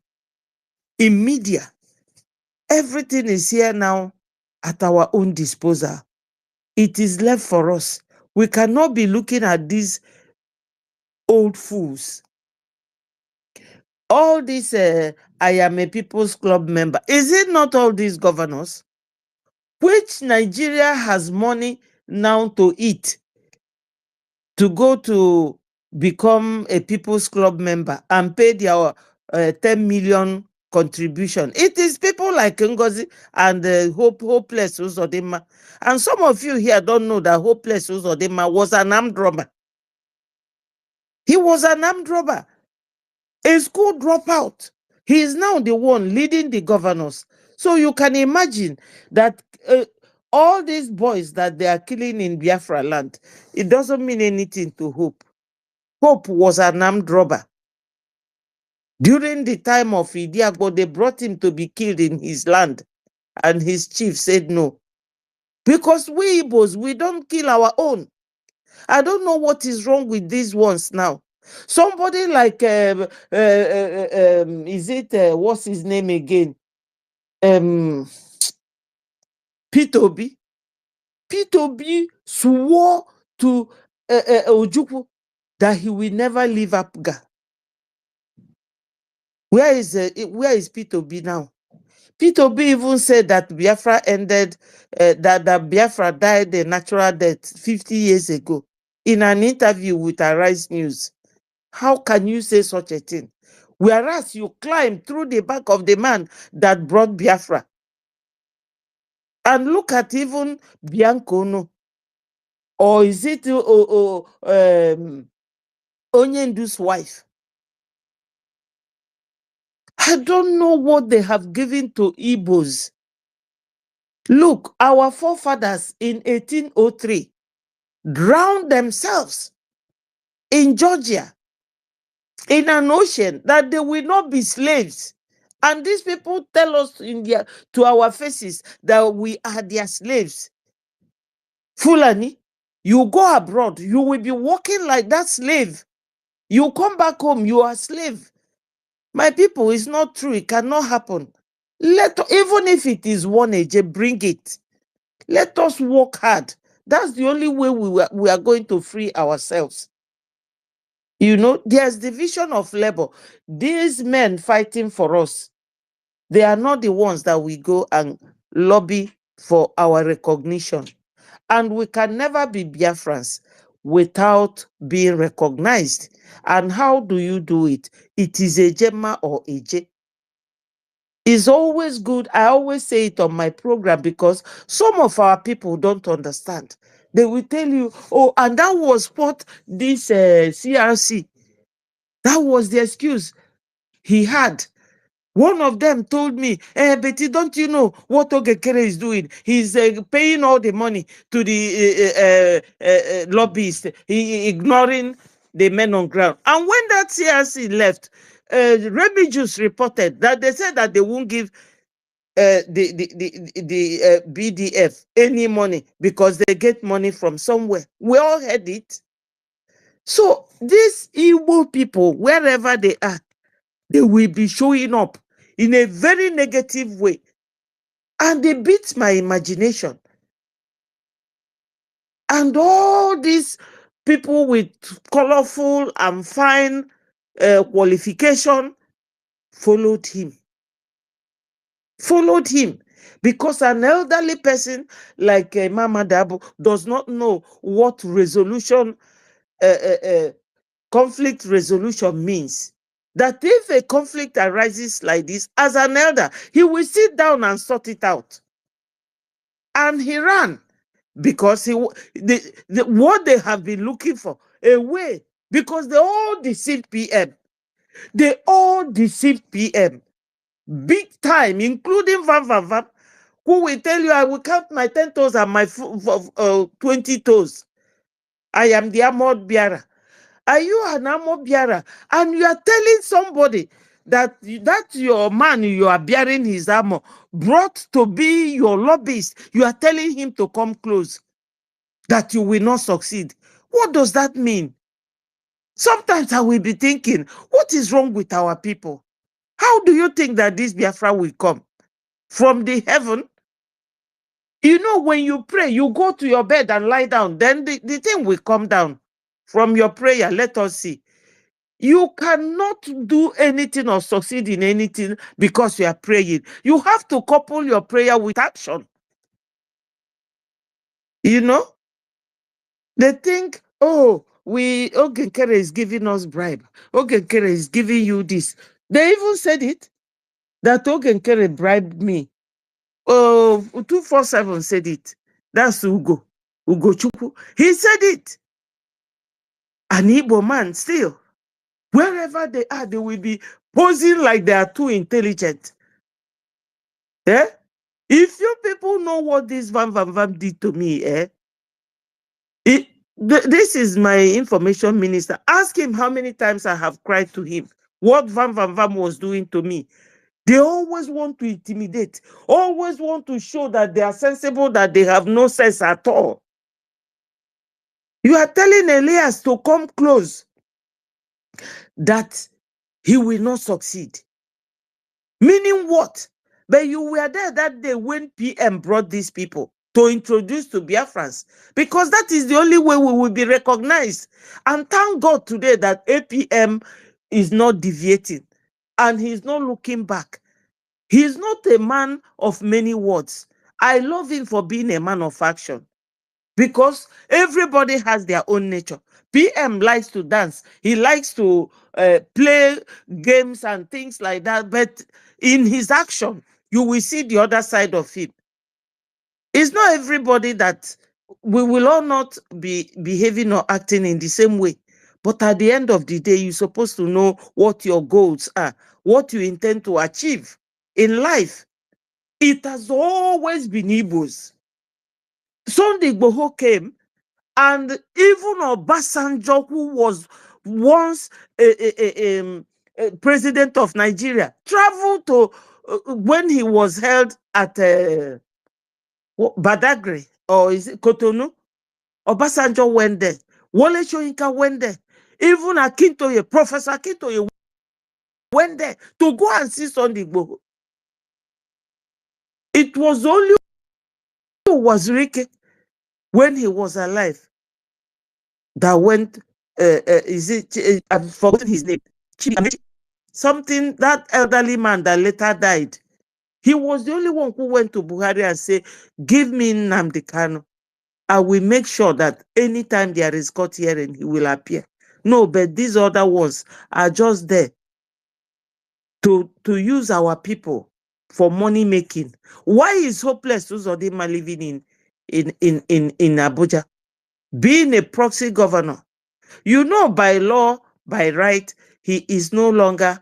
in media. Everything is here now at our own disposal. It is left for us. We cannot be looking at these old fools. All these, I am a People's Club member. Is it not all these governors? Which Nigeria has money now to eat, to go to become a People's Club member and pay their 10 million contribution? It is people like Ngozi and Hopeless Uzodinma. And some of you here don't know that Hopeless Uzodinma was an armed robber. He was an armed robber, a school dropout. He is now the one leading the governors. So you can imagine that all these boys that they are killing in Biafra land, it doesn't mean anything to Hope. Hope was an armed robber. During the time of Idiagbo, they brought him to be killed in his land, and his chief said no. Because we Igbos, we don't kill our own. I don't know what is wrong with these ones now. Somebody like, is it, what's his name again? P2B. P2B swore to Ojukwu that he will never leave Apga. Where is P2B now? P2B even said that Biafra ended, that Biafra died a natural death 50 years ago in an interview with Arise News. How can you say such a thing? Whereas you climbed through the back of the man that brought Biafra. And look at even Biancono. Or is it Onyendu's wife? I don't know what they have given to Igbos. Look, our forefathers in 1803 drowned themselves in Georgia in an ocean that they will not be slaves. And these people tell us to our faces that we are their slaves. Fulani, you go abroad, you will be walking like that slave. You come back home, you are a slave. My people, it's not true. It cannot happen. Even if it is one age, bring it. Let us work hard. That's the only way we are going to free ourselves. You know, there's division of labor. These men fighting for us, they are not the ones that we go and lobby for our recognition. And we can never be Biafrans without being recognized. And how do you do it? It is a Jema or a J. It's always good. I always say it on my program because some of our people don't understand. They will tell you, oh, and that was what this CRC, that was the excuse he had. One of them told me, Betty, don't you know what Ogekere is doing? He's paying all the money to the lobbyists, ignoring the men on ground. And when that CRC left, Remigius reported that they said that they won't give the BDF any money because they get money from somewhere. We all heard it. So these Igbo people, wherever they are, they will be showing up in a very negative way. And they beat my imagination. And all these people with colorful and fine qualification followed him. Followed him. Because an elderly person like Mama Dabo does not know what resolution, conflict resolution means. That if a conflict arises like this, as an elder, he will sit down and sort it out. And he ran because what they have been looking for, a way, because they all deceived PM. They all deceived PM. Big time, including Van, who will tell you, I will count my 10 toes and my 20 toes. I am the armored bearer. Are you an armored bearer? And you are telling somebody that your man you are bearing his armor brought to be your lobbyist. You are telling him to come close. that you will not succeed. What does that mean? Sometimes I will be thinking, what is wrong with our people? How do you think that this Biafra will come? From the heaven? You know, when you pray, you go to your bed and lie down, then the thing will come down from your prayer. Let us see. You cannot do anything or succeed in anything because you are praying. You have to couple your prayer with action. You know, they think, oh, Ogenkere is giving us bribe. Ogenkere is giving you this. They even said it, that Ogenkere bribed me. Oh, 247 said it. That's Ugo Chukwu. He said it. An Igbo man still. Wherever they are, they will be posing like they are too intelligent. Eh? If you people know what this Van Van Van did to me, this is my information minister. Ask him how many times I have cried to him. What Van Van Van was doing to me. They always want to intimidate, always want to show that they are sensible, that they have no sense at all. You are telling Elias to come close, that he will not succeed. Meaning what? But you were there that day when PM brought these people to introduce to Biafrans, because that is the only way we will be recognized. And thank God today that APM is not deviating and he's not looking back. He's not a man of many words. I love him for being a man of action, because everybody has their own nature. PM likes to dance. He likes to play games and things like that. But in his action, you will see the other side of him. It's not everybody that we will all not be behaving or acting in the same way. But at the end of the day, you're supposed to know what your goals are, what you intend to achieve in life. It has always been Igbos. Sunday Igboho came, and even Obasanjo, who was once a president of Nigeria, traveled to, when he was held at Badagry, or is it Cotonou? Obasanjo went there. Wole Soyinka went there. Even Akintoye, Professor Akintoye went there to go and see Sunday Igboho. It was only Wazirike, when he was alive, that went, I've forgotten his name, something, that elderly man that later died. He was the only one who went to Buhari and said, give me Nnamdi Kanu. I will make sure that anytime there is court hearing, he will appear. No, but these other ones are just there to use our people for money making. Why is Hopeless Uzodinma living in Abuja, being a proxy governor? You know, by law, by right, he is no longer,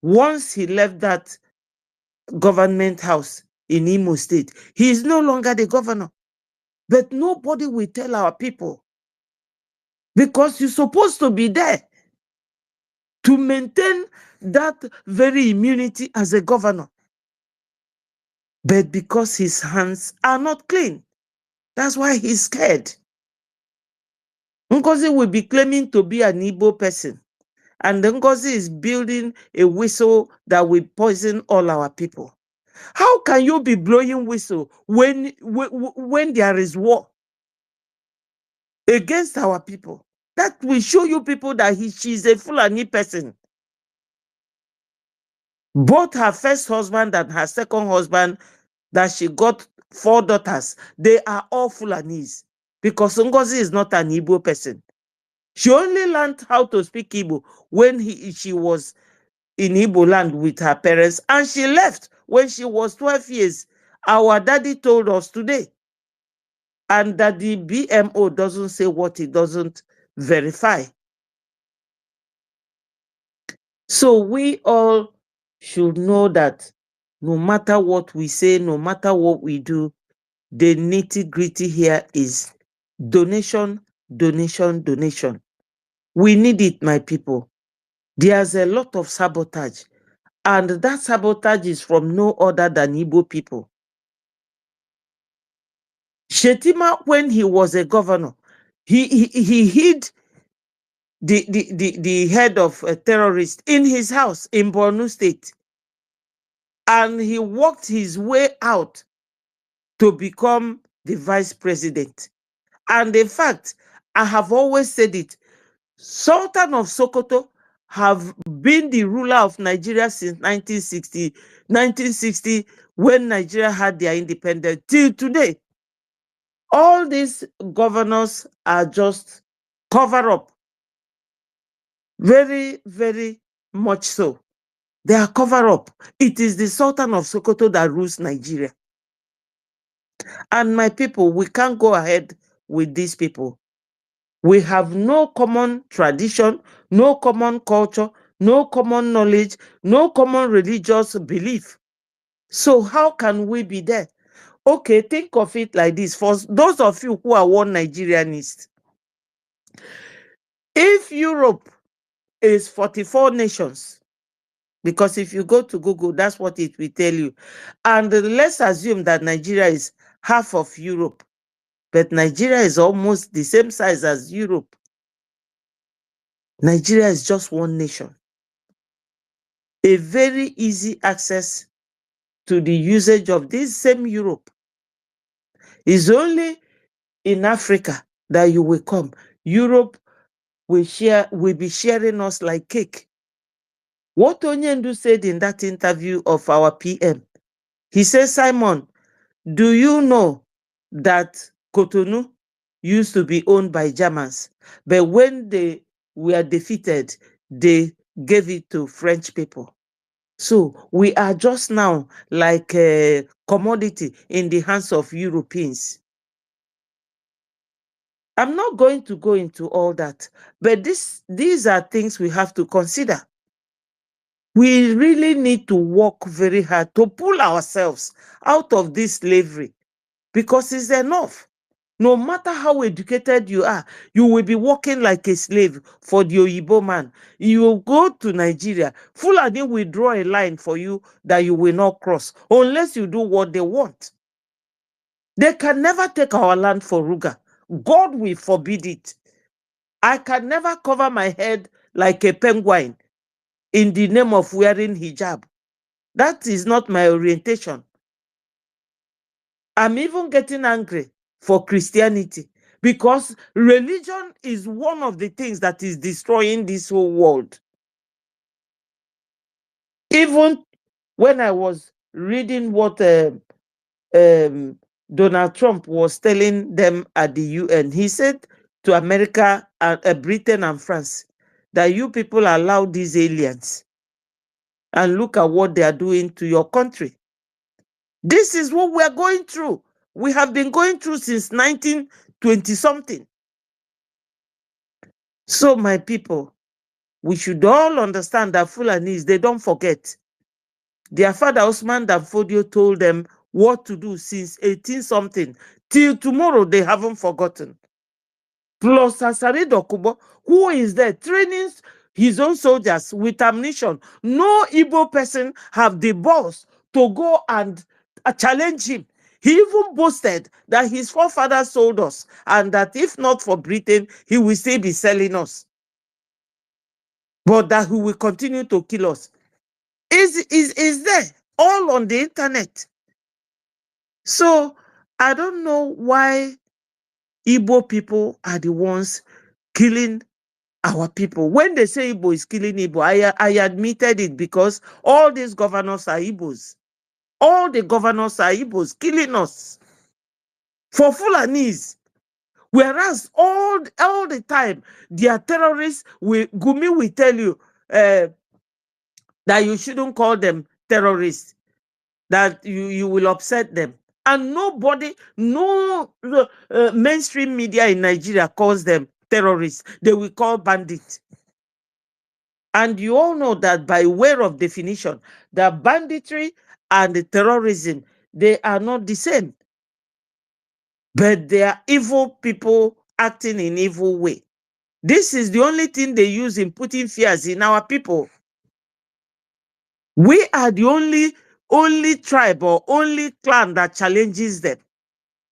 once he left that government house in Imo State, he is no longer the governor. But nobody will tell our people, because you're supposed to be there to maintain that very immunity as a governor. But because his hands are not clean, that's why he's scared. Ngozi will be claiming to be an Igbo person, and Ngozi is building a whistle that will poison all our people. How can you be blowing whistle when there is war against our people? That will show you people that she's a Fulani person. Both her first husband and her second husband, that she got 4 daughters, they are all Fulanis, because Ngozi is not an Igbo person. She only learned how to speak Igbo when she was in Igbo land with her parents, and she left when she was 12 years. Our daddy told us today. And that the BMO doesn't say what it doesn't verify. So we all should know that no matter what we say, no matter what we do, the nitty-gritty here is donation, donation, donation. We need it, my people. There's a lot of sabotage, and that sabotage is from no other than Igbo people. Shetima, when he was a governor, he hid the head of a terrorist in his house in Borno State. And he worked his way out to become the vice president. And in fact, I have always said it, Sultan of Sokoto have been the ruler of Nigeria since 1960, when Nigeria had their independence till today. All these governors are just cover up. Very, very much so. They are cover up. It is the Sultan of Sokoto that rules Nigeria. And my people, we can't go ahead with these people. We have no common tradition, no common culture, no common knowledge, no common religious belief. So how can we be there? Okay, think of it like this. For those of you who are one Nigerianists, if Europe is 44 nations, because if you go to Google, that's what it will tell you. And let's assume that Nigeria is half of Europe, but Nigeria is almost the same size as Europe. Nigeria is just one nation. A very easy access to the usage of this same Europe. Is only in Africa that you will come. Europe will be sharing us like cake. What Onyendu said in that interview of our PM, he says, Simon, do you know that Cotonou used to be owned by Germans, but when they were defeated, they gave it to French people. So we are just now like a commodity in the hands of Europeans. I'm not going to go into all that, but these are things we have to consider. We really need to work very hard to pull ourselves out of this slavery, because it's enough. No matter how educated you are, you will be working like a slave for the Oyibo man. You will go to Nigeria, Fulani will draw a line for you that you will not cross unless you do what they want. They can never take our land for Ruga. God will forbid it. I can never cover my head like a penguin in the name of wearing hijab. That is not my orientation. I'm even getting angry for Christianity, because religion is one of the things that is destroying this whole world. Even when I was reading what Donald Trump was telling them at the UN, he said to America, Britain and France, that you people allow these aliens and look at what they are doing to your country. This is what we are going through. We have been going through since 1920 something. So my people, we should all understand that Fulanis, they don't forget. Their father Osman Danfodio told them what to do since 18 something. Till tomorrow, they haven't forgotten. Plus Asari Dokubo, who is there training his own soldiers with ammunition. No Igbo person have the balls to go and challenge him. He even boasted that his forefathers sold us, and that if not for Britain, he will still be selling us. But that he will continue to kill us. Is there all on the internet. So I don't know why Igbo people are the ones killing our people. When they say Igbo is killing Igbo, I admitted it, because all these governors are Igbos. All the governors are Igbos killing us for Fulanis. Whereas all the time, they are terrorists. Gumi will tell you that you shouldn't call them terrorists, that you will upset them. And nobody, no mainstream media in Nigeria calls them terrorists. They will call bandits. And you all know that by way of definition, the banditry and the terrorism, they are not the same. But they are evil people acting in evil way. This is the only thing they use in putting fears in our people. We are the only tribe or only clan that challenges them.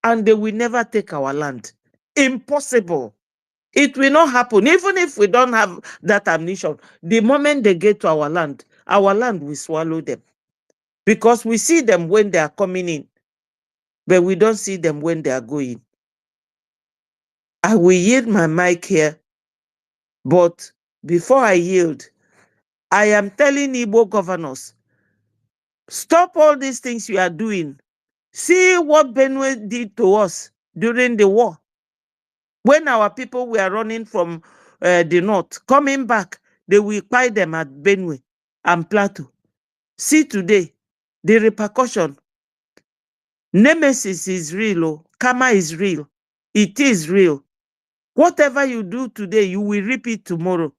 and they will never take our land. Impossible. It will not happen. Even if we don't have that ammunition, the moment they get to our land will swallow them. Because we see them when they are coming in, but we don't see them when they are going. I will yield my mic here, but before I yield, I am telling Igbo governors, stop all these things you are doing. See what Benue did to us during the war. When our people were running from the north, coming back, they will buy them at Benue and Plateau. See today, the repercussion. Nemesis is real. Oh. Karma is real. It is real. Whatever you do today, you will reap it tomorrow.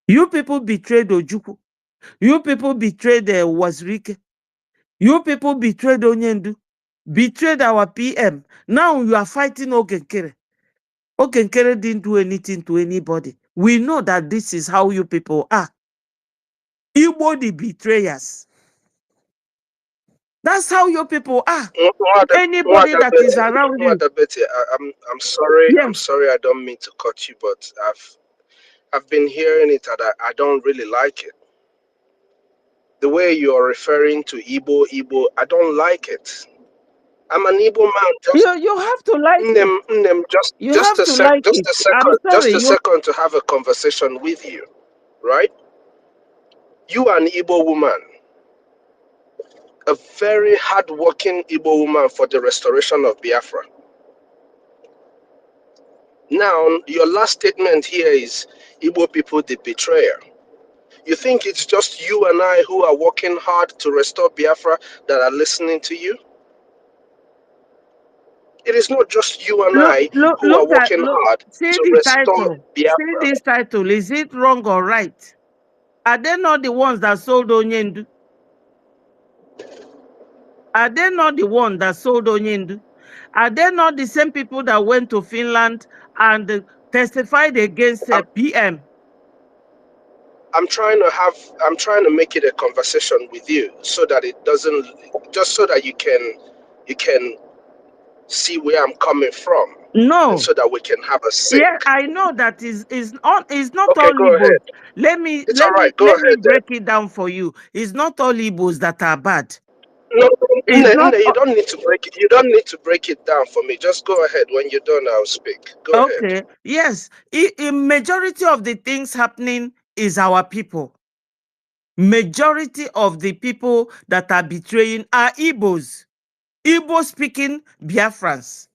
You people betrayed Ojukwu. You people betrayed Wazirike. You people betrayed Onyendu. Betrayed our PM. Now you are fighting Ogenkere. Ogenkere didn't do anything to anybody. We know that this is how you people are. Igbo the betrayers. That's how your people are. Anybody that is around you.
Betty, I'm sorry.
Yes.
I'm sorry. I don't mean to cut you, but I've been hearing it, and I don't really like it. The way you are referring to Igbo, I don't like it. I'm an Igbo man.
You have to like it.
Just a second.
I'm sorry.
Just a second to have a conversation with you, right? You are an Igbo woman, a very hardworking Igbo woman for the restoration of Biafra. Now, your last statement here is Igbo people the betrayer. You think it's just you and I who are working hard to restore Biafra that are listening to you? It is not just you and I who are working hard
see
to
the
restore
title.
Biafra.
See this title. Is it wrong or right? Are they not the ones that sold Onyendu? Are they not the ones that sold Onyendu? Are they not the same people that went to Finland and testified against PM?
I'm trying to make it a conversation with you so that it doesn't, just so that you can see where I'm coming from.
No.
And so that we can have a sync.
Yeah, I know that is not
Okay,
all
go
Igbos.
ahead.
Let me
It's all right. Go ahead then.
break it down for you. It's not all Igbos that are bad.
No,
It's not
you don't need to break it. You don't need to break it down for me. Just go ahead. When you're done, I'll speak. Go ahead.
okay. Yes, a majority of the things happening is our people. Majority of the people that are betraying are Igbos. Igbo speaking Biafrans.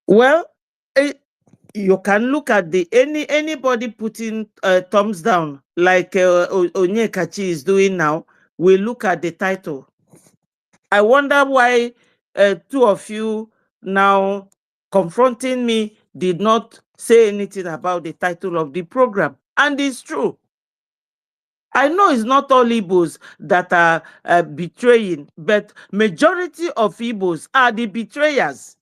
Well, you can look at anybody putting thumbs down like Onyekachi is doing now. We look at the title. I wonder why two of you now confronting me did not say anything about the title of the program. And it's true. I know it's not all Igbos that are betraying, but majority of Igbos are the betrayers.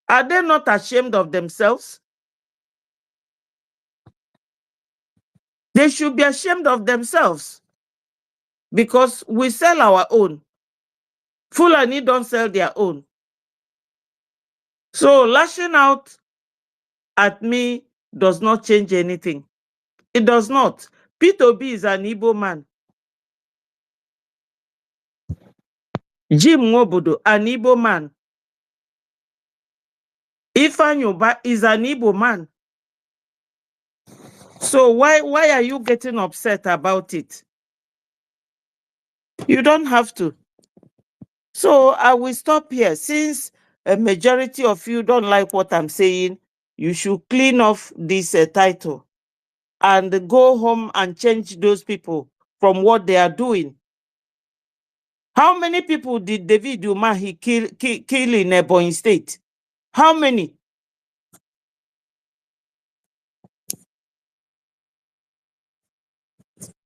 Are they not ashamed of themselves? They should be ashamed of themselves because we sell our own. Fulani don't sell their own. So lashing out at me does not change anything. It does not. P2B is an Igbo man. Jim Nwobodo, an Igbo man. Ifanyuba is an Igbo man. So why are you getting upset about it? You don't have to. So I will stop here. Since a majority of you don't like what I'm saying, you should clean off this title and go home and change those people from what they are doing. How many people did David Umahi kill in Ebonyi State? How many?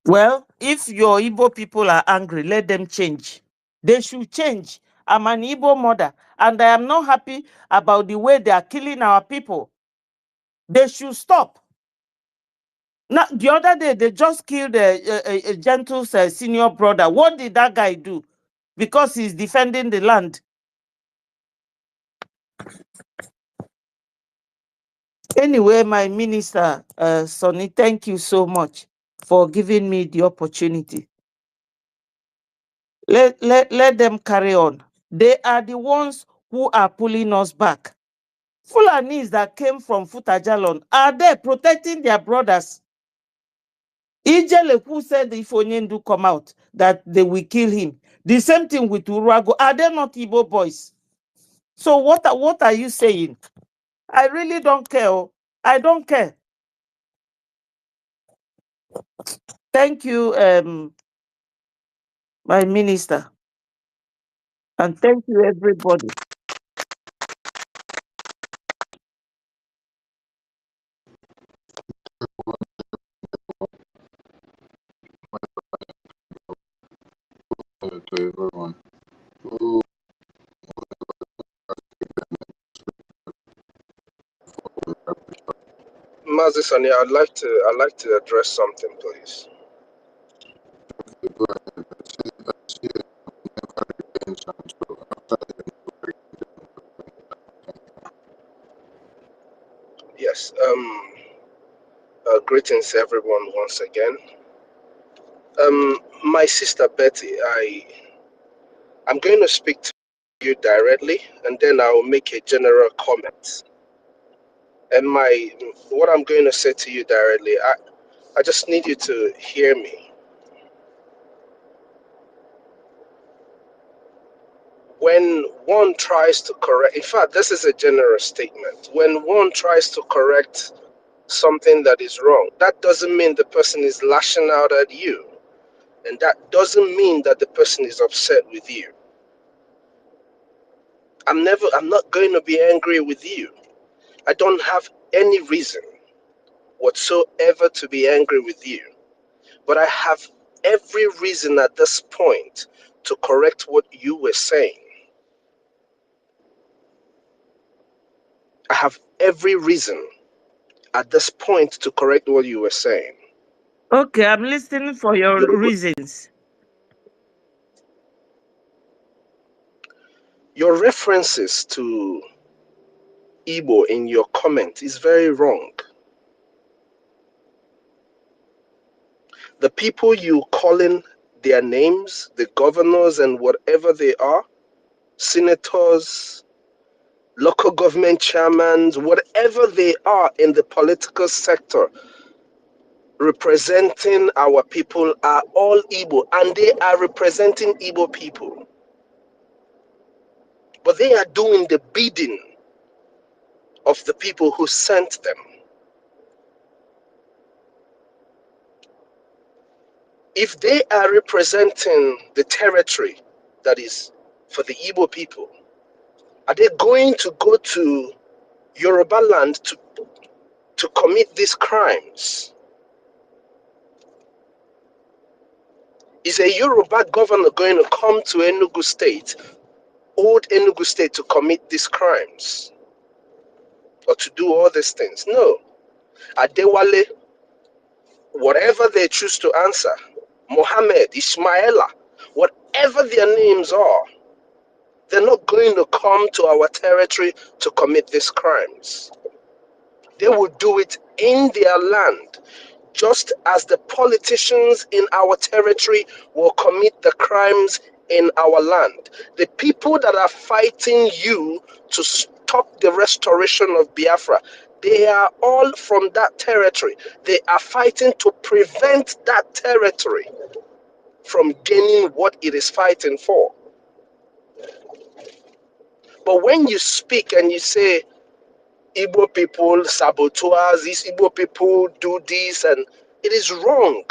Well, if your Igbo people are angry, let them change. They should change. I'm an Igbo mother, and I am not happy about the way they are killing our people. They should stop. Now, the other day, they just killed a Gentle's senior brother. What did that guy do? because he's defending the land. Anyway, my minister, Sonny, thank you so much for giving me the opportunity. Let them carry on. They are the ones who are pulling us back. Fulanis that came from Futajalon are there protecting their brothers. Ijele, who said if Onyendu come out, that they will kill him. The same thing with Urago. Are they not Igbo boys? So what are you saying? I really don't care. I don't care. Thank you, my minister. And thank you, everybody.
To everyone. Who
Mazi Sani, I'd like to address something, please.
go ahead. See never repents, and so after
Yes. Greetings, everyone, once again. My sister Betty, I'm going to speak to you directly, and then I'll make a general comment. And what I'm going to say to you directly, I just need you to hear me. When one tries to correct, in fact, this is a general statement. When one tries to correct something that is wrong, that doesn't mean the person is lashing out at you. And that doesn't mean that the person is upset with you. I'm not going to be angry with you. I don't have any reason whatsoever to be angry with you. But I have every reason at this point to correct what you were saying. I have every reason at this point to correct what you were saying.
Okay, I'm listening for your reasons.
Your references to Igbo in your comment is very wrong. The people you calling their names, the governors and whatever they are, senators, local government chairmen, whatever they are in the political sector, representing our people are all Igbo, and they are representing Igbo people. But they are doing the bidding of the people who sent them. If they are representing the territory that is for the Igbo people, are they going to go to Yoruba land to commit these crimes? Is a Yoruba governor going to come to Enugu State, old Enugu State, to commit these crimes or to do all these things? No. Adewale, whatever they choose to answer, Mohammed, Ismaila, whatever their names are, they're not going to come to our territory to commit these crimes. They will do it in their land, just as the politicians in our territory will commit the crimes in our land. The people that are fighting you to stop the restoration of Biafra, they are all from that territory. They are fighting to prevent that territory from gaining what it is fighting for. But when you speak and you say, Igbo people saboteurs, these Igbo people do this, and it is wrong.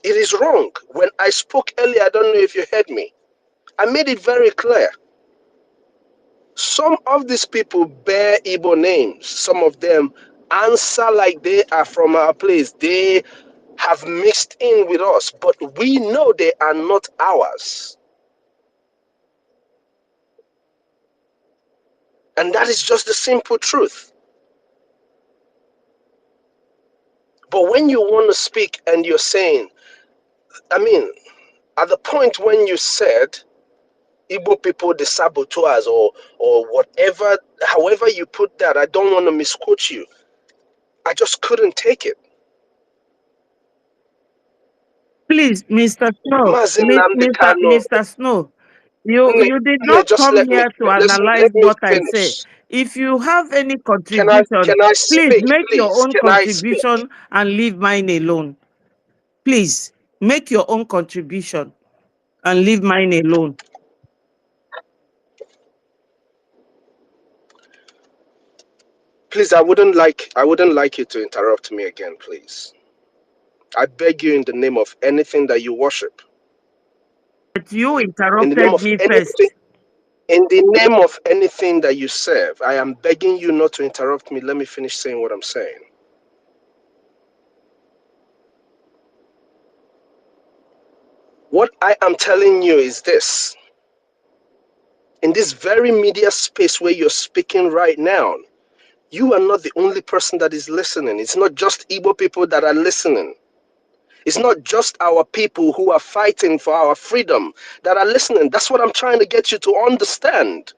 It is wrong. When I spoke earlier, I don't know if you heard me. I made it very clear. Some of these people bear Igbo names. Some of them answer like they are from our place. They have mixed in with us, but we know they are not ours. And that is just the simple truth. But when you want to speak and you're saying, I mean, at the point when you said Igbo people, the saboteurs, or whatever, however you put that, I don't want to misquote you. I just couldn't take it.
Please, Mr. Snow,
Mazin Namde Kano,
Mr. Snow, you did
Nne,
not
just
come
let me
here to
let
analyze
me
what I say.
finish.
If you have any
Can
contribution,
I
please
speak,
make your
please?
own
Can I speak?
contribution and leave mine alone. Please make your own contribution and leave mine alone.
Please, I wouldn't like you to interrupt me again, please. I beg you in the name of anything that you worship,
But you
in the name
interrupted
of
me
anything,
first.
in the name of anything that you serve, I am begging you not to interrupt me. Let me finish saying what I'm saying. What I am telling you is this. In this very media space where you're speaking right now, you are not the only person that is listening. It's not just Igbo people that are listening. It's not just our people who are fighting for our freedom that are listening. That's what I'm trying to get you to understand.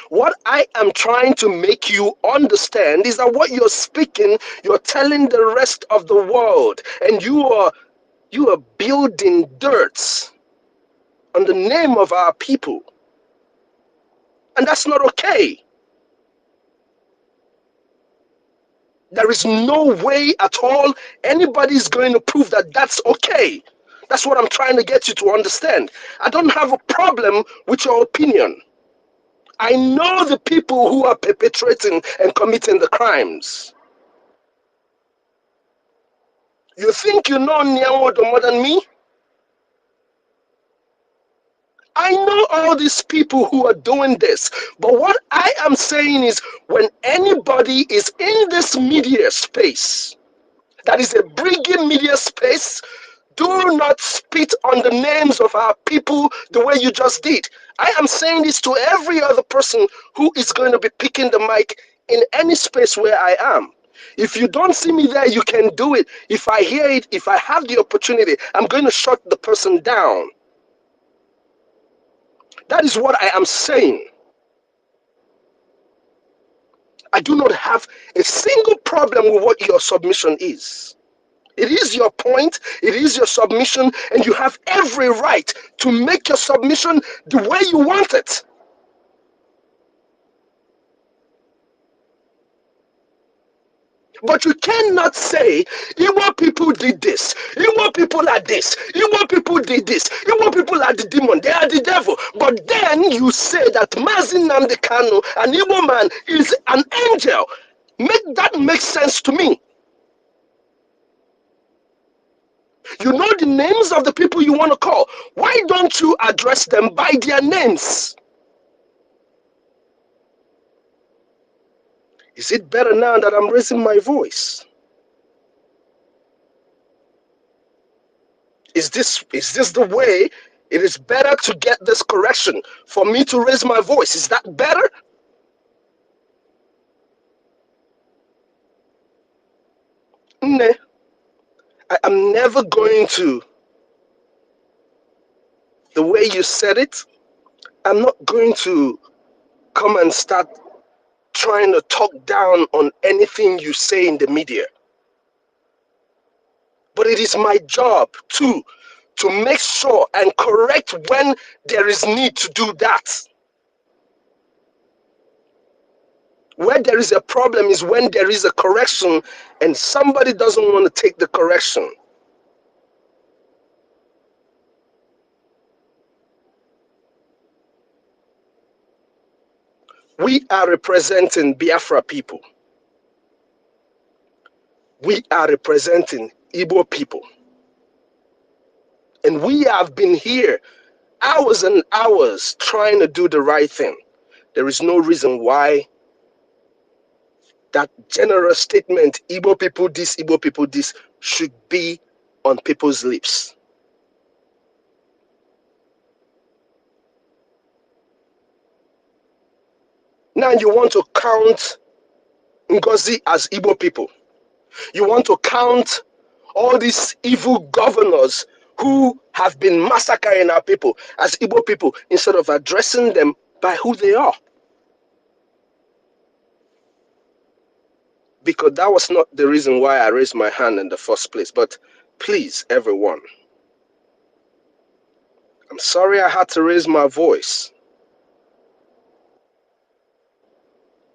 What I am trying to make you understand is that what you're speaking, you're telling the rest of the world, and you are building dirt on the name of our people. And that's not okay. There is no way at all anybody's going to prove that that's okay. That's what I'm trying to get you to understand. I don't have a problem with your opinion. I know the people who are perpetrating and committing the crimes. You think you know Nyanwodo more than me? I know all these people who are doing this. But what I am saying is when anybody is in this media space, that is a bringing media space, do not spit on the names of our people the way you just did. I am saying this to every other person who is going to be picking the mic in any space where I am. If you don't see me there, you can do it. If I hear it, if I have the opportunity, I'm going to shut the person down. That is what I am saying. I do not have a single problem with what your submission is. It is your point, it is your submission, and you have every right to make your submission the way you want it. But you cannot say, Igbo people did this, Igbo people are this, Igbo people did this, Igbo people are the demon, they are the devil. But then you say that Mazin Nnamdi Kanu, an Igbo man, is an angel. Make that make sense to me. You know the names of the people you want to call. Why don't you address them by their names? Is it better now that I'm raising my voice? Is this the way it is better to get this correction for me to raise my voice? Is that better? Nah, I am never going to, the way you said it, I'm not going to come and start trying to talk down on anything you say in the media. But it is my job too to make sure and correct when there is need to do that. Where there is a problem is when there is a correction and somebody doesn't want to take the correction. We are representing Biafra people. We are representing Igbo people. And we have been here hours and hours trying to do the right thing. There is no reason why that general statement, Igbo people this, should be on people's lips. Now you want to count Ngozi as Igbo people. You want to count all these evil governors who have been massacring our people as Igbo people instead of addressing them by who they are. Because that was not the reason why I raised my hand in the first place. But please, everyone, I'm sorry I had to raise my voice.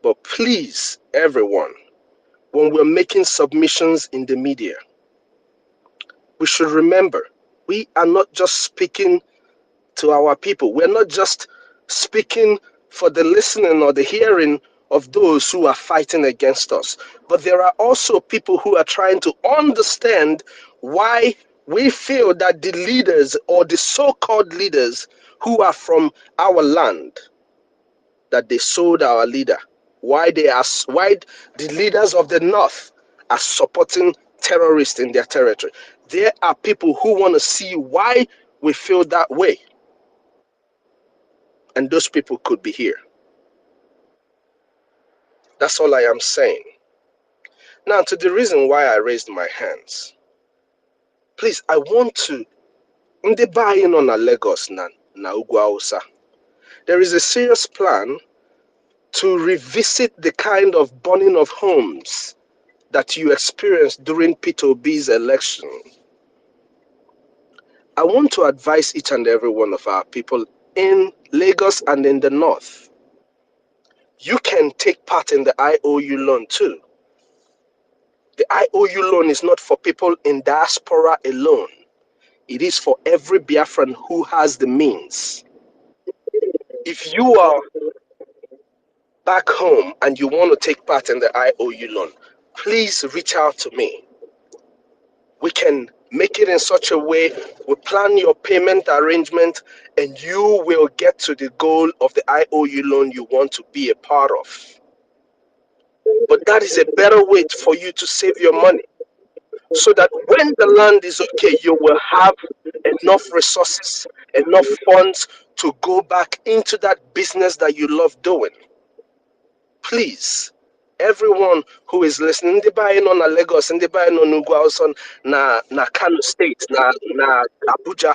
But please, everyone, when we're making submissions in the media, we should remember we are not just speaking to our people. We're not just speaking for the listening or the hearing of those who are fighting against us, but there are also people who are trying to understand why we feel that the leaders or the so-called leaders who are from our land, that they sold our leader, why the leaders of the north are supporting terrorists in their territory. There are people who want to see why we feel that way, and those people could be here. That's all I am saying. Now, to the reason why I raised my hands, please, I want to ndị be anyị nọ na Lagos na Ugwu Hausa. There is a serious plan to revisit the kind of burning of homes that you experienced during Peter Obi's election. I want to advise each and every one of our people in Lagos and in the north. You can take part in the IOU loan too. The IOU loan is not for people in diaspora alone. It is for every Biafran who has the means. If you are back home and you want to take part in the IOU loan, please reach out to me. We can make it in such a way, we plan your payment arrangement, and you will get to the goal of the IOU loan you want to be a part of. But that is a better way for you to save your money, so that when the land is okay, you will have enough resources, enough funds to go back into that business that you love doing. Please, everyone who is listening, ndị be anyị nọ na Lagos, ndị be anyị nọ n'Ugwu Hausa, na Kano State, na Abuja,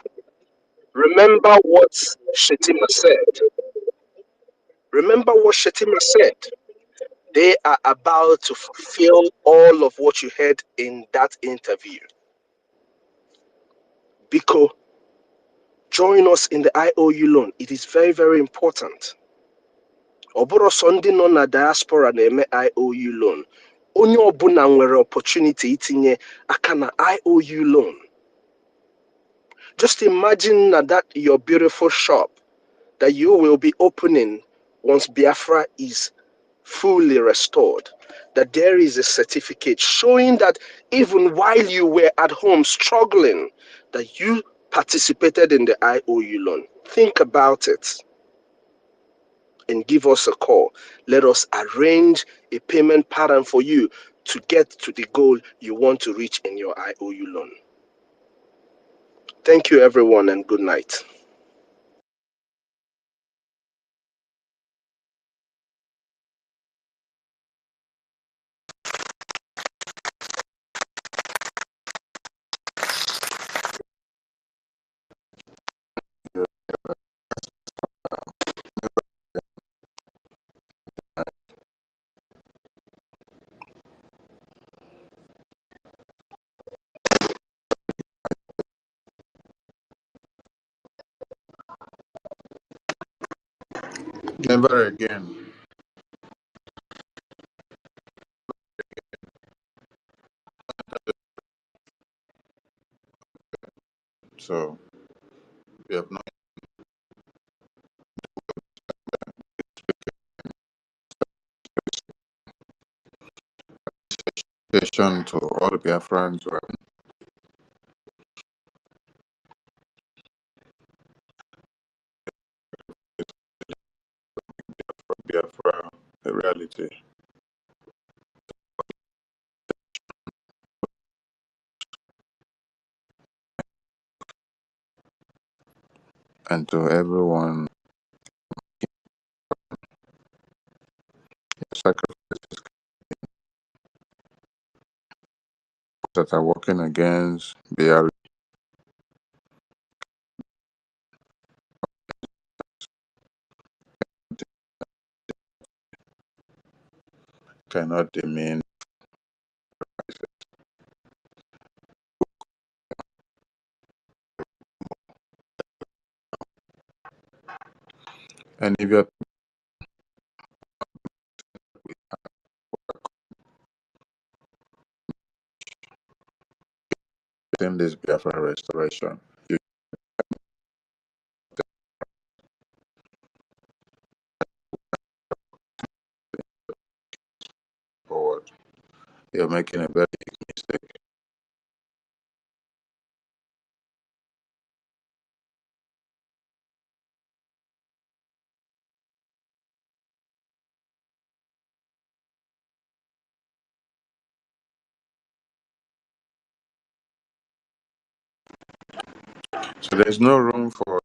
remember what Shetima said. Remember what Shetima said. They are about to fulfill all of what you heard in that interview. Because join us in the IOU loan. It is very, very important. Oboro Sunday nọ na diaspora na-eme IOU loan. Onye ọbụla nwere opportunity itinye aka na IOU loan. Just imagine that your beautiful shop that you will be opening once Biafra is fully restored, that there is a certificate showing that even while you were at home struggling, that you participated in the IOU loan. Think about it and give us a call. Let us arrange a payment pattern for you to get to the goal you want to reach in your IOU loan. Thank you, everyone, and good night.
Never again. So we have no invitation to all the Biafrans who are from Biafra a reality. And to everyone, sacrifices that are working against BR cannot demean. And if you're in this Biafra restoration, you forward, you're making a very big mistake. So there's no room for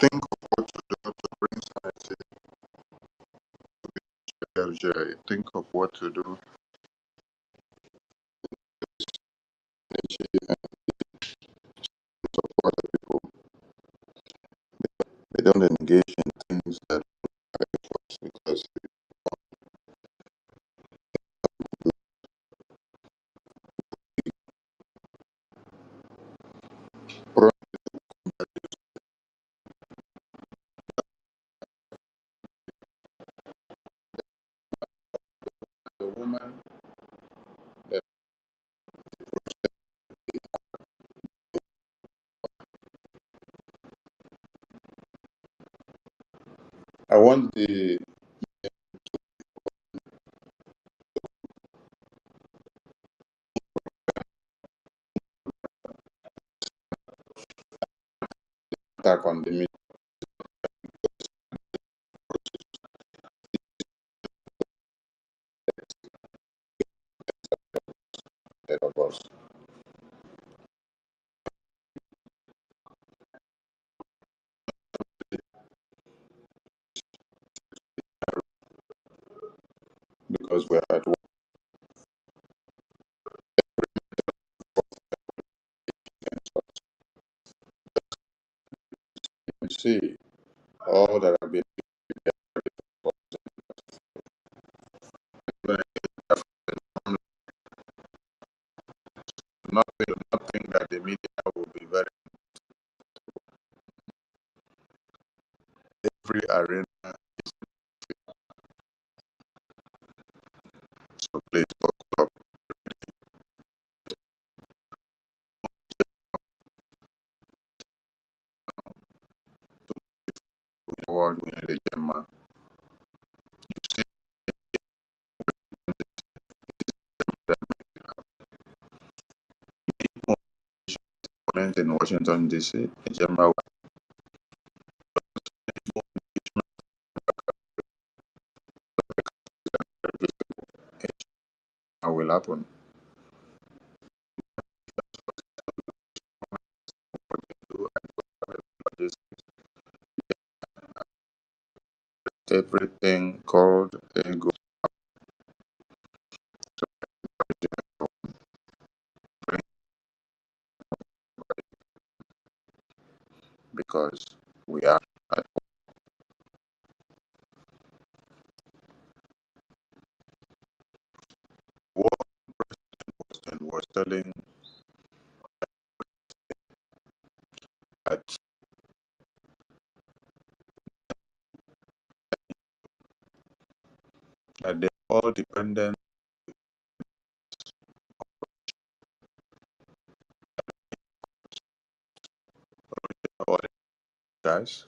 think of what to do to bring sanity to Algeria. Think of what to do and support the people. They don't engage in things that are efforts because the woman that I want the attack on the media of us because we're at war. You see all that have been nothing that the media will be very every arena. So please talk forward with the Gemma. In Washington DC, Gemma will happen. Everything called ego because we are at war and was telling that all dependent on guys.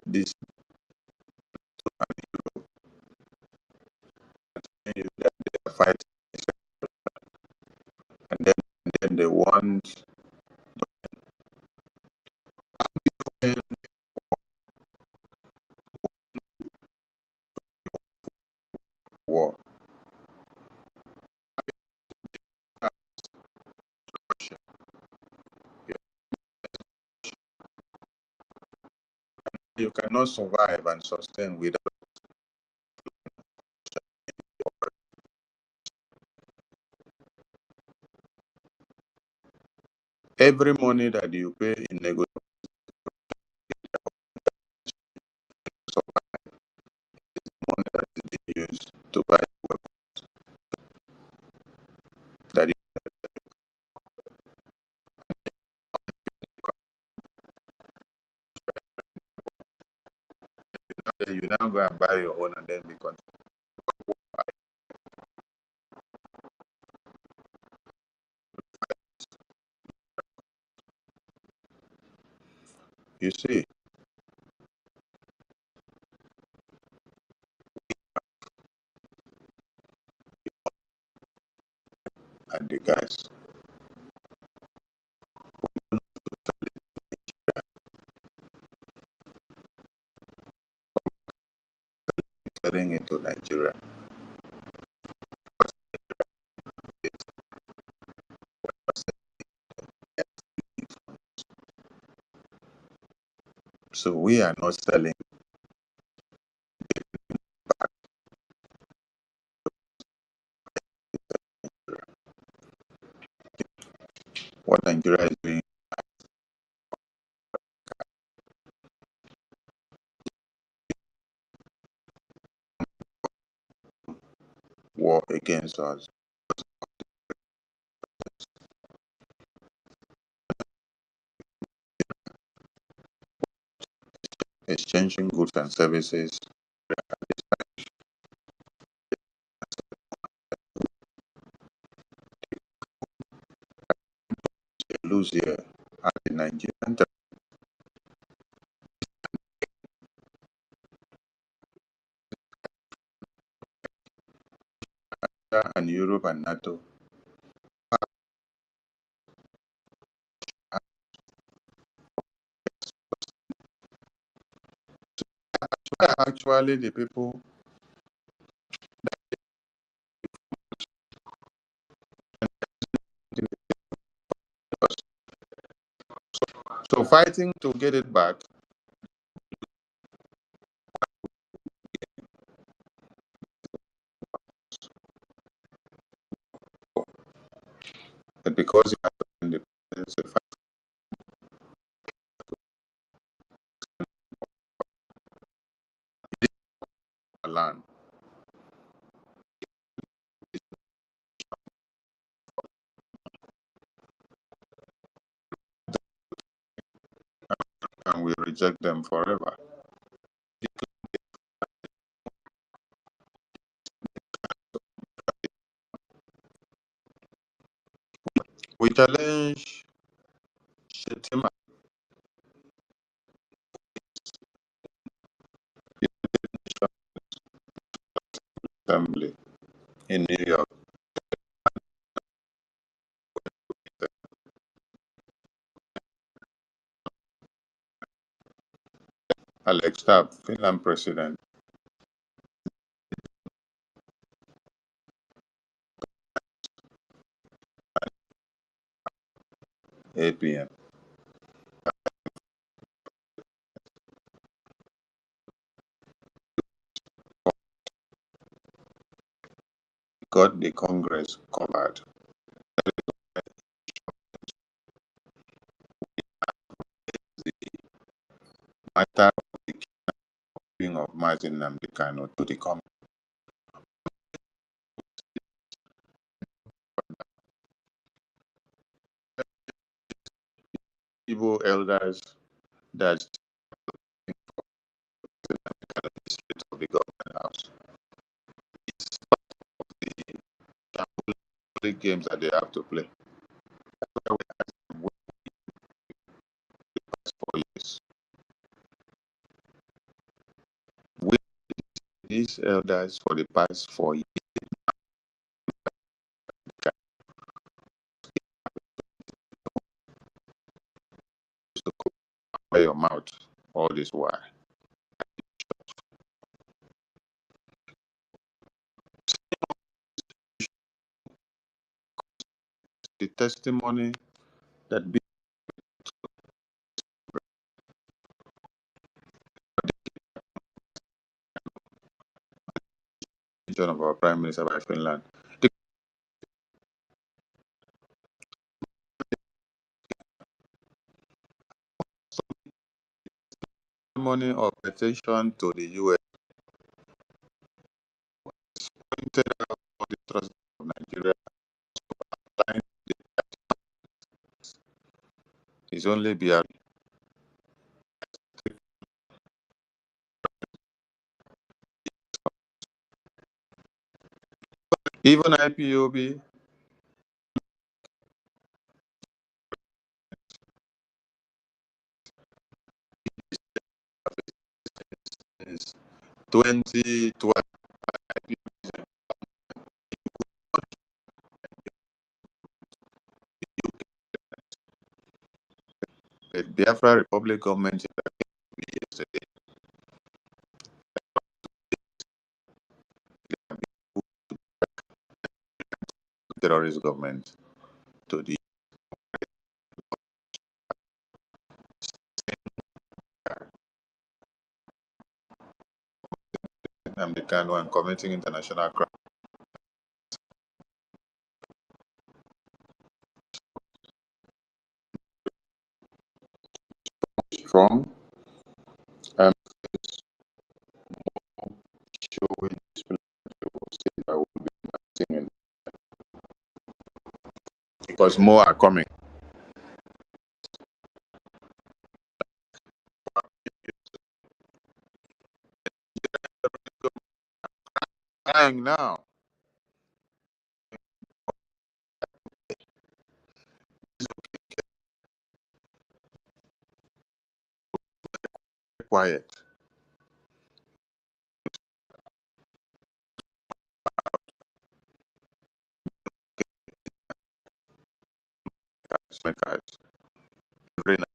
This they are fighting, and then they want war. You cannot survive and sustain without. Every money that you pay in negotiation money that is being used to buy that you now go and buy your own and then because you see and the guys getting into Nigeria. So we are not selling what Nigeria is doing war against us, exchanging goods and services. Lose here at the Nigerian and Europe and NATO. Actually, the people. So fighting to get it back because you have independence, you fight for land. And we reject them forever. We challenge Shetima Assembly in New York. Alex Tabb, Finland president, APN, got the Congress covered. The matter of the killing of Martin Namdekano to the Congress. Igbo elders that of the government house. It's the games that they have to play. That's why we ask them for years. We these elders for the past 4 years to cover your mouth all this while. The testimony that of our Prime Minister by Finland. The testimony of petition to the US pointed out the trust of Nigeria is only BR. Even IPOB is 2012. The Biafra Republic government yesterday terrorist government to the American and committing international crime from showing because more are coming. Crying now. Quiet. Every night.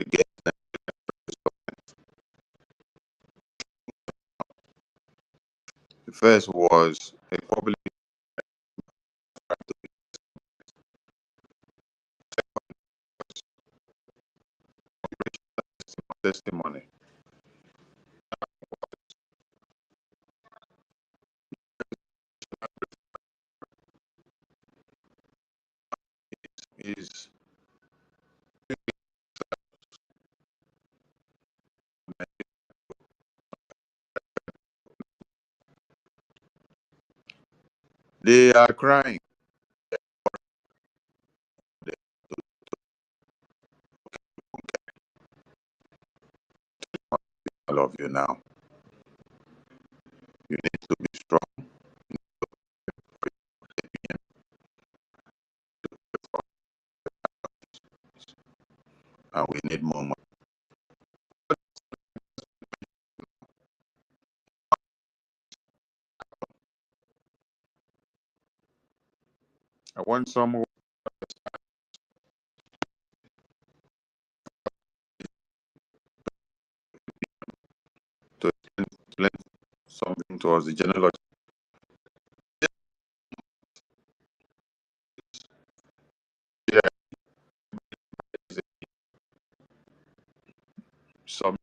Again, the first was a public testimony. Is they are crying. I love you now. You need to be strong. And we need more money. I want someone to explain something towards the general. Yeah, some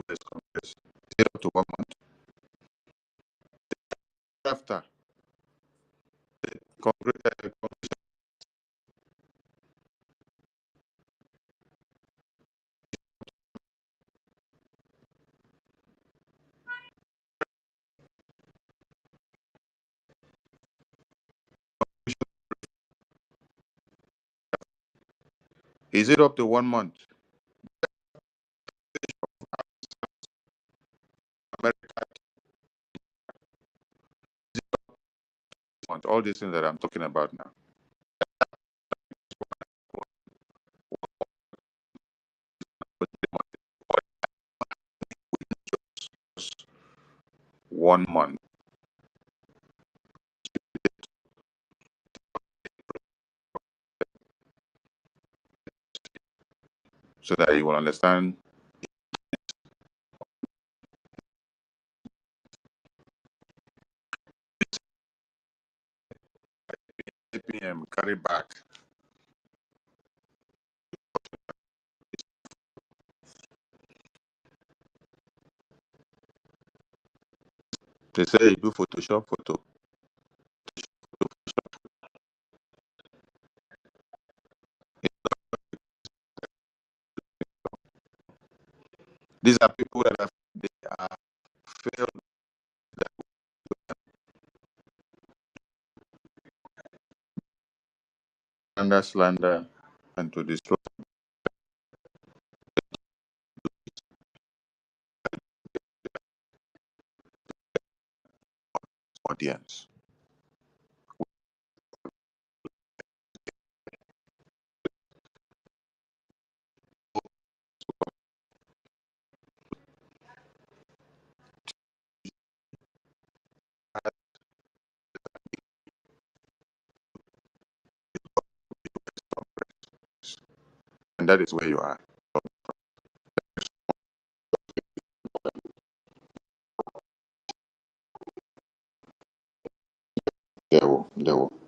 Congress. 0 to 1 month after Congress, Is it up to 1 month? America, all these things that I'm talking about now. 1 month. So that you will understand. 8 p.m. carry back. They say you do Photoshop photo. These are people that they are failed under slander and to destroy audience. And that is where you are. There will.